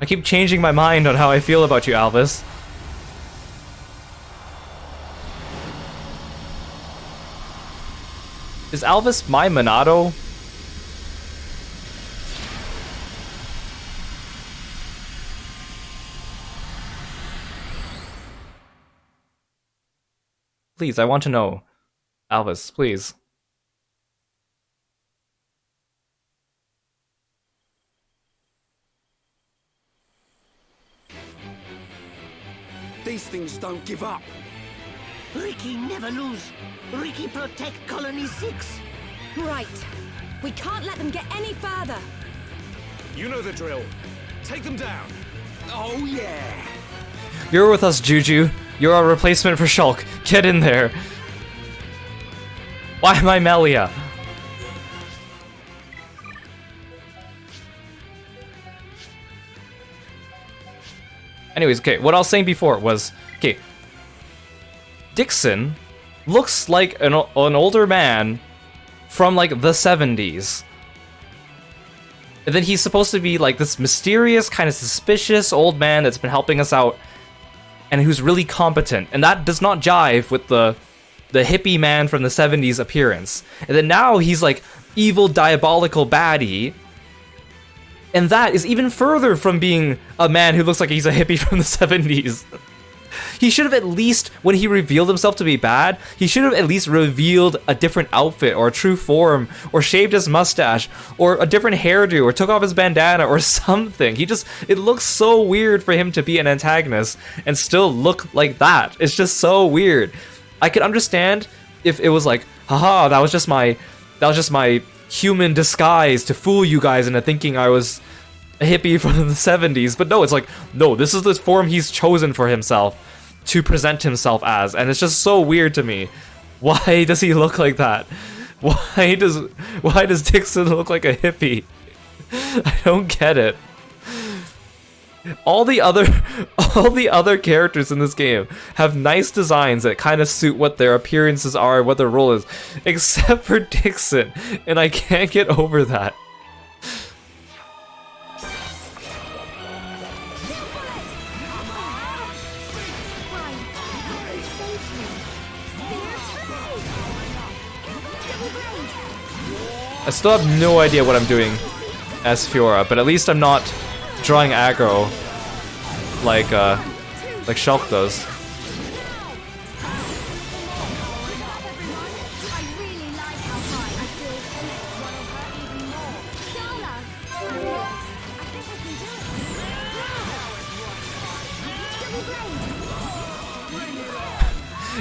I keep changing my mind on how I feel about you, Alvis. Is Alvis my Monado? Please, I want to know. Alvis, please. These things don't give up. Ricky never lose. Ricky protect Colony 6. Right. We can't let them get any further. You know the drill. Take them down. Oh yeah. You're with us, Juju. You're our replacement for Shulk. Get in there. Why am I Melia? Anyways, okay, what I was saying before was, okay, Dixon looks like an older man from, like, the 70s. And then he's supposed to be like this mysterious, kind of suspicious old man that's been helping us out and who's really competent. And that does not jive with the hippie man from the 70s appearance. And then now he's like evil, diabolical baddie. And that is even further from being a man who looks like he's a hippie from the 70s. He should have at least, when he revealed himself to be bad, he should have at least revealed a different outfit or a true form or shaved his mustache or a different hairdo or took off his bandana or something. It looks so weird for him to be an antagonist and still look like that. It's just so weird. I could understand if it was like, haha, that was just my human disguise to fool you guys into thinking I was a hippie from the 70s, but no, it's like, no, this is the form he's chosen for himself to present himself as, and it's just so weird to me. Why does he look like that? Why does Dixon look like a hippie? I don't get it. All the other characters in this game have nice designs that kind of suit what their appearances are, what their role is, except for Dixon, and I can't get over that. I still have no idea what I'm doing as Fiora, but at least I'm not drawing aggro like Shulk does.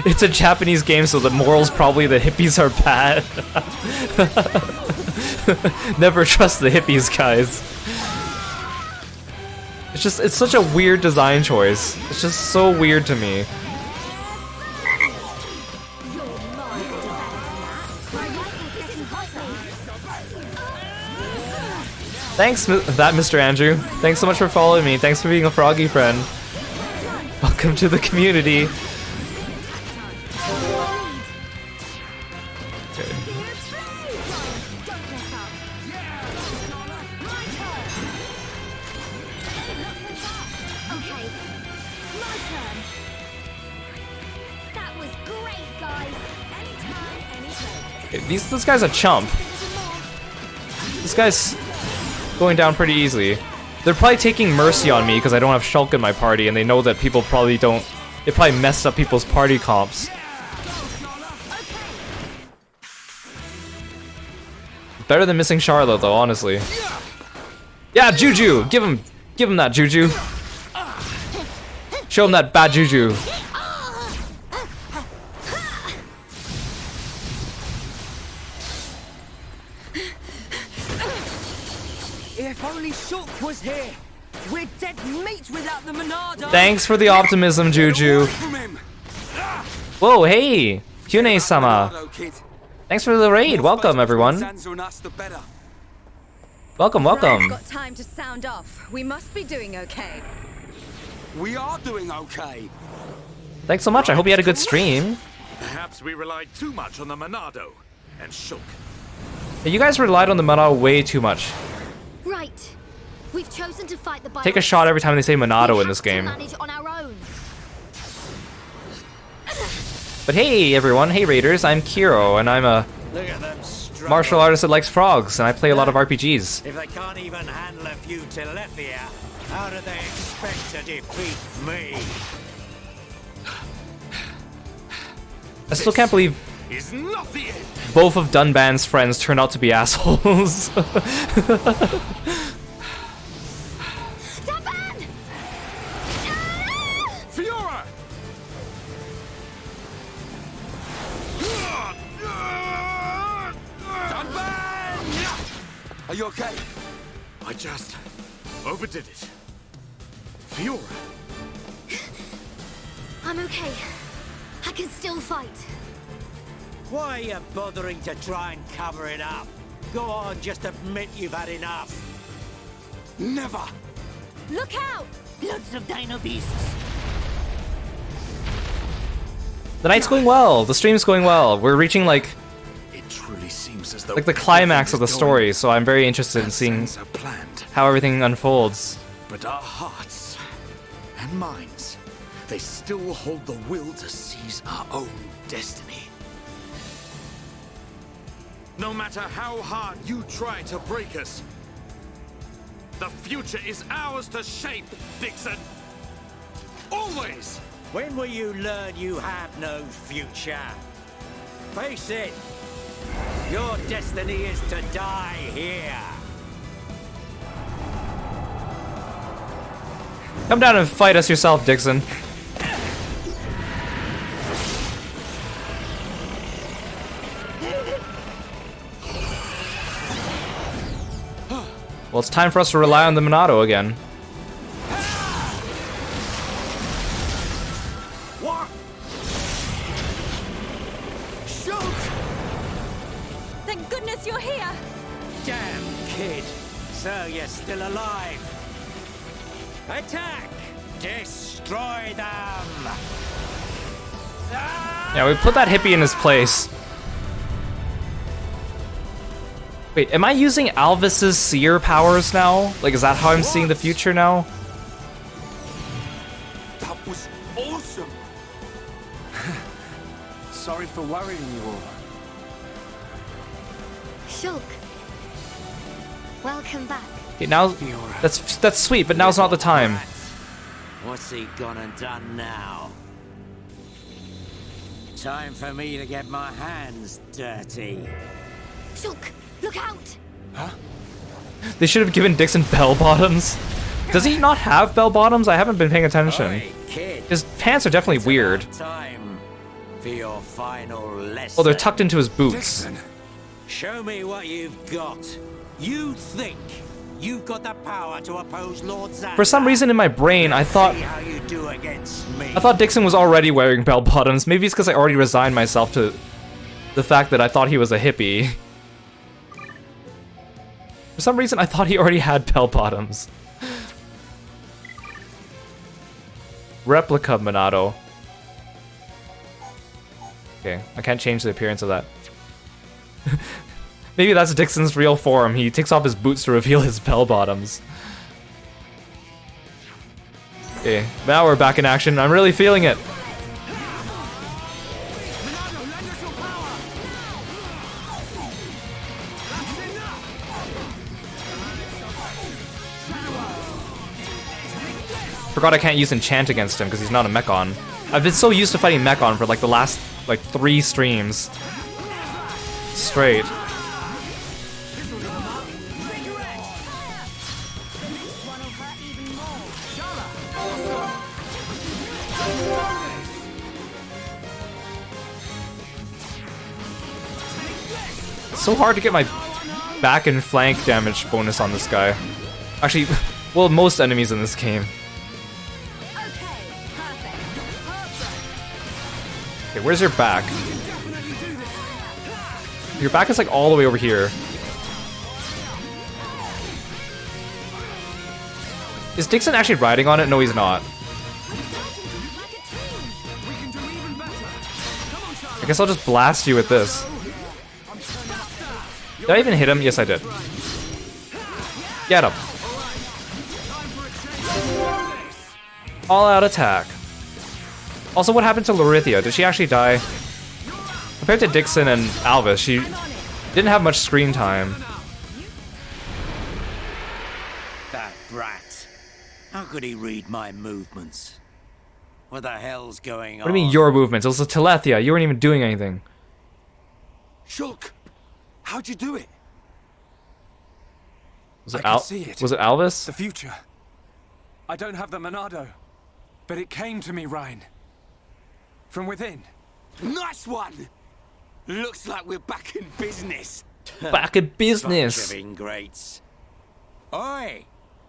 It's a Japanese game, so the moral's probably the hippies are bad. Never trust the hippies, guys. It's such a weird design choice. It's just so weird to me. Thanks, that Mr. Andrew. Thanks so much for following me. Thanks for being a froggy friend. Welcome to the community. This guy's a chump. This guy's going down pretty easily. They're probably taking mercy on me because I don't have Shulk in my party, and they know that people probably don't. It probably messed up people's party comps. Better than missing Charlotte, though, honestly. Yeah, Juju! Give him that Juju. Show him that bad Juju. If only Shulk was here. We're dead meat without the Monado. Thanks for the optimism, Juju. Whoa, hey, Hyune-sama. Thanks for the raid. Welcome, everyone. Welcome, welcome. Got time to sound off. We must be doing okay. We are doing okay. Thanks so much. I hope you had a good stream. Perhaps we relied too much on the Monado and Shulk. Hey, you guys relied on the Monado way too much. Right. We've chosen to fight the Take a shot every time they say Monado in this game. manage on our own. But hey, everyone. Hey, Raiders. I'm Kiro, and I'm a martial artist that likes frogs, and I play a lot of RPGs. If they can't even handle a few Telethia, how do they expect to defeat me? I still can't believe both of Dunban's friends turned out to be assholes. Fiora! Are you okay? I just overdid it. Fiora. I'm okay. I can still fight. Why are you bothering to try and cover it up? Go on, just admit you've had enough. Never! Look out! Loads of dino beasts. The night's going well. The stream's going well. We're reaching like It truly seems seems as though like the climax of the story, so I'm very interested in seeing how everything unfolds. But our hearts and minds, they still hold the will to seize our own destiny. No matter how hard you try to break us, the future is ours to shape, Dixon. Always! When will you learn you have no future? Face it! Your destiny is to die here! Come down and fight us yourself, Dixon. Well, it's time for us to rely on the Monado again. What? Shoot! Thank goodness you're here! Damn kid! So you're still alive! Attack! Destroy them! Yeah, we put that hippie in his place. Wait, am I using Alvis's seer powers now? Like, is that how I'm seeing the future now? That was awesome! Sorry for worrying you all. Shulk. Welcome back. Okay, now that's sweet, but now's not the time. What's he gone and done now? Time for me to get my hands dirty. Shulk, look out! Huh? They should have given Dixon bell bottoms. Does he not have bell bottoms? I haven't been paying attention. His pants are definitely weird. Time for your final lesson. Well, they're tucked into his boots. Dixon. Show me what you've got. You think you've got the power to oppose Lord Xanza? For some reason in my brain, I thought Dixon was already wearing bell bottoms. Maybe it's because I already resigned myself to the fact that I thought he was a hippie. For some reason, I thought he already had bell bottoms. Replica Monado. Okay, I can't change the appearance of that. Maybe that's Dixon's real form. He takes off his boots to reveal his bell bottoms. Okay, now we're back in action. I'm really feeling it. Forgot I can't use enchant against him because he's not a Mechon. I've been so used to fighting Mechon for like the last 3 streams straight. It's so hard to get my back and flank damage bonus on this guy. Actually, well, most enemies in this game. Okay, where's your back? Your back is like all the way over here. Is Dixon actually riding on it? No, he's not. I guess I'll just blast you with this. Did I even hit him? Yes, I did. Get him. All out attack. Also, what happened to Lorithia? Did she actually die? Compared to Dixon and Alvis, she didn't have much screen time. That brat. How could he read my movements? What the hell's going on? What do you mean your movements? It was the Telethia. You weren't even doing anything. Shulk, how'd you do it? Was it I can see it. Was it Alvis? The future. I don't have the Monado, but it came to me, Ryan. From within. Nice one! Looks like we're back in business. Back in business. Bunch of ingrates. Oi!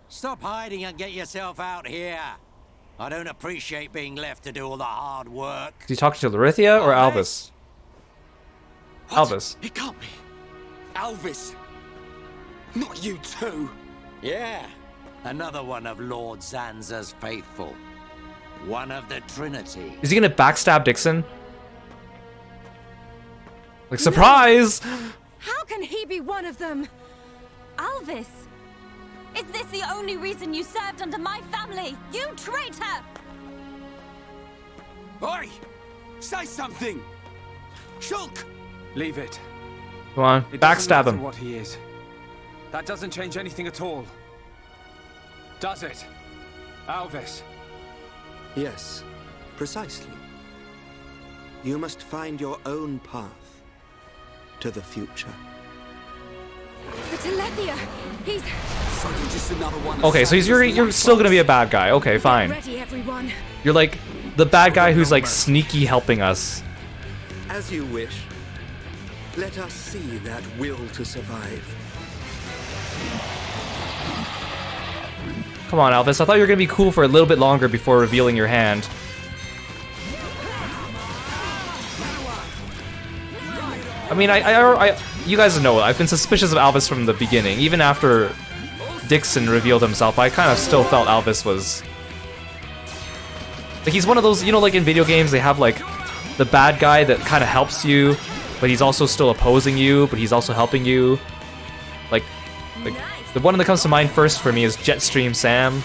Stop hiding and get yourself out here. I don't appreciate being left to do all the hard work. Is he talking to Lorithia or Alvis? Alvis. It can't be. Alvis. Not you too. Yeah. Another one of Lord Xanza's faithful. One of the Trinity. Is he gonna backstab Dixon? Like, surprise! How can he be one of them? Alvis! Is this the only reason you served under my family? You traitor! Oi! Say something! Shulk! Leave it. Come on, It doesn't backstab matter him. what he is. That doesn't change anything at all. Does it? Alvis? Yes, precisely. You must find your own path to the future. The Telethia! He's... Just another one. Okay, so you're still gonna be a bad guy. Okay, fine. Ready, everyone. You're like the bad guy who's like sneaky helping us. As you wish. Let us see that will to survive. Come on, Alvis. I thought you were gonna be cool for a little bit longer before revealing your hand. I mean, you guys know I've been suspicious of Alvis from the beginning. Even after Dixon revealed himself, I kind of still felt Alvis was... Like, he's one of those, you know, like in video games, they have, like, the bad guy that kind of helps you, but he's also still opposing you, but he's also helping you. Like the one that comes to mind first for me is Jetstream Sam.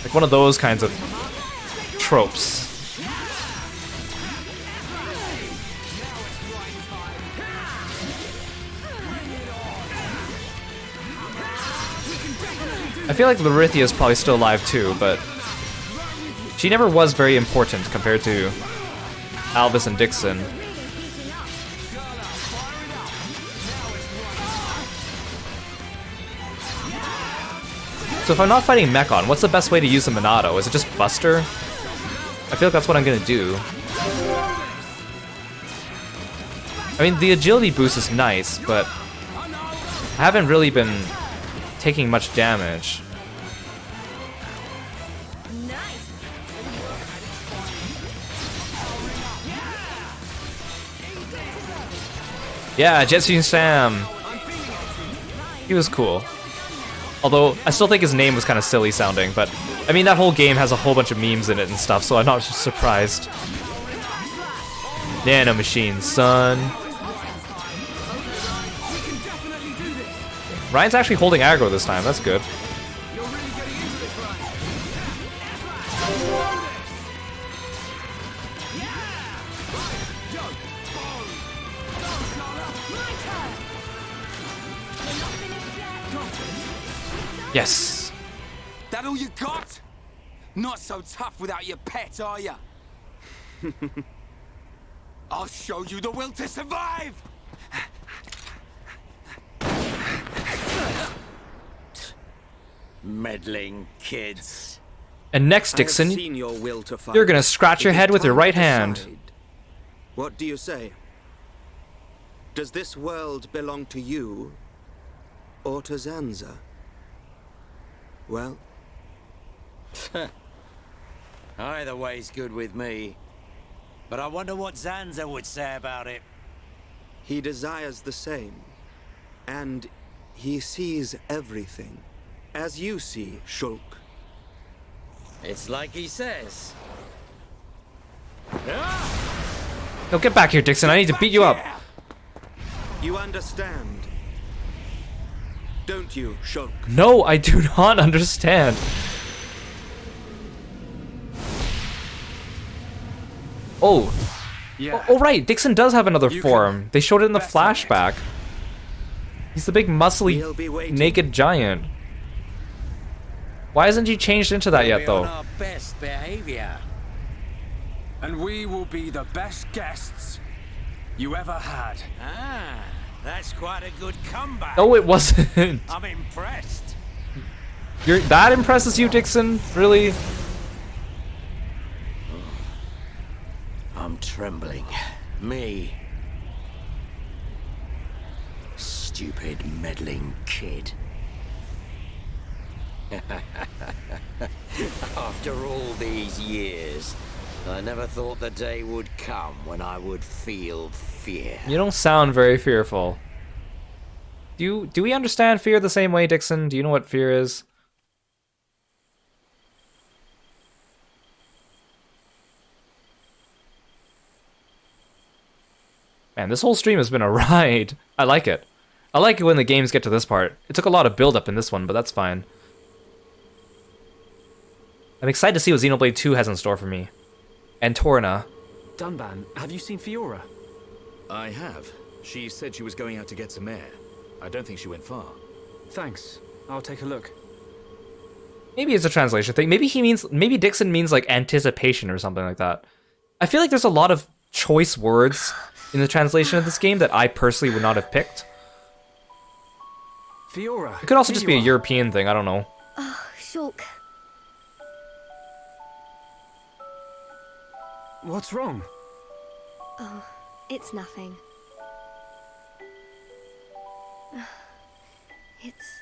Like, one of those kinds of tropes. I feel like Larithia is probably still alive too, but she never was very important compared to Alvis and Dixon. So if I'm not fighting Mechon, what's the best way to use the Monado? Is it just Buster? I feel like that's what I'm gonna do. I mean, the agility boost is nice, but I haven't really been taking much damage. Yeah, Jetstream Sam. He was cool. Although, I still think his name was kind of silly sounding, but I mean, that whole game has a whole bunch of memes in it and stuff, so I'm not surprised. Nano machine, son. Ryan's actually holding aggro this time, that's good. Yes. That all you got? Not so tough without your pet, are ya? I'll show you the will to survive! Meddling kids. And next, Dixon, I have seen your will to fight. you're gonna scratch your It is head with your time right to hand. decide. What do you say? Does this world belong to you or to Zanza? Well, Either way's good with me. But I wonder what Zanza would say about it. he desires the same, and he sees everything, as you see, Shulk. It's like he says. No, get back here, Dixon. I need to beat you up. You understand, don't you, Shulk? No, I do not understand. Oh. Yeah. Oh, right. Dixon does have another form. They showed it in the flashback. He's the big, muscly, naked giant. Why hasn't he changed into that yet, though? Our best behavior. And we will be the best guests you ever had. Ah, that's quite a good comeback. No, it wasn't. I'm impressed. That impresses you, Dixon? Really? I'm trembling. Me. Stupid meddling kid. After all these years, I never thought the day would come when I would feel fear. You don't sound very fearful. Do we understand fear the same way, Dixon? Do you know what fear is? Man, this whole stream has been a ride. I like it. I like it when the games get to this part. It took a lot of build-up in this one, but that's fine. I'm excited to see what Xenoblade 2 has in store for me. And Torna. Dunban, have you seen Fiora? I have. She said she was going out to get some air. I don't think she went far. Thanks. I'll take a look. Maybe it's a translation thing. Maybe Dixon means like anticipation or something like that. I feel like there's a lot of choice words in the translation of this game that I personally would not have picked. Fiora. It could also just be a European thing, I don't know. Oh, Shulk. What's wrong? Oh, it's nothing. It's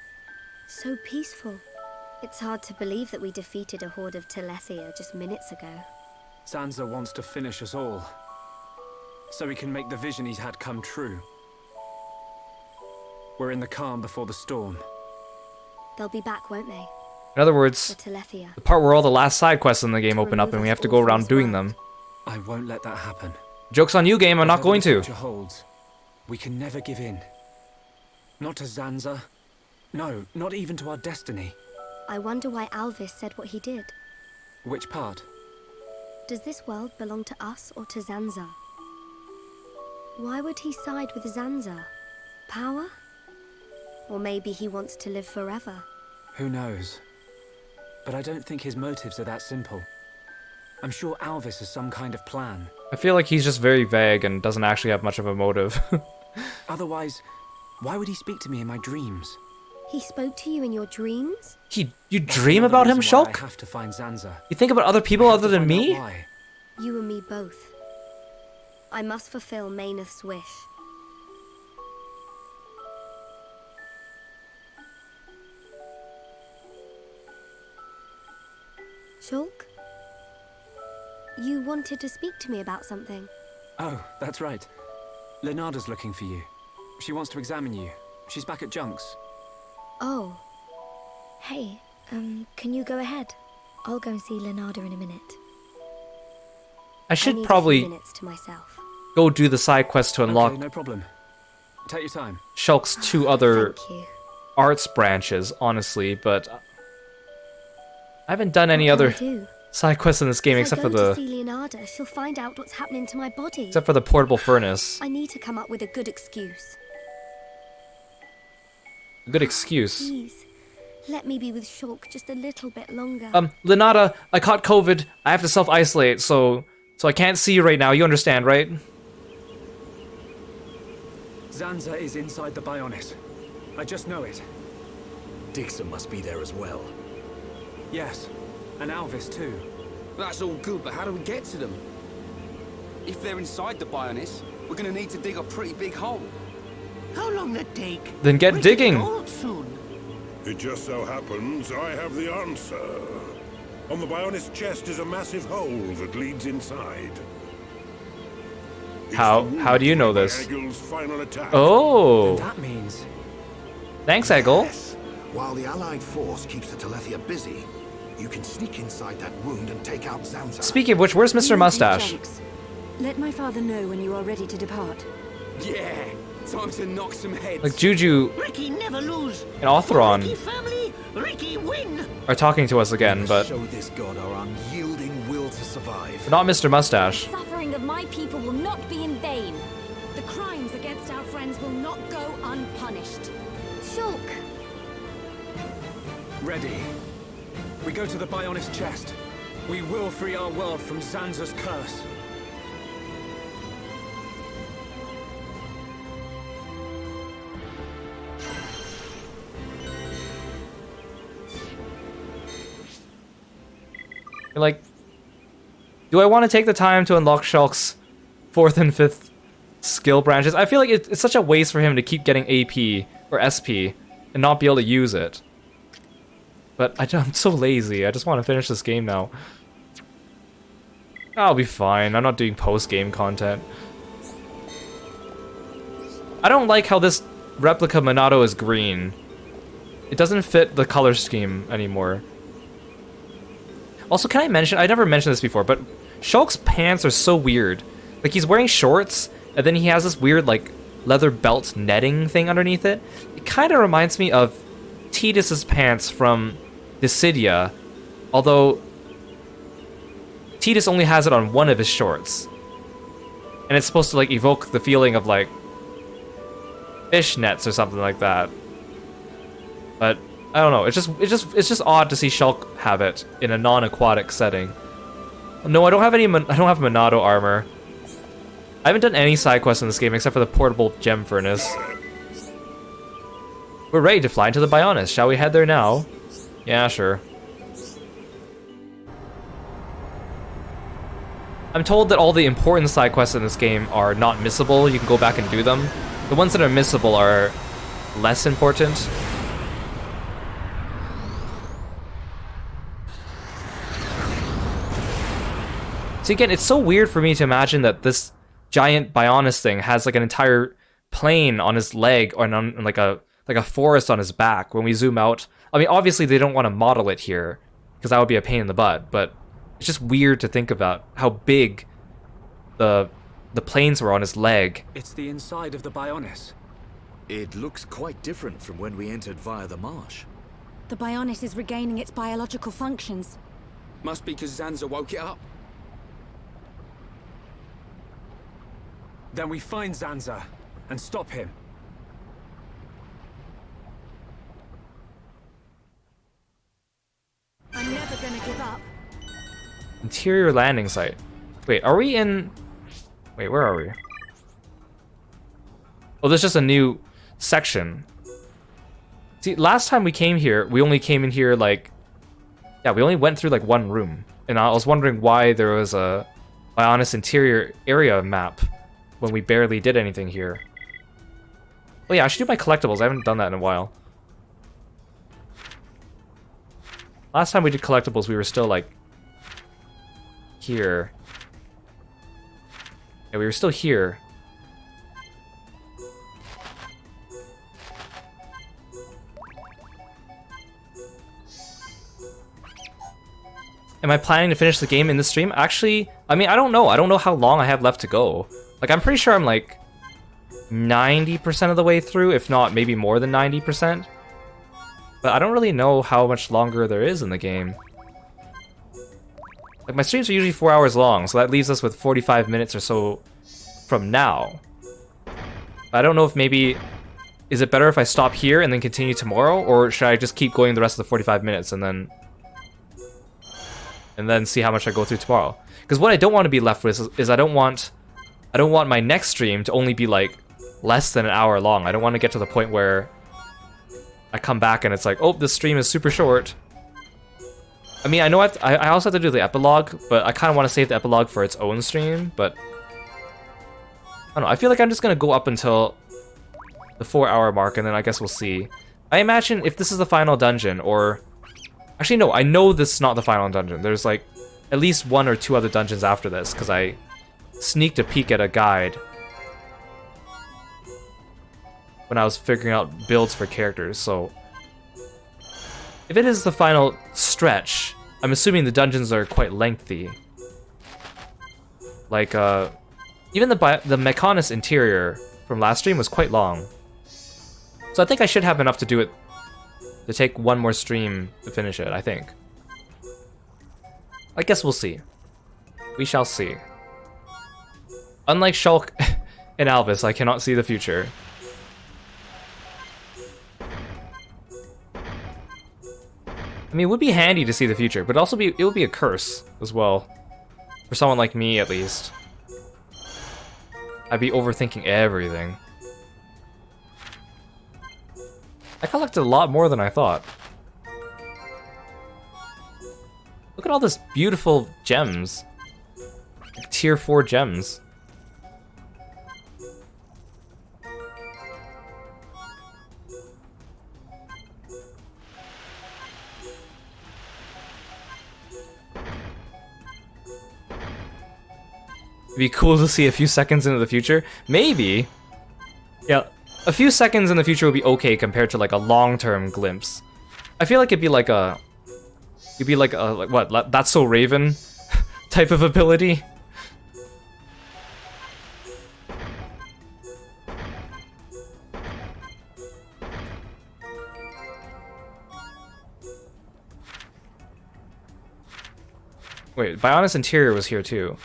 so peaceful. It's hard to believe that we defeated a horde of Telethia just minutes ago. Zanza wants to finish us all, so he can make the vision he's had come true. We're in the calm before the storm. They'll be back, won't they? In other words, The Telethia. the part where all the last side quests in the game open up and we have to go around doing them. I won't let that happen. Joke's on you, game, I'm not going to. Whatever the future holds, we can never give in. Not to Zanza. No, not even to our destiny. I wonder why Alvis said what he did. Which part? Does this world belong to us or to Zanza? Why would he side with Zanza? Power? Or maybe he wants to live forever. Who knows? But I don't think his motives are that simple. I'm sure Alvis has some kind of plan. I feel like he's just very vague and doesn't actually have much of a motive. Otherwise, why would he speak to me in my dreams? He spoke to you in your dreams? You dream about him, Shulk? I have to find Zanza. You think about other people other than me? Why? You and me both. I must fulfill Mayneth's wish. Shulk? You wanted to speak to me about something. Oh, that's right. Lenada's looking for you. She wants to examine you. She's back at Junk's. Oh. Hey, can you go ahead? I'll go and see Lenada in a minute. I should need probably a few minutes to myself. go do the side quest to unlock Okay, no problem. Take your time. Shulk's two other Thank you. arts branches, honestly, but I haven't done any other side quests in this game except for If I go to the see Leonarda, she'll find out what's happening to my body. portable furnace. I need to come up with a good excuse. A good excuse. Please, let me be with Shulk just a little bit longer. Lenada, I caught COVID. I have to self-isolate, so I can't see you right now. You understand, right? Zanza is inside the Bionis. I just know it. Dixon must be there as well. Yes, and Alvis too. That's all good, but how do we get to them? If they're inside the Bionis, we're gonna need to dig a pretty big hole. How long that take? Then get digging. Old soon. It just so happens I have the answer. On the Bionis chest is a massive hole that leads inside. How do you know this? Egil's final attack. Oh. That means... Thanks, Egil. Yes. While the Allied force keeps the Telethia busy, you can sneak inside that wound and take out Zanza. Speaking of which, where's Mr. Mustache? Let my father know when you are ready to depart. Yeah, time to knock some heads. Like Juju Ricky never lose. and Othron Ricky family, Ricky win. are talking to us again, but Show this god our unyielding will to survive. not Mr. Mustache. The suffering of my people will not be in vain. The crimes against our friends will not go unpunished. Shulk! Ready. We go to the Bionis chest. We will free our world from Zanza's curse. Like, do I want to take the time to unlock Shulk's 4th and 5th skill branches? I feel like it's such a waste for him to keep getting AP or SP and not be able to use it. But I'm so lazy. I just want to finish this game now. I'll be fine. I'm not doing post-game content. I don't like how this replica Monado is green. It doesn't fit the color scheme anymore. Also, can I mention, I never mentioned this before, but Shulk's pants are so weird. Like, he's wearing shorts, and and then he has this weird like leather belt netting thing underneath it. It kind of reminds me of Tidus's pants from Dissidia, although Tidus only has it on one of his shorts, and it's supposed to like evoke the feeling of like fish nets or something like that. But I don't know. It's just odd to see Shulk have it in a non-aquatic setting. No, I don't have Monado armor. I haven't done any side quests in this game except for the portable gem furnace. We're ready to fly into the Bionis. Shall we head there now? Yeah, sure. I'm told that all the important side quests in this game are not missable. You can go back and do them. The ones that are missable are less important. So again, it's so weird for me to imagine that this giant Bionis thing has like an entire plane on his leg or on like a forest on his back when we zoom out. I mean, obviously they don't want to model it here because that would be a pain in the butt, but it's just weird to think about how big the planes were on his leg. It's the inside of the Bionis. It looks quite different from when we entered via the marsh. The Bionis is regaining its biological functions. Must be because Zanza woke it up. Then we find Zanza and stop him. I'm never gonna give up. Interior landing site. Wait, are we in... Wait, where are we? Oh, there's just a new section. See, last time we came here, we only came in here like... Yeah, we only went through like one room. And I was wondering why there was a Bionis interior area map when we barely did anything here. Oh yeah, I should do my collectibles. I haven't done that in a while. Last time we did collectibles, we were still like here. Yeah, we were still here. Am I planning to finish the game in this stream? Actually, I mean, I don't know. I don't know how long I have left to go. Like, I'm pretty sure I'm like 90% of the way through, if not maybe more than 90%. But I don't really know how much longer there is in the game. Like, my streams are usually 4 hours long, so that leaves us with 45 minutes or so from now. I don't know if maybe... Is it better if I stop here and then continue tomorrow? Or should I just keep going the rest of the 45 minutes and then see how much I go through tomorrow? Because what I don't want to be left with is I don't want my next stream to only be like less than an hour long. I don't want to get to the point where I come back and it's like, oh, this stream is super short. I mean, I know I also have to do the epilogue, but I kind of want to save the epilogue for its own stream, but I don't know. I feel like I'm just going to go up until the 4-hour mark, and then I guess we'll see. I imagine if this is the final dungeon, or... Actually, no, I know this is not the final dungeon. There's like at least 1 or 2 other dungeons after this, because I sneaked a peek at a guide when I was figuring out builds for characters, so... If it is the final stretch, I'm assuming the dungeons are quite lengthy. Like, even the Mechonis interior from last stream was quite long. So I think I should have enough to do it, to take one more stream to finish it, I think. I guess we'll see. We shall see. Unlike Shulk and Alvis, I cannot see the future. I mean, it would be handy to see the future, but also it would be a curse as well. For someone like me, at least. I'd be overthinking everything. I collected a lot more than I thought. Look at all this beautiful gems. Like tier 4 gems. It'd be cool to see a few seconds into the future. Maybe. Yeah, a few seconds in the future would be okay compared to like a long-term glimpse. I feel like it'd be like a... It'd be like a, like what, That's So Raven type of ability. Wait, Bionis Interior was here too.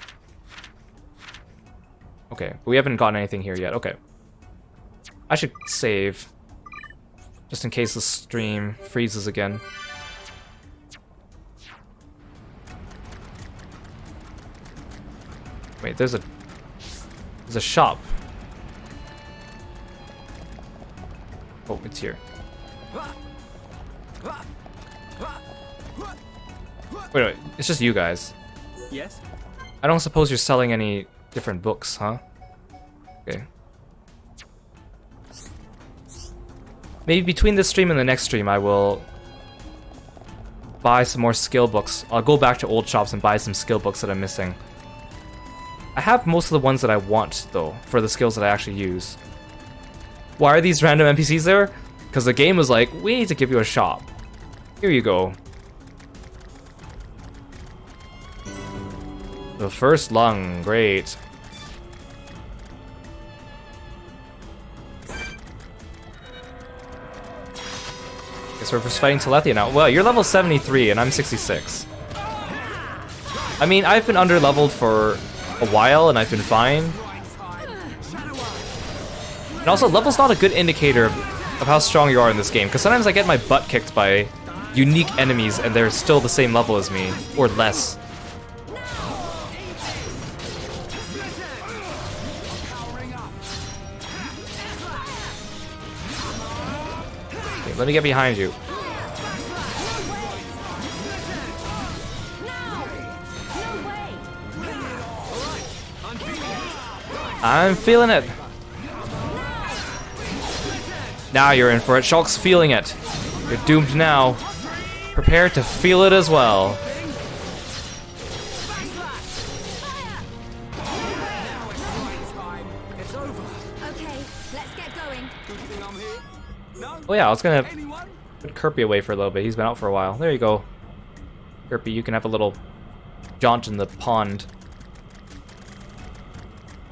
Okay, but we haven't gotten anything here yet. Okay. I should save. Just in case the stream freezes again. Wait, there's a shop. Oh, it's here. Wait, it's just you guys. Yes? I don't suppose you're selling any different books, huh? Okay. Maybe between this stream and the next stream, I will buy some more skill books. I'll go back to old shops and buy some skill books that I'm missing. I have most of the ones that I want, though, for the skills that I actually use. Why are these random NPCs there? Because the game was like, we need to give you a shop. Here you go. The first lung, great. Guess we're just fighting Telethia now. Well, you're level 73 and I'm 66. I mean, I've been under-leveled for a while and I've been fine. And also, level's not a good indicator of how strong you are in this game, because sometimes I get my butt kicked by unique enemies and they're still the same level as me, or less. Okay, let me get behind you. I'm feeling it. Now you're in for it. Shulk's feeling it. You're doomed now. Prepare to feel it as well. Okay, let's get going. Oh yeah, I was gonna put Kirby away for a little bit. He's been out for a while. There you go. Kirby, you can have a little jaunt in the pond.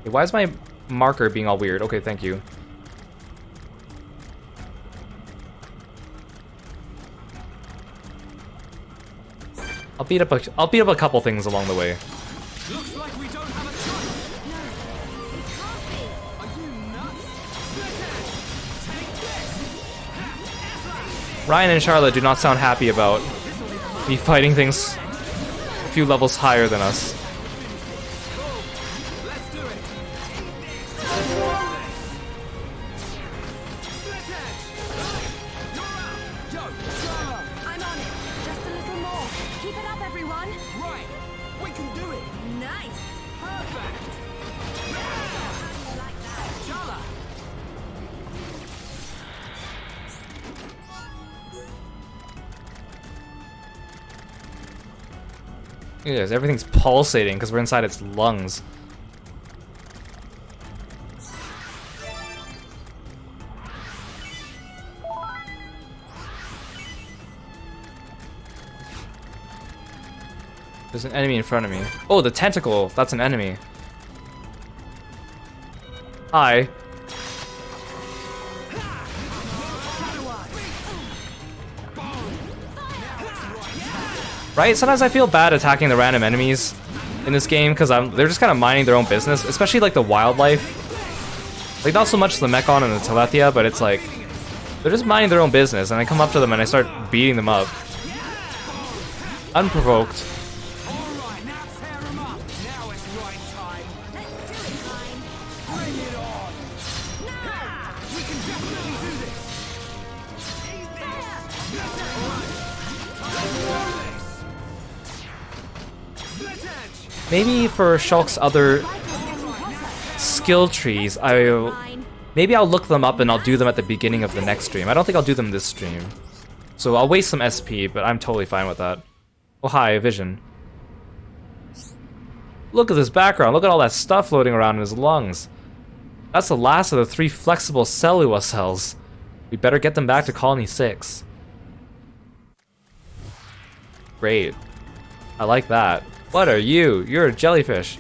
Hey, why is my marker being all weird? Okay, thank you. I'll beat up a couple things along the way. Looks like we don't have a choice. No, it can't be. Are you nuts? Take this. Ryan and Charlotte do not sound happy about me fighting things a few levels higher than us. I'm on it. Just a little more. Keep it up, everyone. Right. We can do it. Nice. Perfect. Like that. Chala. Yes, everything's pulsating because we're inside its lungs. There's an enemy in front of me. Oh, the tentacle! That's an enemy. Hi. Right? Sometimes I feel bad attacking the random enemies in this game because they're just kind of minding their own business, especially like the wildlife. Like not so much the Mechon and the Telethia, but it's like they're just minding their own business, and I come up to them and I start beating them up. Unprovoked. Maybe for Shulk's other skill trees, maybe I'll look them up and I'll do them at the beginning of the next stream. I don't think I'll do them this stream. So I'll waste some SP, but I'm totally fine with that. Oh hi, Vision. Look at this background, look at all that stuff floating around in his lungs. That's the last of the 3 flexible cellula cells. We better get them back to Colony 6. Great. I like that. What are you? You're a jellyfish.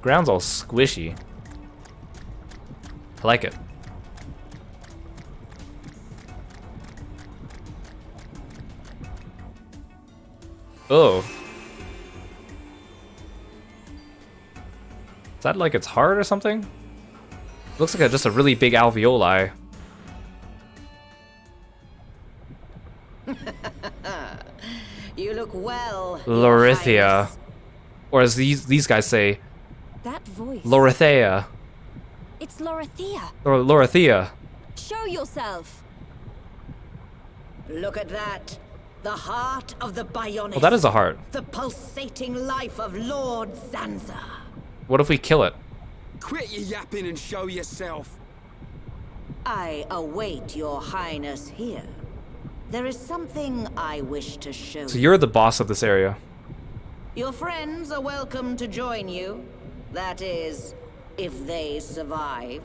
Ground's all squishy. I like it. Oh. Is that like its heart or something? Looks like just a really big alveoli. You look well. Lorithia. Or as these guys say, That voice. Lorithea. It's Lorithia. Or Lorithia. Show yourself. Look at that. The heart of the Bionis. Well, that is a heart. The pulsating life of Lord Zanza. What if we kill it? Quit your yapping and show yourself. I await your highness here. There is something I wish to show So you. you're the boss of this area. Your friends are welcome to join you. That is, if they survive.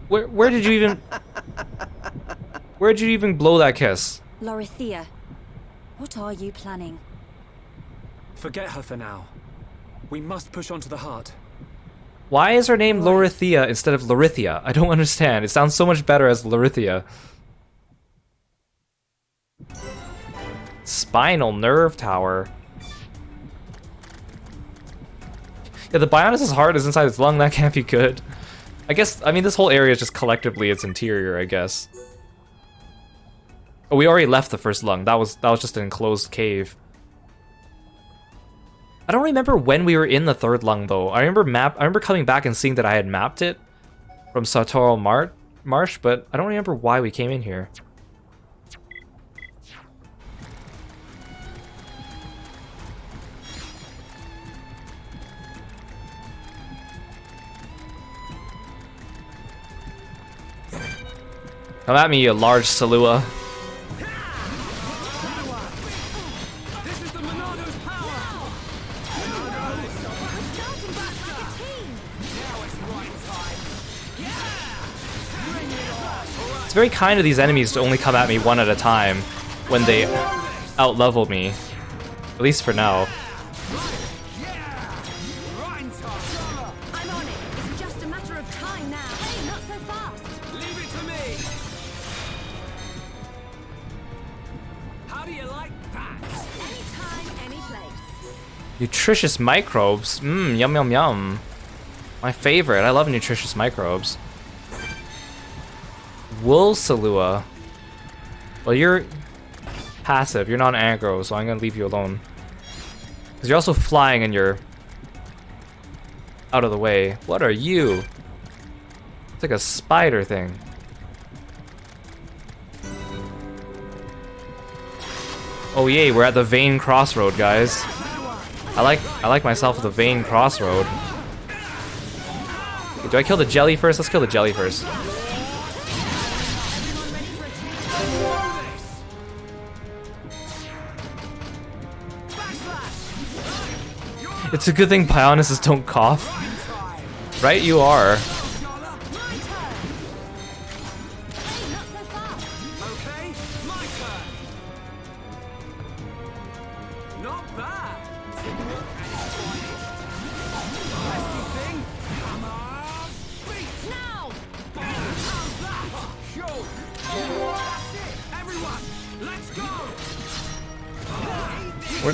Where did you even... Where did you even blow that kiss? Lorithia, what are you planning? Forget her for now. We must push on to the heart. Why is her name Lorithia instead of Lorithia? I don't understand. It sounds so much better as Lorithia. Spinal nerve tower. Yeah, the Bionis' heart is inside its lung. That can't be good. I mean, this whole area is just collectively its interior, I guess. Oh, we already left the first lung. That was just an enclosed cave. I don't remember when we were in the third lung though. I remember coming back and seeing that I had mapped it from Sartorial Marsh, but I don't remember why we came in here. Come at me, you large Salua. It's very kind of these enemies to only come at me one at a time when they out-level me. At least for now. I'm on it. It's just a matter of time now. Hey, not so fast. Leave it to me. How do you like that? Anytime, any place. Nutritious microbes. Mmm, yum yum yum. My favorite. I love nutritious microbes. Wool Salua. Well, you're passive. You're not aggro, so I'm gonna leave you alone. Because you're also flying and you're out of the way. What are you? It's like a spider thing. Oh yay, we're at the Vein Crossroad, guys. I like myself the Vein Crossroad. Okay, do I kill the jelly first? Let's kill the jelly first. It's a good thing Bionises don't cough. Right, you are.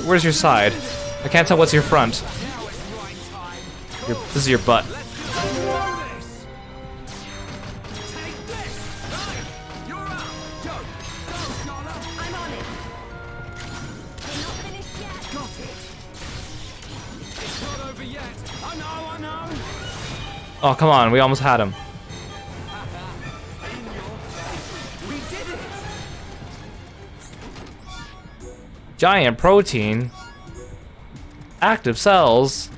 Where's your side? I can't tell what's your front. This is your butt. Oh, come on, we almost had him. Giant protein. Active cells.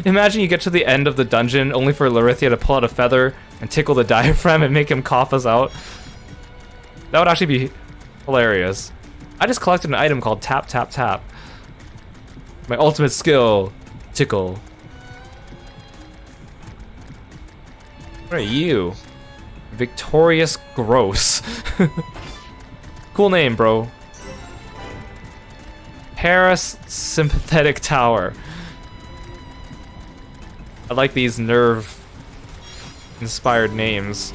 Imagine you get to the end of the dungeon only for Lorithia to pull out a feather and tickle the diaphragm and make him cough us out. That would actually be hilarious. I just collected an item called Tap Tap Tap. My ultimate skill, tickle. What are you? Victorious Gross. Cool name, bro. Parasympathetic tower. I like these nerve-inspired names.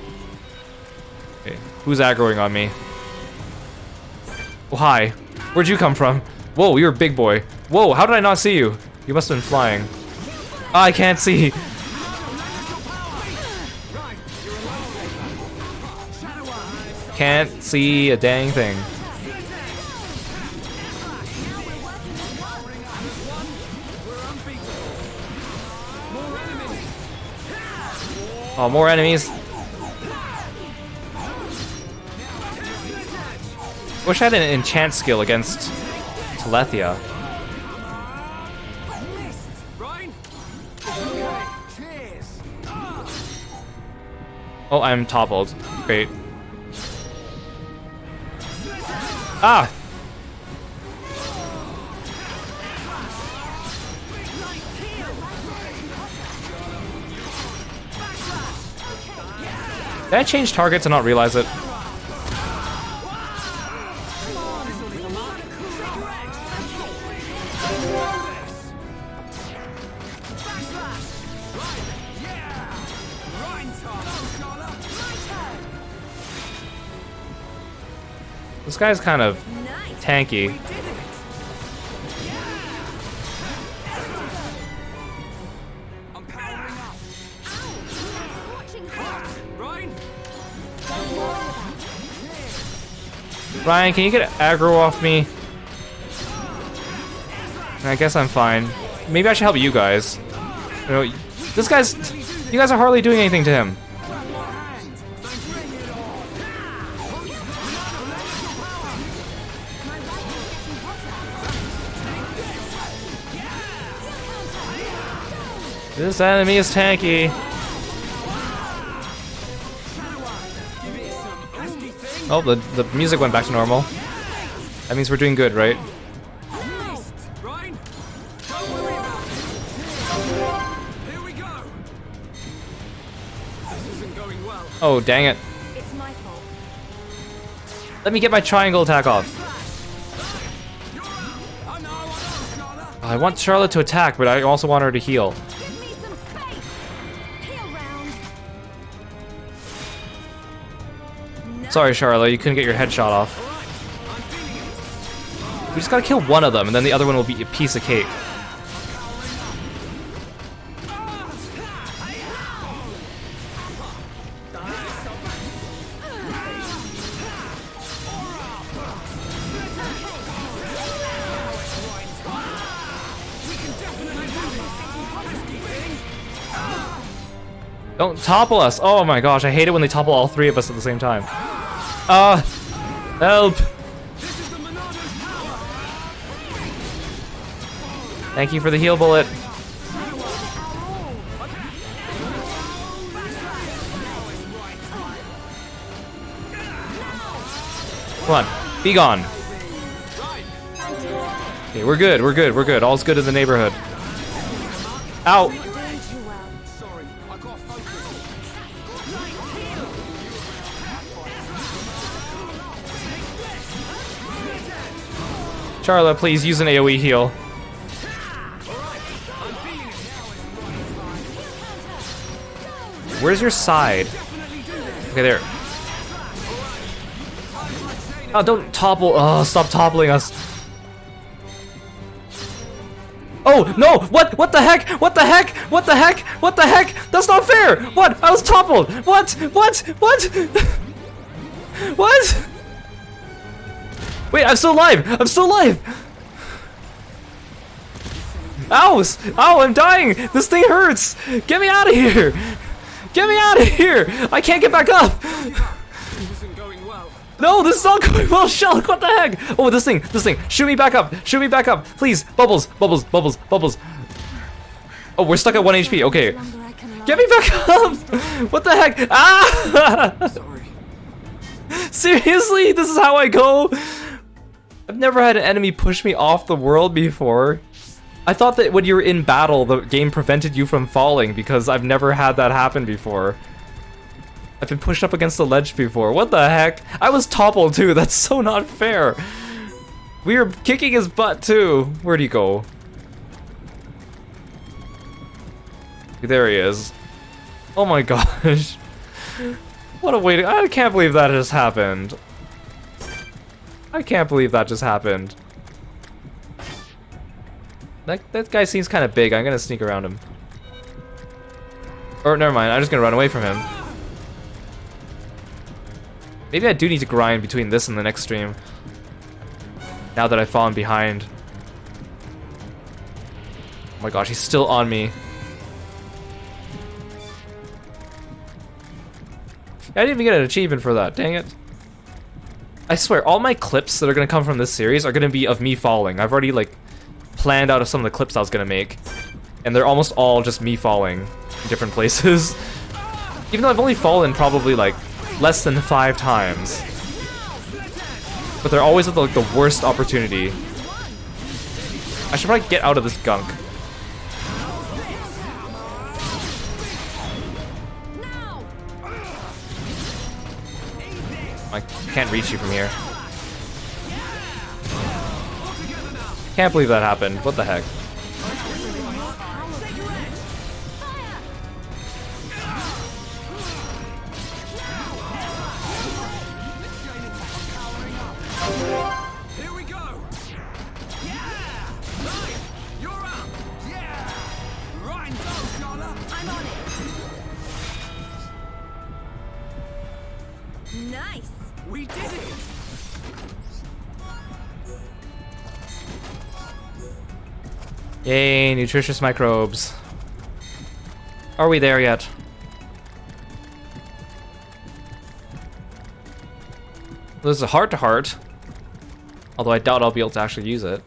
Okay, who's aggroing on me? Oh, hi. Where'd you come from? Whoa, you're a big boy. Whoa, how did I not see you? You must have been flying. Oh, I can't see. Can't see a dang thing. Oh, more enemies. Wish I had an enchant skill against Telethia. Oh, I'm toppled. Great. Ah! Did I change targets and not realize it? This guy's kind of tanky. Ryan, can you get aggro off me? I guess I'm fine. Maybe I should help you guys. You know, this guy's... You guys are hardly doing anything to him. This enemy is tanky. Oh, the music went back to normal. That means we're doing good, right? Oh, dang it. It's my fault. Let me get my triangle attack off. I want Charlotte to attack, but I also want her to heal. Sorry, Charlotte, you couldn't get your headshot off. We just gotta kill one of them, and then the other one will be a piece of cake. Don't topple us! Oh my gosh, I hate it when they topple all three of us at the same time. Help! Thank you for the heal bullet. Come on, be gone. Okay, we're good, we're good, we're good. All's good in the neighborhood. Ow! Charlotte, please use an AoE heal. Where's your side? Okay, there. Oh, don't topple. Oh, stop toppling us. Oh, no! What the heck? What the heck? What the heck? What the heck? That's not fair! What? I was toppled! What? What? What? Wait, I'm still alive! I'm still alive! Ow! Ow, I'm dying! This thing hurts! Get me out of here! Get me out of here! I can't get back up! No, this is not going well, Shulk! What the heck? Oh, this thing! Shoot me back up! Shoot me back up! Please! Bubbles! Oh, we're stuck at 1 HP. Okay. Get me back up! What the heck? Ah! Seriously? This is how I go? I've never had an enemy push me off the world before. I thought that when you were in battle, the game prevented you from falling because I've never had that happen before. I've been pushed up against the ledge before. What the heck? I was toppled too. That's so not fair. We were kicking his butt too. Where'd he go? There he is. Oh my gosh. What a way to... I can't believe that just happened. I can't believe that just happened. That guy seems kind of big. I'm gonna sneak around him. Or never mind. I'm just gonna run away from him. Maybe I do need to grind between this and the next stream. Now that I've fallen behind. Oh my gosh, he's still on me. I didn't even get an achievement for that, dang it. I swear, all my clips that are gonna come from this series are gonna be of me falling. I've already, like, planned out of some of the clips I was gonna make. And they're almost all just me falling in different places. Even though I've only fallen probably, like, less than 5 times. But they're always at, like, the worst opportunity. I should probably get out of this gunk. I can't reach you from here. Can't believe that happened. What the heck? Here we go. Yeah. Right. You're up. Yeah. Right. Go, Charlotte. I'm on it. Nice. We did it. Yay, nutritious microbes. Are we there yet? There's a heart-to-heart. Although I doubt I'll be able to actually use it.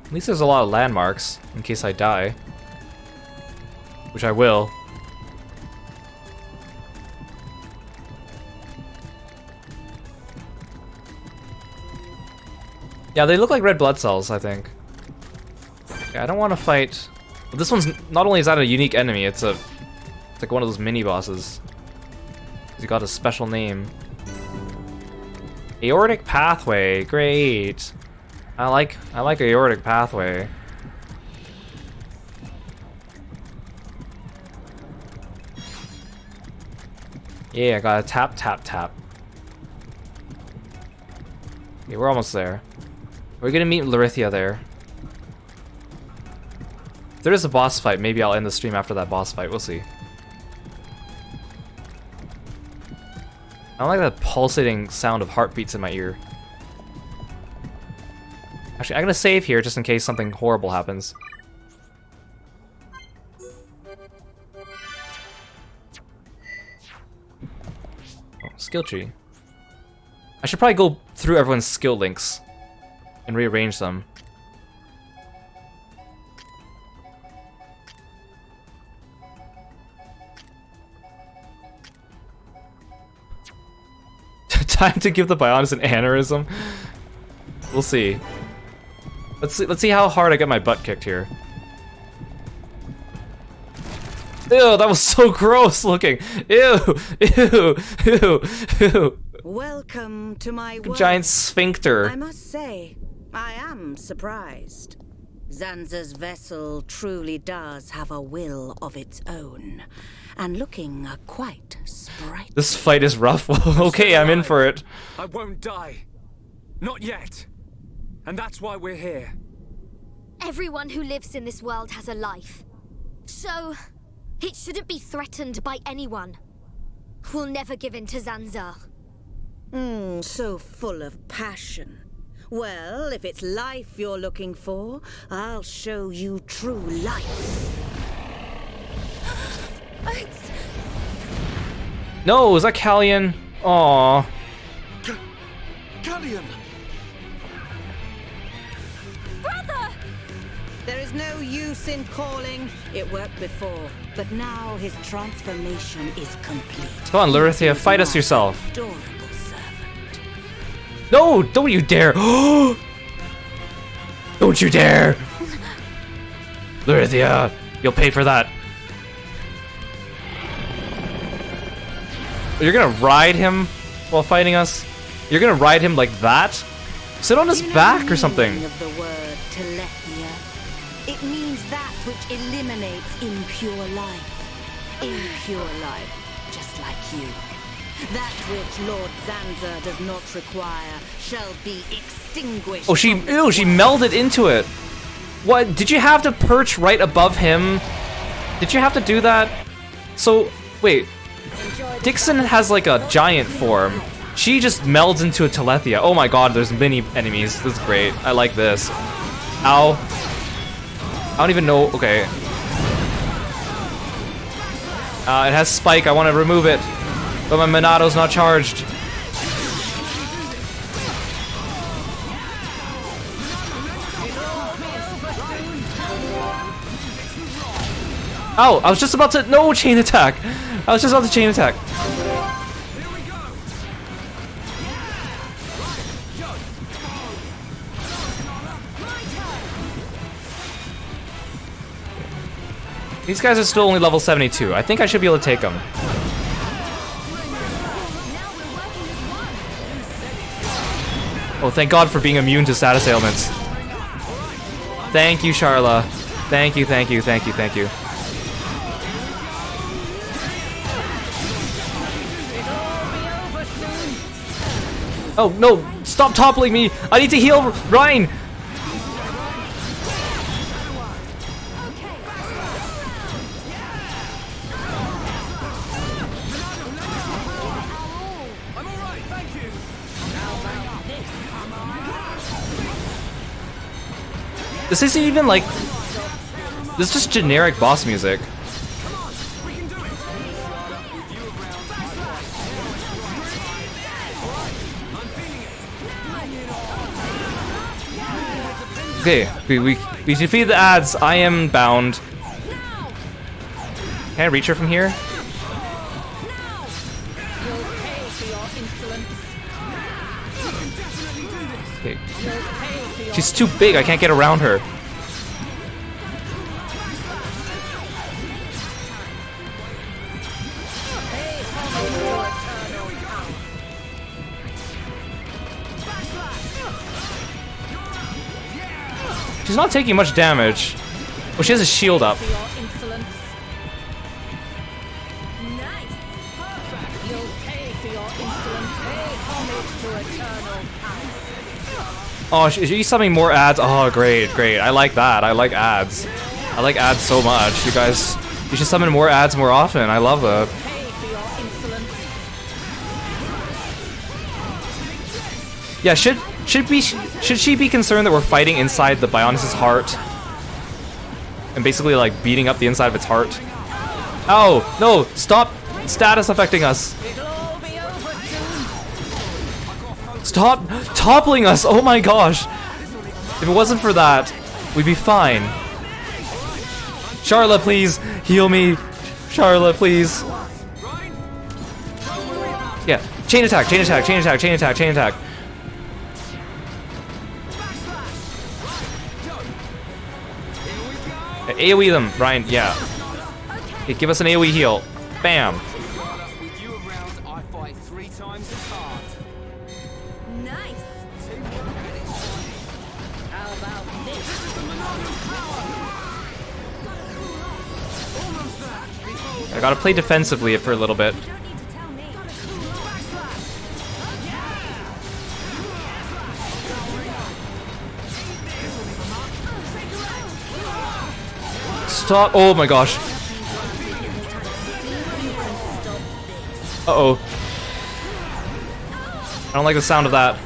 At least there's a lot of landmarks, in case I die. Which I will. Yeah, they look like red blood cells, I think. Okay, I don't want to fight... But this one's... Not only is that a unique enemy, it's like one of those mini-bosses. He got a special name. Aortic pathway, great. I like aortic pathway. Yeah, I gotta tap, tap, tap. Okay, we're almost there. We're gonna meet Lorithia there. If there is a boss fight, maybe I'll end the stream after that boss fight, we'll see. I don't like that pulsating sound of heartbeats in my ear. Actually, I'm gonna save here just in case something horrible happens. Oh, skill tree. I should probably go through everyone's skill links and rearrange them. Time to give the Bionis an aneurysm. We'll see. Let's see how hard I get my butt kicked here. Ew, that was so gross looking. Ew, ew, ew, ew. Welcome to my world. Giant sphincter. I must say, I am surprised. Zanza's vessel truly does have a will of its own, and looking quite sprightly. This fight is rough. Okay, I'm in for it. I won't die. Not yet. And that's why we're here. Everyone who lives in this world has a life. So, it shouldn't be threatened by anyone. We'll never give in to Zanza. So full of passion. Well, if it's life you're looking for, I'll show you true life. No, is that Callian? Aww. Callian! Brother! There is no use in calling. It worked before, but now his transformation is complete. Come on, Lorithia, fight us yourself. Adorable. No, don't you dare! Don't you dare! Lorithia, you'll pay for that. You're gonna ride him while fighting us? You're gonna ride him like that? Sit on his back or something. Of the word Telethia. It means that which eliminates impure life. Impure life, just like you. That which Lord Zanza does not require shall be extinguished. Oh, she melded into it. What? Did you have to perch right above him? Did you have to do that? So, wait. Dixon has like a giant form. She just melds into a Telethia. Oh my god, there's mini enemies. This is great. I like this. Ow. I don't even know. Okay. It has spike. I want to remove it. But my Monado's not charged. Oh, I was just about to... No, chain attack. I was just about to chain attack. These guys are still only level 72. I think I should be able to take them. Oh, thank God for being immune to status ailments. Thank you, Sharla. Thank you, thank you, thank you, thank you. Oh, no! Stop toppling me! I need to heal Ryan! This isn't even like... This is just generic boss music. Okay, we defeated the ads. I am bound. Can I reach her from here? Okay. She's too big. I can't get around her. She's not taking much damage. Oh, she has a shield up. Oh, she's summoning more ads. Oh, great, great. I like that. I like ads. I like ads so much. You guys, you should summon more ads more often. I love that. Yeah, should she be concerned that we're fighting inside the Bionis' heart? And basically like beating up the inside of its heart? Oh, no, stop status affecting us. Stop toppling us, oh my gosh. If it wasn't for that, we'd be fine. Sharla, please, heal me. Sharla, please. Yeah, chain attack, chain attack, chain attack, chain attack, chain attack. AoE them, Ryan, yeah. Okay, give us an AoE heal. Bam. I gotta play defensively for a little bit. Stop! Oh my gosh! Uh-oh. I don't like the sound of that.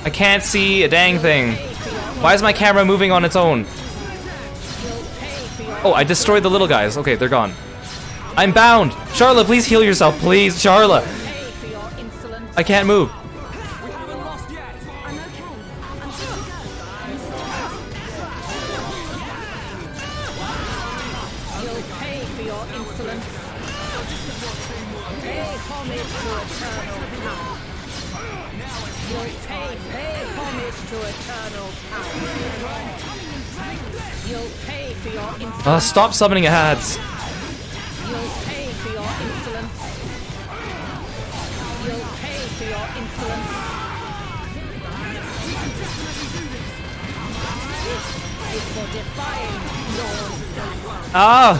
I can't see a dang thing. Why is my camera moving on its own? Oh, I destroyed the little guys. Okay, they're gone. I'm bound! Sharla, please heal yourself, please! Sharla! I can't move. You'll pay homage to eternal power. You'll pay for your insolence. Stop summoning ads. You'll pay for your insolence. You'll pay for your insolence. This is for defying Lord Zanza. Ah!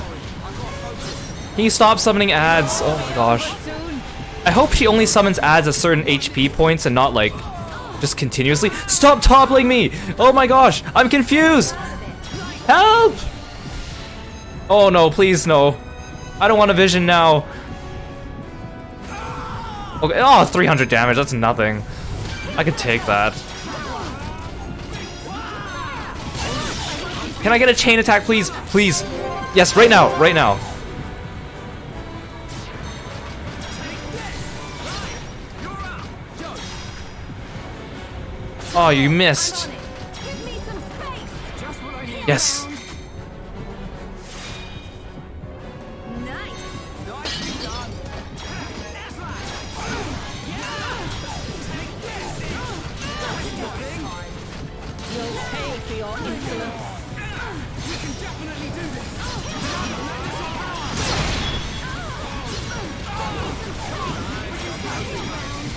Can you stop summoning ads? Oh my gosh. I hope she only summons ads at certain HP points and not like just continuously. Stop toppling me! Oh my gosh, I'm confused! Help! Oh no, please no. I don't want a vision now. Okay, oh, 300 damage, that's nothing. I could take that. Can I get a chain attack, please? Please. Yes, right now, right now. Oh, you missed. Yes.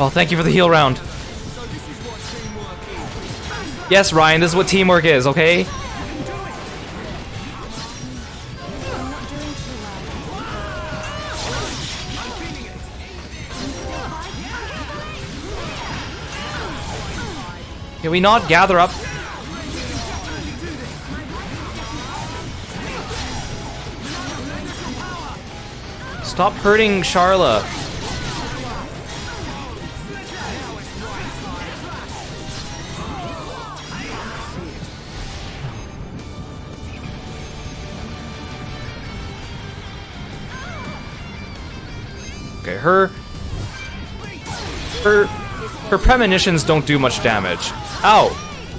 Oh, thank you for the heal round. Yes, Ryan, this is what teamwork is, okay? Can we not gather up? Stop hurting Charla. Okay, her premonitions don't do much damage. Ow!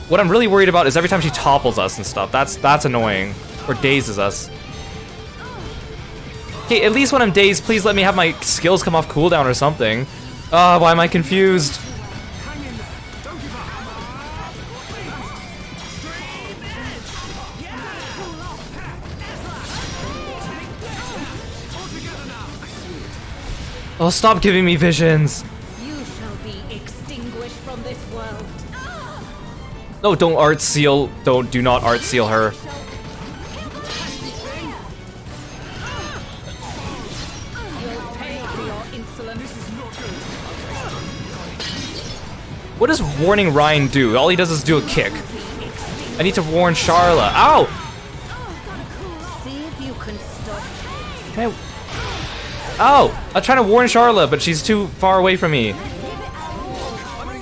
What I'm really worried about is every time she topples us and stuff. That's annoying. Or dazes us. Okay, at least when I'm dazed, please let me have my skills come off cooldown or something. Ah, why am I confused? Oh, stop giving me visions. You shall be extinguished from this world. No, don't art seal. Do not art seal her. What does warning Ryan do? All he does is do a kick. I need to warn Charla. Ow! See if you can stop. Can I... Ow! I'm trying to warn Charla, but she's too far away from me.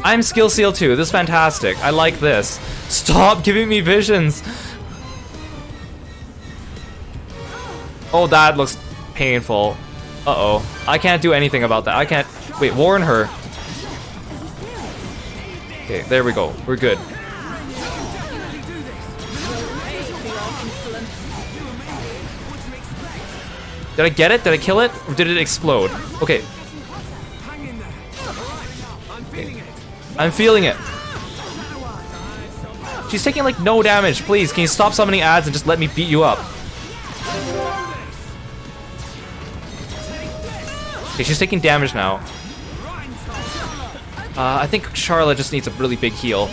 I'm skill seal too. This is fantastic. I like this. Stop giving me visions. Oh, that looks painful. Uh-oh. I can't do anything about that. I can't... Wait, warn her. Okay, there we go. We're good. Did I get it? Did I kill it? Or did it explode? Okay. I'm feeling it. She's taking like no damage. Please, can you stop summoning ads and just let me beat you up? Okay, she's taking damage now. I think Charlotte just needs a really big heal.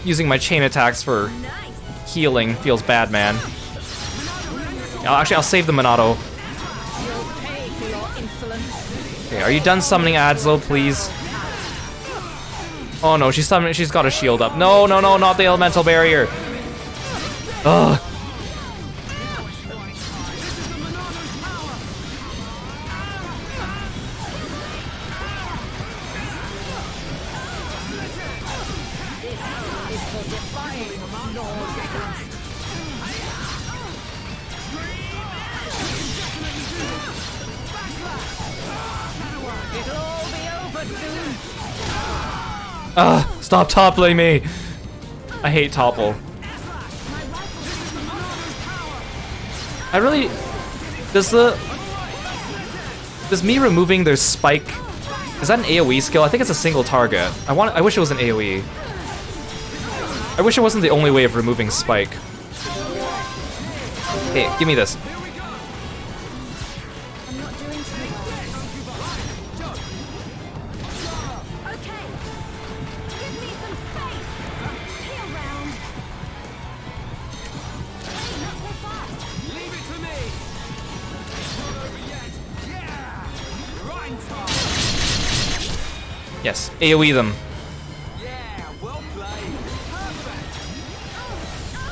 Using my chain attacks for healing feels bad, man. Actually, I'll save the Monado. Okay, are you done summoning ads though, please? Oh no, she's summoning. She's got a shield up. No, no, no, not the elemental barrier. Ugh. Stop toppling me! I hate topple. I really... Does Does me removing their spike... Is that an AoE skill? I think it's a single target. I wish it was an AoE. I wish it wasn't the only way of removing spike. Hey, give me this. Yes, AoE them.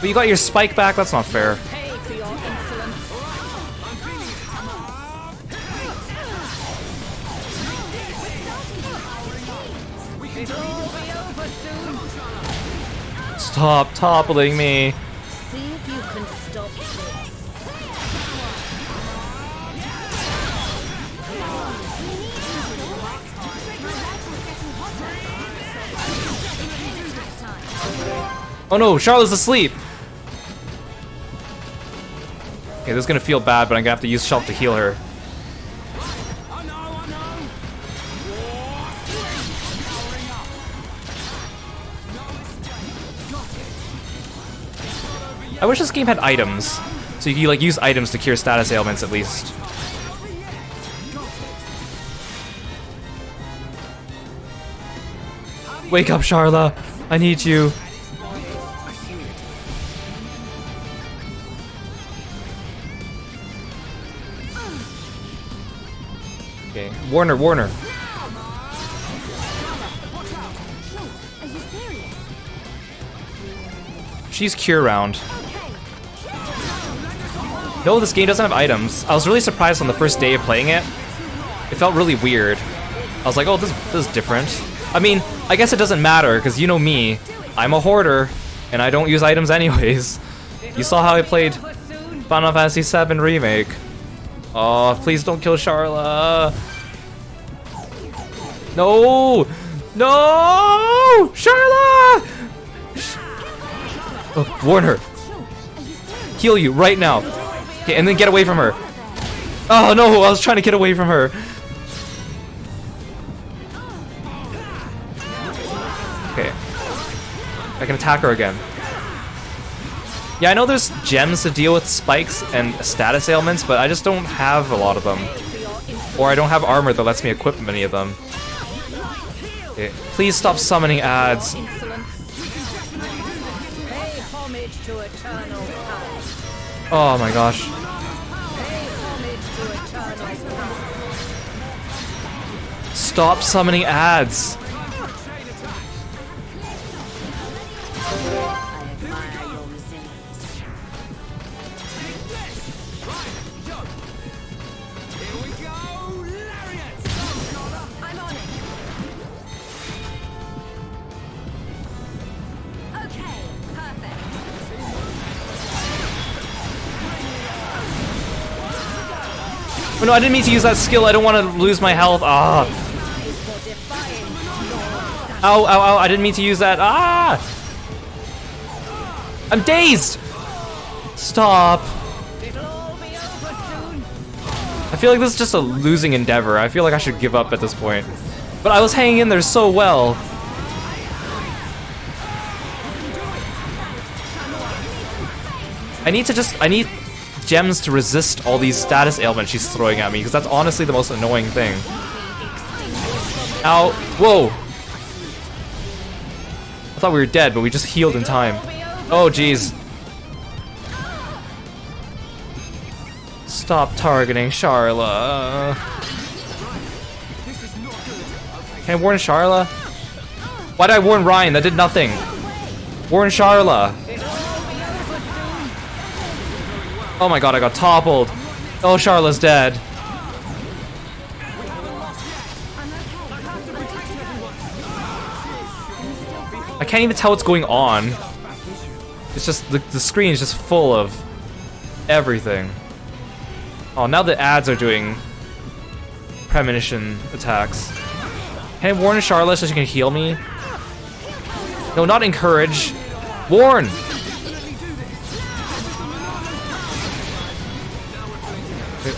But you got your spike back? That's not fair. Stop toppling me. See if you can stop this. Oh no, Charlotte's asleep. Okay, this is gonna feel bad, but I'm gonna have to use Shelp to heal her. I wish this game had items, so you could like use items to cure status ailments at least. Wake up, Charla. I need you. Okay, Warner. Are you serious? She's cure round. No, this game doesn't have items. I was really surprised on the first day of playing it. It felt really weird. I was like, oh, this is different. I mean, I guess it doesn't matter, because you know me. I'm a hoarder, and I don't use items anyways. You saw how I played Final Fantasy VII Remake. Oh, please don't kill Charla. No! No! Charla! Oh, warn her. Heal you right now. Okay, and then get away from her. Oh no, I was trying to get away from her. Okay. I can attack her again. Yeah, I know there's gems to deal with spikes and status ailments, but I just don't have a lot of them. Or I don't have armor that lets me equip many of them. Okay. Please stop summoning ads. Oh my gosh. Stop summoning ads. Oh no, I didn't mean to use that skill. I don't want to lose my health. Ah. Ow, ow, ow. I didn't mean to use that. Ah. I'm dazed. Stop. I feel like this is just a losing endeavor. I feel like I should give up at this point. But I was hanging in there so well. I need gems to resist all these status ailments she's throwing at me, because that's honestly the most annoying thing. Ow. Whoa. I thought we were dead, but we just healed in time. Oh, jeez. Stop targeting Charla. Can I warn Charla? Why did I warn Ryan? That did nothing. Warn Charla. Oh my god, I got toppled. Oh, Charla's dead. I can't even tell what's going on. It's just, the screen is just full of everything. Oh, now the ads are doing premonition attacks. Can I warn Charla so she can heal me? No, not encourage. Warn!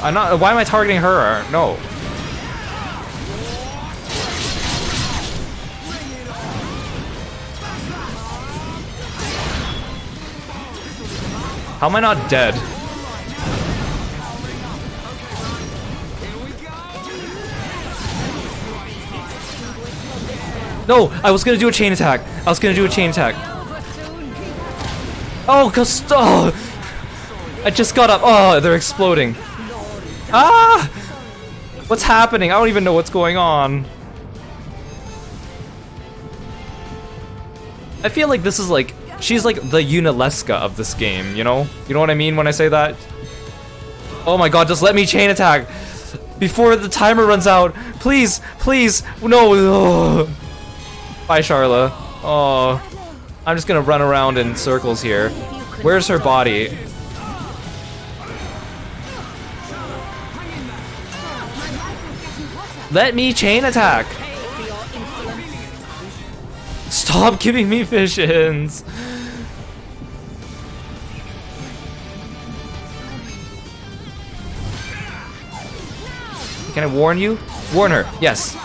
I'm not. Why am I targeting her? No. How am I not dead? No, I was gonna do a chain attack. Oh, I just got up. Oh, they're exploding. Ah! What's happening? I don't even know what's going on. I feel like this is like, she's like the Unileska of this game, you know? You know what I mean when I say that? Oh my god, just let me chain attack before the timer runs out. Please, please, no. Oh. Bye, Charla. Oh, I'm just gonna run around in circles here. Where's her body? Let me chain attack! Stop giving me visions! Can I warn you? Warn her, yes.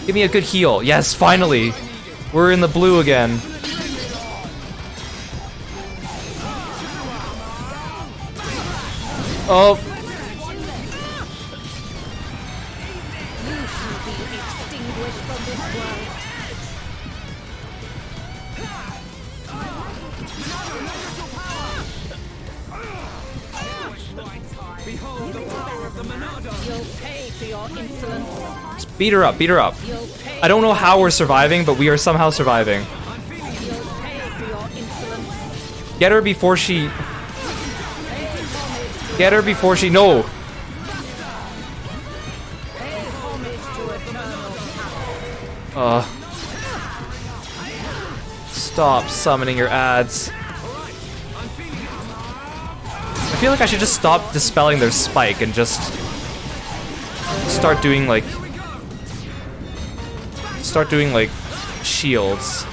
Give me a good heal. Yes, finally! We're in the blue again. Oh. Just beat her up, beat her up. I don't know how we're surviving, but we are somehow surviving. Get her before she... Get her before she... No! Stop summoning your ads. I feel like I should just stop dispelling their spike and just start doing like shields.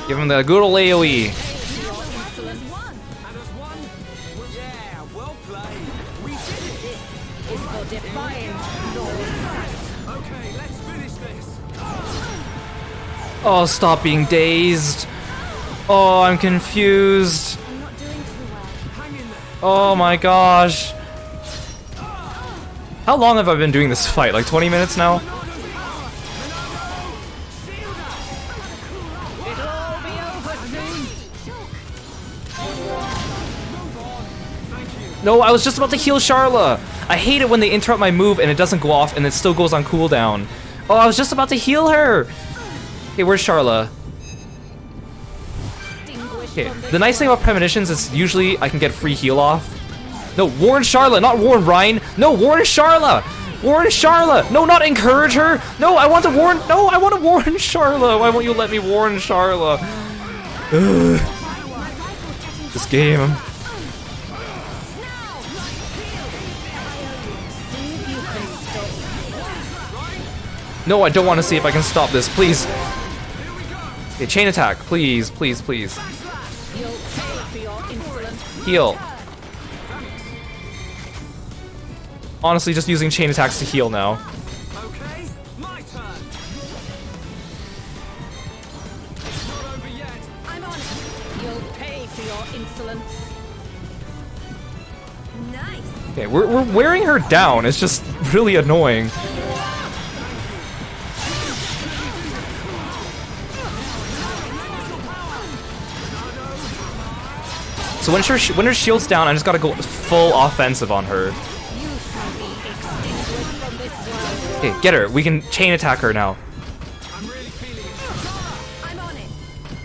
Give him the good old AoE. Oh, stop being dazed. Oh, I'm confused. Oh my gosh. How long have I been doing this fight? Like 20 minutes now? No, I was just about to heal Charla. I hate it when they interrupt my move and it doesn't go off and it still goes on cooldown. Oh, I was just about to heal her. Okay, where's Charla? Okay, the nice thing about premonitions is usually I can get free heal off. No, warn Charla, not warn Ryan. No, warn Charla. Warn Charla. No, not encourage her. No, I want to warn. No, I want to warn Charla. Why won't you let me warn Charla? Ugh. This game. No, I don't want to see if I can stop this, please. Okay, chain attack, please, please, please. Heal. Honestly, just using chain attacks to heal now. Okay, my turn. It's not over yet. I'm on it. You'll pay for your insolence. Nice. Okay, we're wearing her down. It's just really annoying. So when her shield's down, I just gotta go full offensive on her. Okay, get her. We can chain attack her now.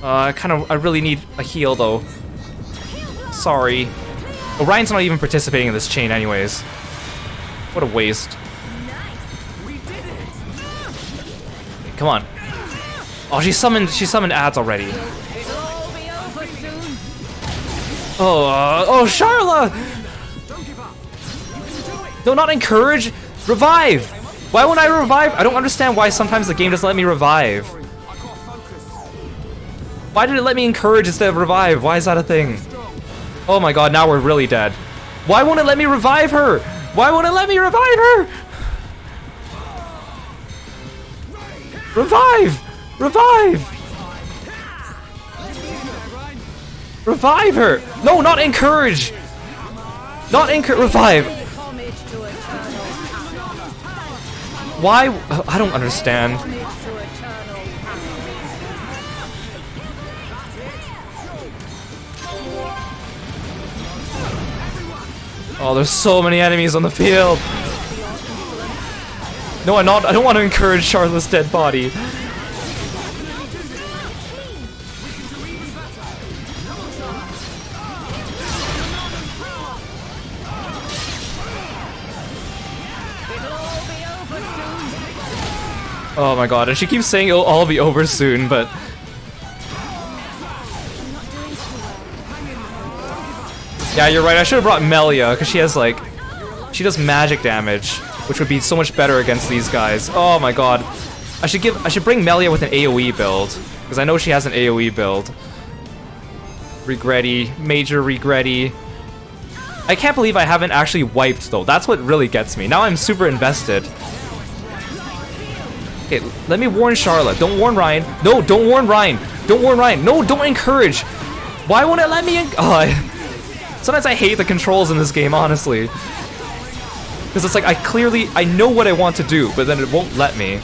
I really need a heal though. Sorry. Orion's not even participating in this chain anyways. What a waste. Come on. Oh, she summoned ads already. Oh, Charla! No, not encourage! Revive! Why won't I revive? I don't understand why sometimes the game doesn't let me revive. Why did it let me encourage instead of revive? Why is that a thing? Oh my god, now we're really dead. Why won't it let me revive her? Why won't it let me revive her? Revive! Revive! Revive her! No, not encourage! Not encourage, revive! Why? I don't understand. Oh, there's so many enemies on the field. No, I don't want to encourage Charlotte's dead body. Oh my god, and she keeps saying it'll all be over soon, but... Yeah, you're right, I should have brought Melia, because she has like... She does magic damage, which would be so much better against these guys. Oh my god. I should bring Melia with an AoE build, because I know she has an AoE build. Regretty, major regretty. I can't believe I haven't actually wiped though, that's what really gets me. Now I'm super invested. Okay, let me warn Charlotte. Don't warn Ryan. No, don't warn Ryan. Don't warn Ryan. No, don't encourage. Why won't it let me sometimes I hate the controls in this game, honestly. Because it's like, I know what I want to do, but then it won't let me.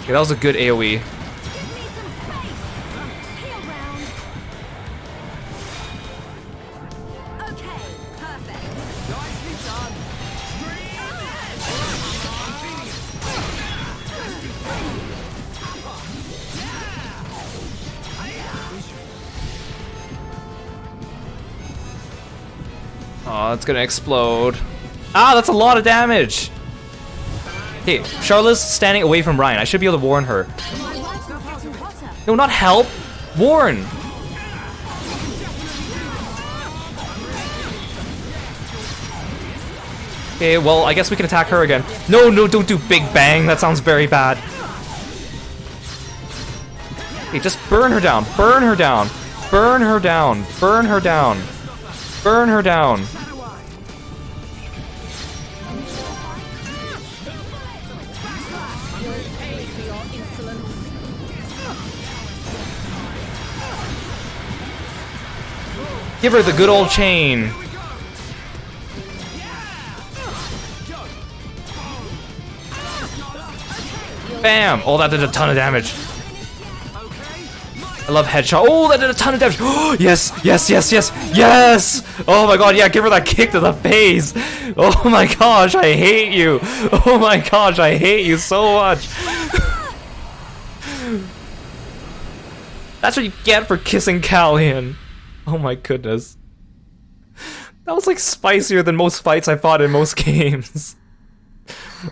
Okay, that was a good AoE. Oh, it's gonna explode. Ah, that's a lot of damage! Hey, Charlotte's standing away from Ryan. I should be able to warn her. No, not help! Warn! Okay, well, I guess we can attack her again. No, no, don't do Big Bang. That sounds very bad. Okay, just burn her down. Burn her down. Burn her down. Burn her down. Burn her down. Give her the good old chain. Bam! Oh, that did a ton of damage. I love headshot. Oh, that did a ton of damage. Oh, yes, yes, yes, yes, yes! Oh my god, yeah, give her that kick to the face. Oh my gosh, I hate you. Oh my gosh, I hate you so much. That's what you get for kissing Callian. Oh my goodness. That was like spicier than most fights I fought in most games.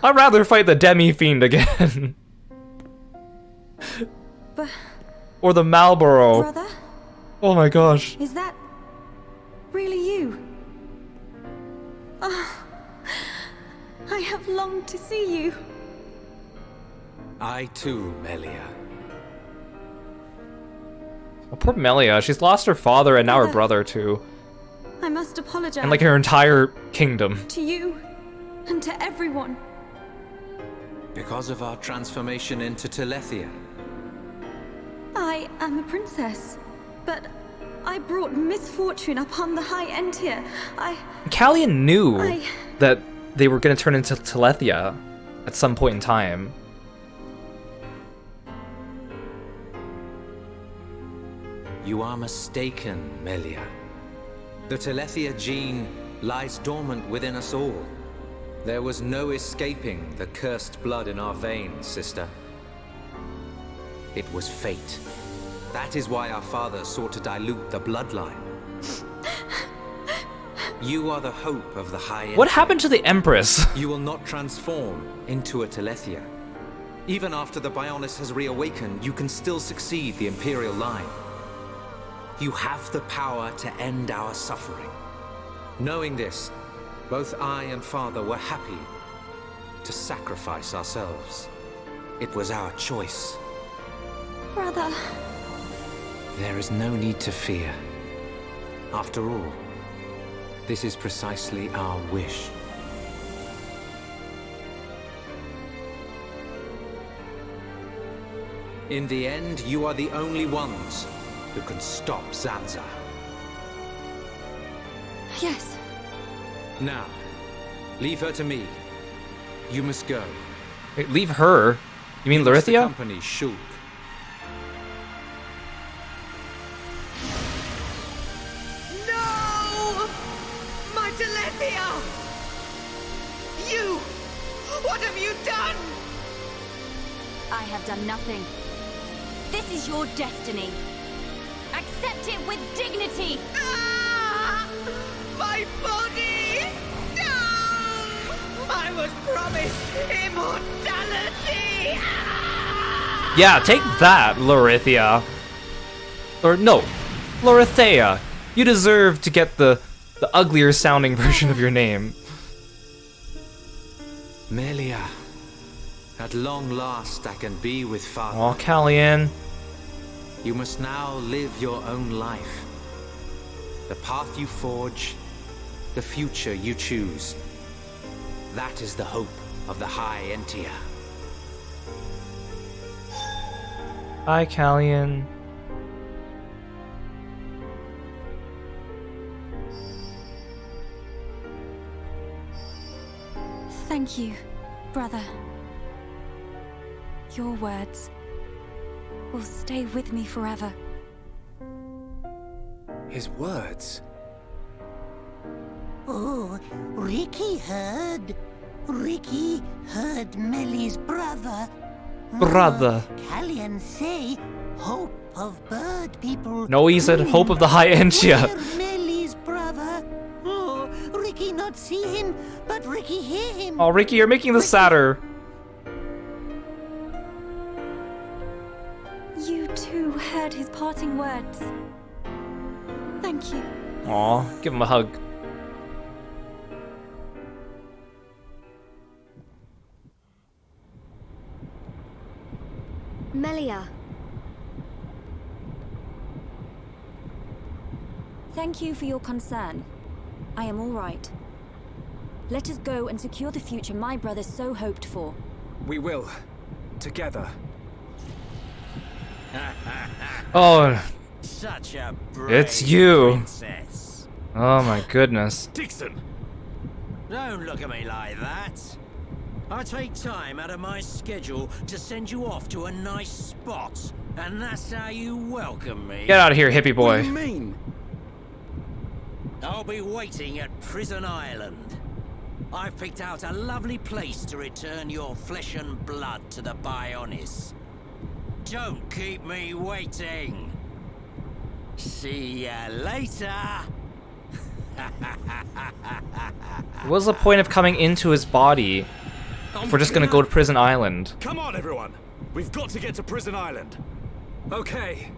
I'd rather fight the Demi-Fiend again. Or the Malboro. Brother? Oh my gosh. Is that really you? Oh, I have longed to see you. I too, Melia. Oh, poor Melia. She's lost her father and now her brother too. I must apologize. And like her entire kingdom. To you and to everyone. Because of our transformation into Telethia. I am a princess, but I brought misfortune upon the high end here. Callian knew that they were going to turn into Telethia at some point in time. You are mistaken, Melia. The Telethia gene lies dormant within us all. There was no escaping the cursed blood in our veins, sister. It was fate. That is why our father sought to dilute the bloodline. You are the hope of the high end. What happened to the Empress? You will not transform into a Telethia. Even after the Bionis has reawakened, you can still succeed the Imperial line. You have the power to end our suffering. Knowing this, both I and Father were happy to sacrifice ourselves. It was our choice. Brother. There is no need to fear. After all, this is precisely our wish. In the end, you are the only ones who can stop Zanza. Yes. Now, leave her to me. You must go. Wait, leave her? You mean Lorithia? Accompany Shulk. No! My Telethia! You! What have you done? I have done nothing. This is your destiny. Accept it with dignity. Ah! My body! No! I was promised immortality! Ah! Yeah, take that, Lorithia. Or no, Lorithea. You deserve to get the uglier sounding version of your name. Melia. At long last, I can be with Father. Aw, Callian. You must now live your own life. The path you forge, the future you choose. That is the hope of the High Entia. Hi, Callian. Thank you, brother. Your words will stay with me forever. His words? Oh, Ricky heard. Ricky heard Melly's brother. Brother. Callian say, hope of bird people. No, he said hope of the High Entia. Melly's brother. Oh, Ricky not see him, but Ricky hear him. Oh, Ricky, you're making this sadder. You too heard his parting words. Thank you. Aw, give him a hug. Melia. Thank you for your concern. I am all right. Let us go and secure the future my brother so hoped for. We will. Together. Oh, Such a it's you. princess. Oh my goodness. Dixon! Don't look at me like that. I take time out of my schedule to send you off to a nice spot, and that's how you welcome me. Get out of here, hippie boy. What do you mean? I'll be waiting at Prison Island. I've picked out a lovely place to return your flesh and blood to the Bionis. Don't keep me waiting. See ya later. What's the point of coming into his body if we're just gonna go to Prison Island? Come on, everyone! We've got to get to Prison Island. Okay.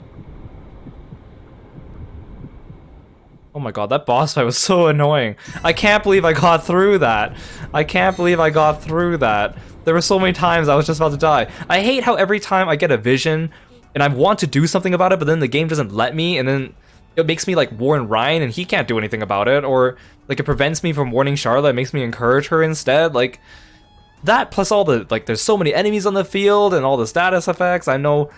Oh my god, that boss fight was so annoying. I can't believe I got through that. I can't believe I got through that. There were so many times I was just about to die. I hate how every time I get a vision and I want to do something about it, but then the game doesn't let me, and then it makes me like warn Ryan and he can't do anything about it, or like it prevents me from warning Charlotte, it makes me encourage her instead. Like that plus all the, like, there's so many enemies on the field and all the status effects. I know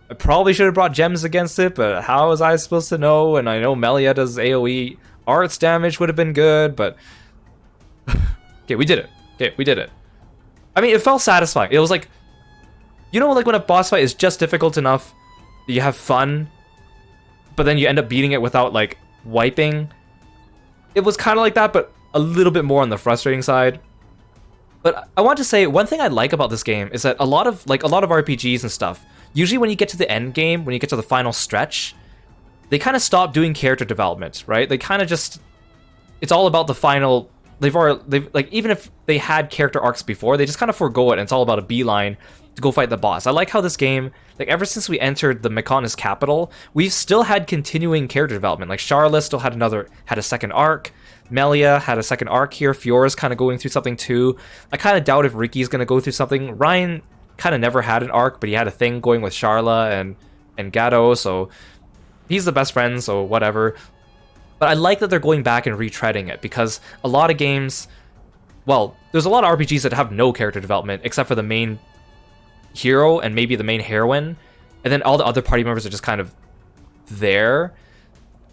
I probably should have brought gems against it, but how was I supposed to know? And I know Melia does AoE arts damage would have been good, but okay, we did it. Okay, we did it. I mean, it felt satisfying. It was like, you know, like when a boss fight is just difficult enough that you have fun, but then you end up beating it without like wiping. It was kind of like that, but a little bit more on the frustrating side. But I want to say one thing I like about this game is that a lot of RPGs and stuff, usually when you get to the end game, when you get to the final stretch, they kind of stop doing character development, right? They kind of just, it's all about the final they've like, even if they had character arcs before, they just kind of forego it and it's all about a beeline to go fight the boss. I like how this game, like ever since we entered the Mechonis capital, we've still had continuing character development. Like Charla still had a second arc. Melia had a second arc here. Fiora's kind of going through something too. I kind of doubt if Riki's going to go through something. Ryan kind of never had an arc, but he had a thing going with Charla and Gato, so he's the best friend, so whatever. But I like that they're going back and retreading it, because a lot of games, well, there's a lot of RPGs that have no character development except for the main hero and maybe the main heroine, and then all the other party members are just kind of there.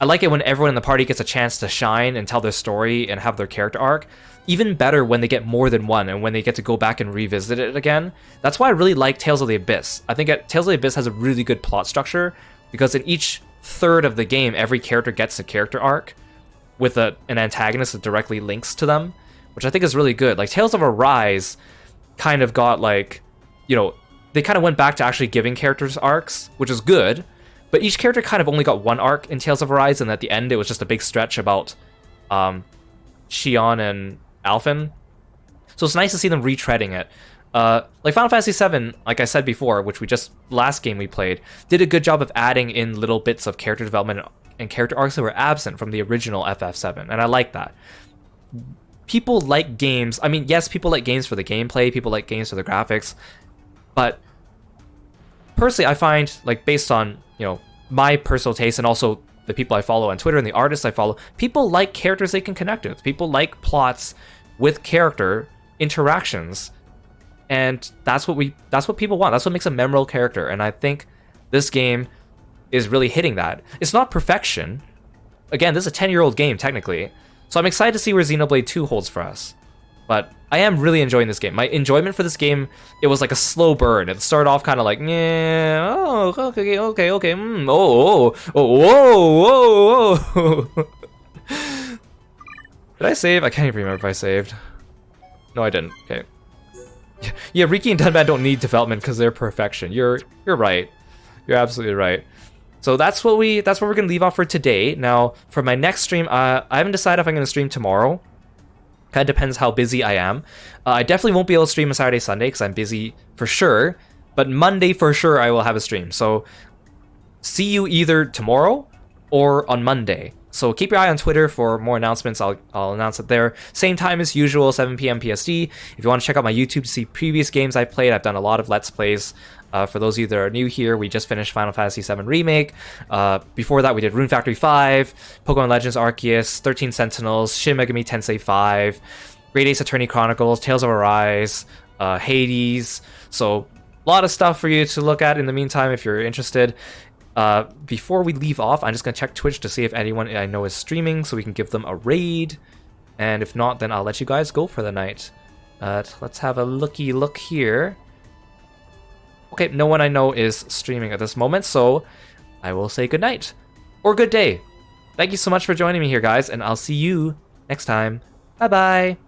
I like it when everyone in the party gets a chance to shine and tell their story and have their character arc. Even better when they get more than one and when they get to go back and revisit it again. That's why I really like Tales of the Abyss. I think Tales of the Abyss has a really good plot structure, because in each third of the game, every character gets a character arc with an antagonist that directly links to them, which I think is really good. Like Tales of Arise kind of got like, you know, they kind of went back to actually giving characters arcs, which is good, but each character kind of only got one arc in Tales of Arise, and at the end it was just a big stretch about Shion and Alphen. So it's nice to see them retreading it. Like Final Fantasy VII, like I said before, which we just, last game we played, did a good job of adding in little bits of character development and character arcs that were absent from the original FF7, and I like that. People like games, I mean, yes, people like games for the gameplay, people like games for the graphics, but personally I find, like based on, you know, my personal taste and also the people I follow on Twitter and the artists I follow, people like characters they can connect with. People like plots with character interactions. And that's what people want. That's what makes a memorable character. And I think this game is really hitting that. It's not perfection. Again, this is a 10-year-old game, technically. So I'm excited to see where Xenoblade 2 holds for us. But I am really enjoying this game. My enjoyment for this game, it was like a slow burn. It started off kind of like, yeah, oh, okay, whoa. Did I save? I can't even remember if I saved. No, I didn't. Okay. Yeah, Riki and Dunban don't need development because they're perfection. You're right. You're absolutely right. So that's what we're gonna leave off for today. Now, for my next stream, I haven't decided if I'm gonna stream tomorrow. Kind of depends how busy I am. I definitely won't be able to stream on Saturday, Sunday because I'm busy for sure. But Monday for sure I will have a stream. So see you either tomorrow or on Monday. So keep your eye on Twitter for more announcements. I'll announce it there. Same time as usual, 7 p.m. PST. If you want to check out my YouTube to see previous games I've played, I've done a lot of Let's Plays. For those of you that are new here, we just finished Final Fantasy VII Remake. Before that, we did Rune Factory 5, Pokemon Legends Arceus, 13 Sentinels, Shin Megami Tensei 5, Great Ace Attorney Chronicles, Tales of Arise, Hades. So a lot of stuff for you to look at in the meantime if you're interested. Before we leave off, I'm just going to check Twitch to see if anyone I know is streaming so we can give them a raid. And if not, then I'll let you guys go for the night. Let's have a looky look here. Okay, no one I know is streaming at this moment, so I will say good night. Or good day. Thank you so much for joining me here, guys, and I'll see you next time. Bye-bye.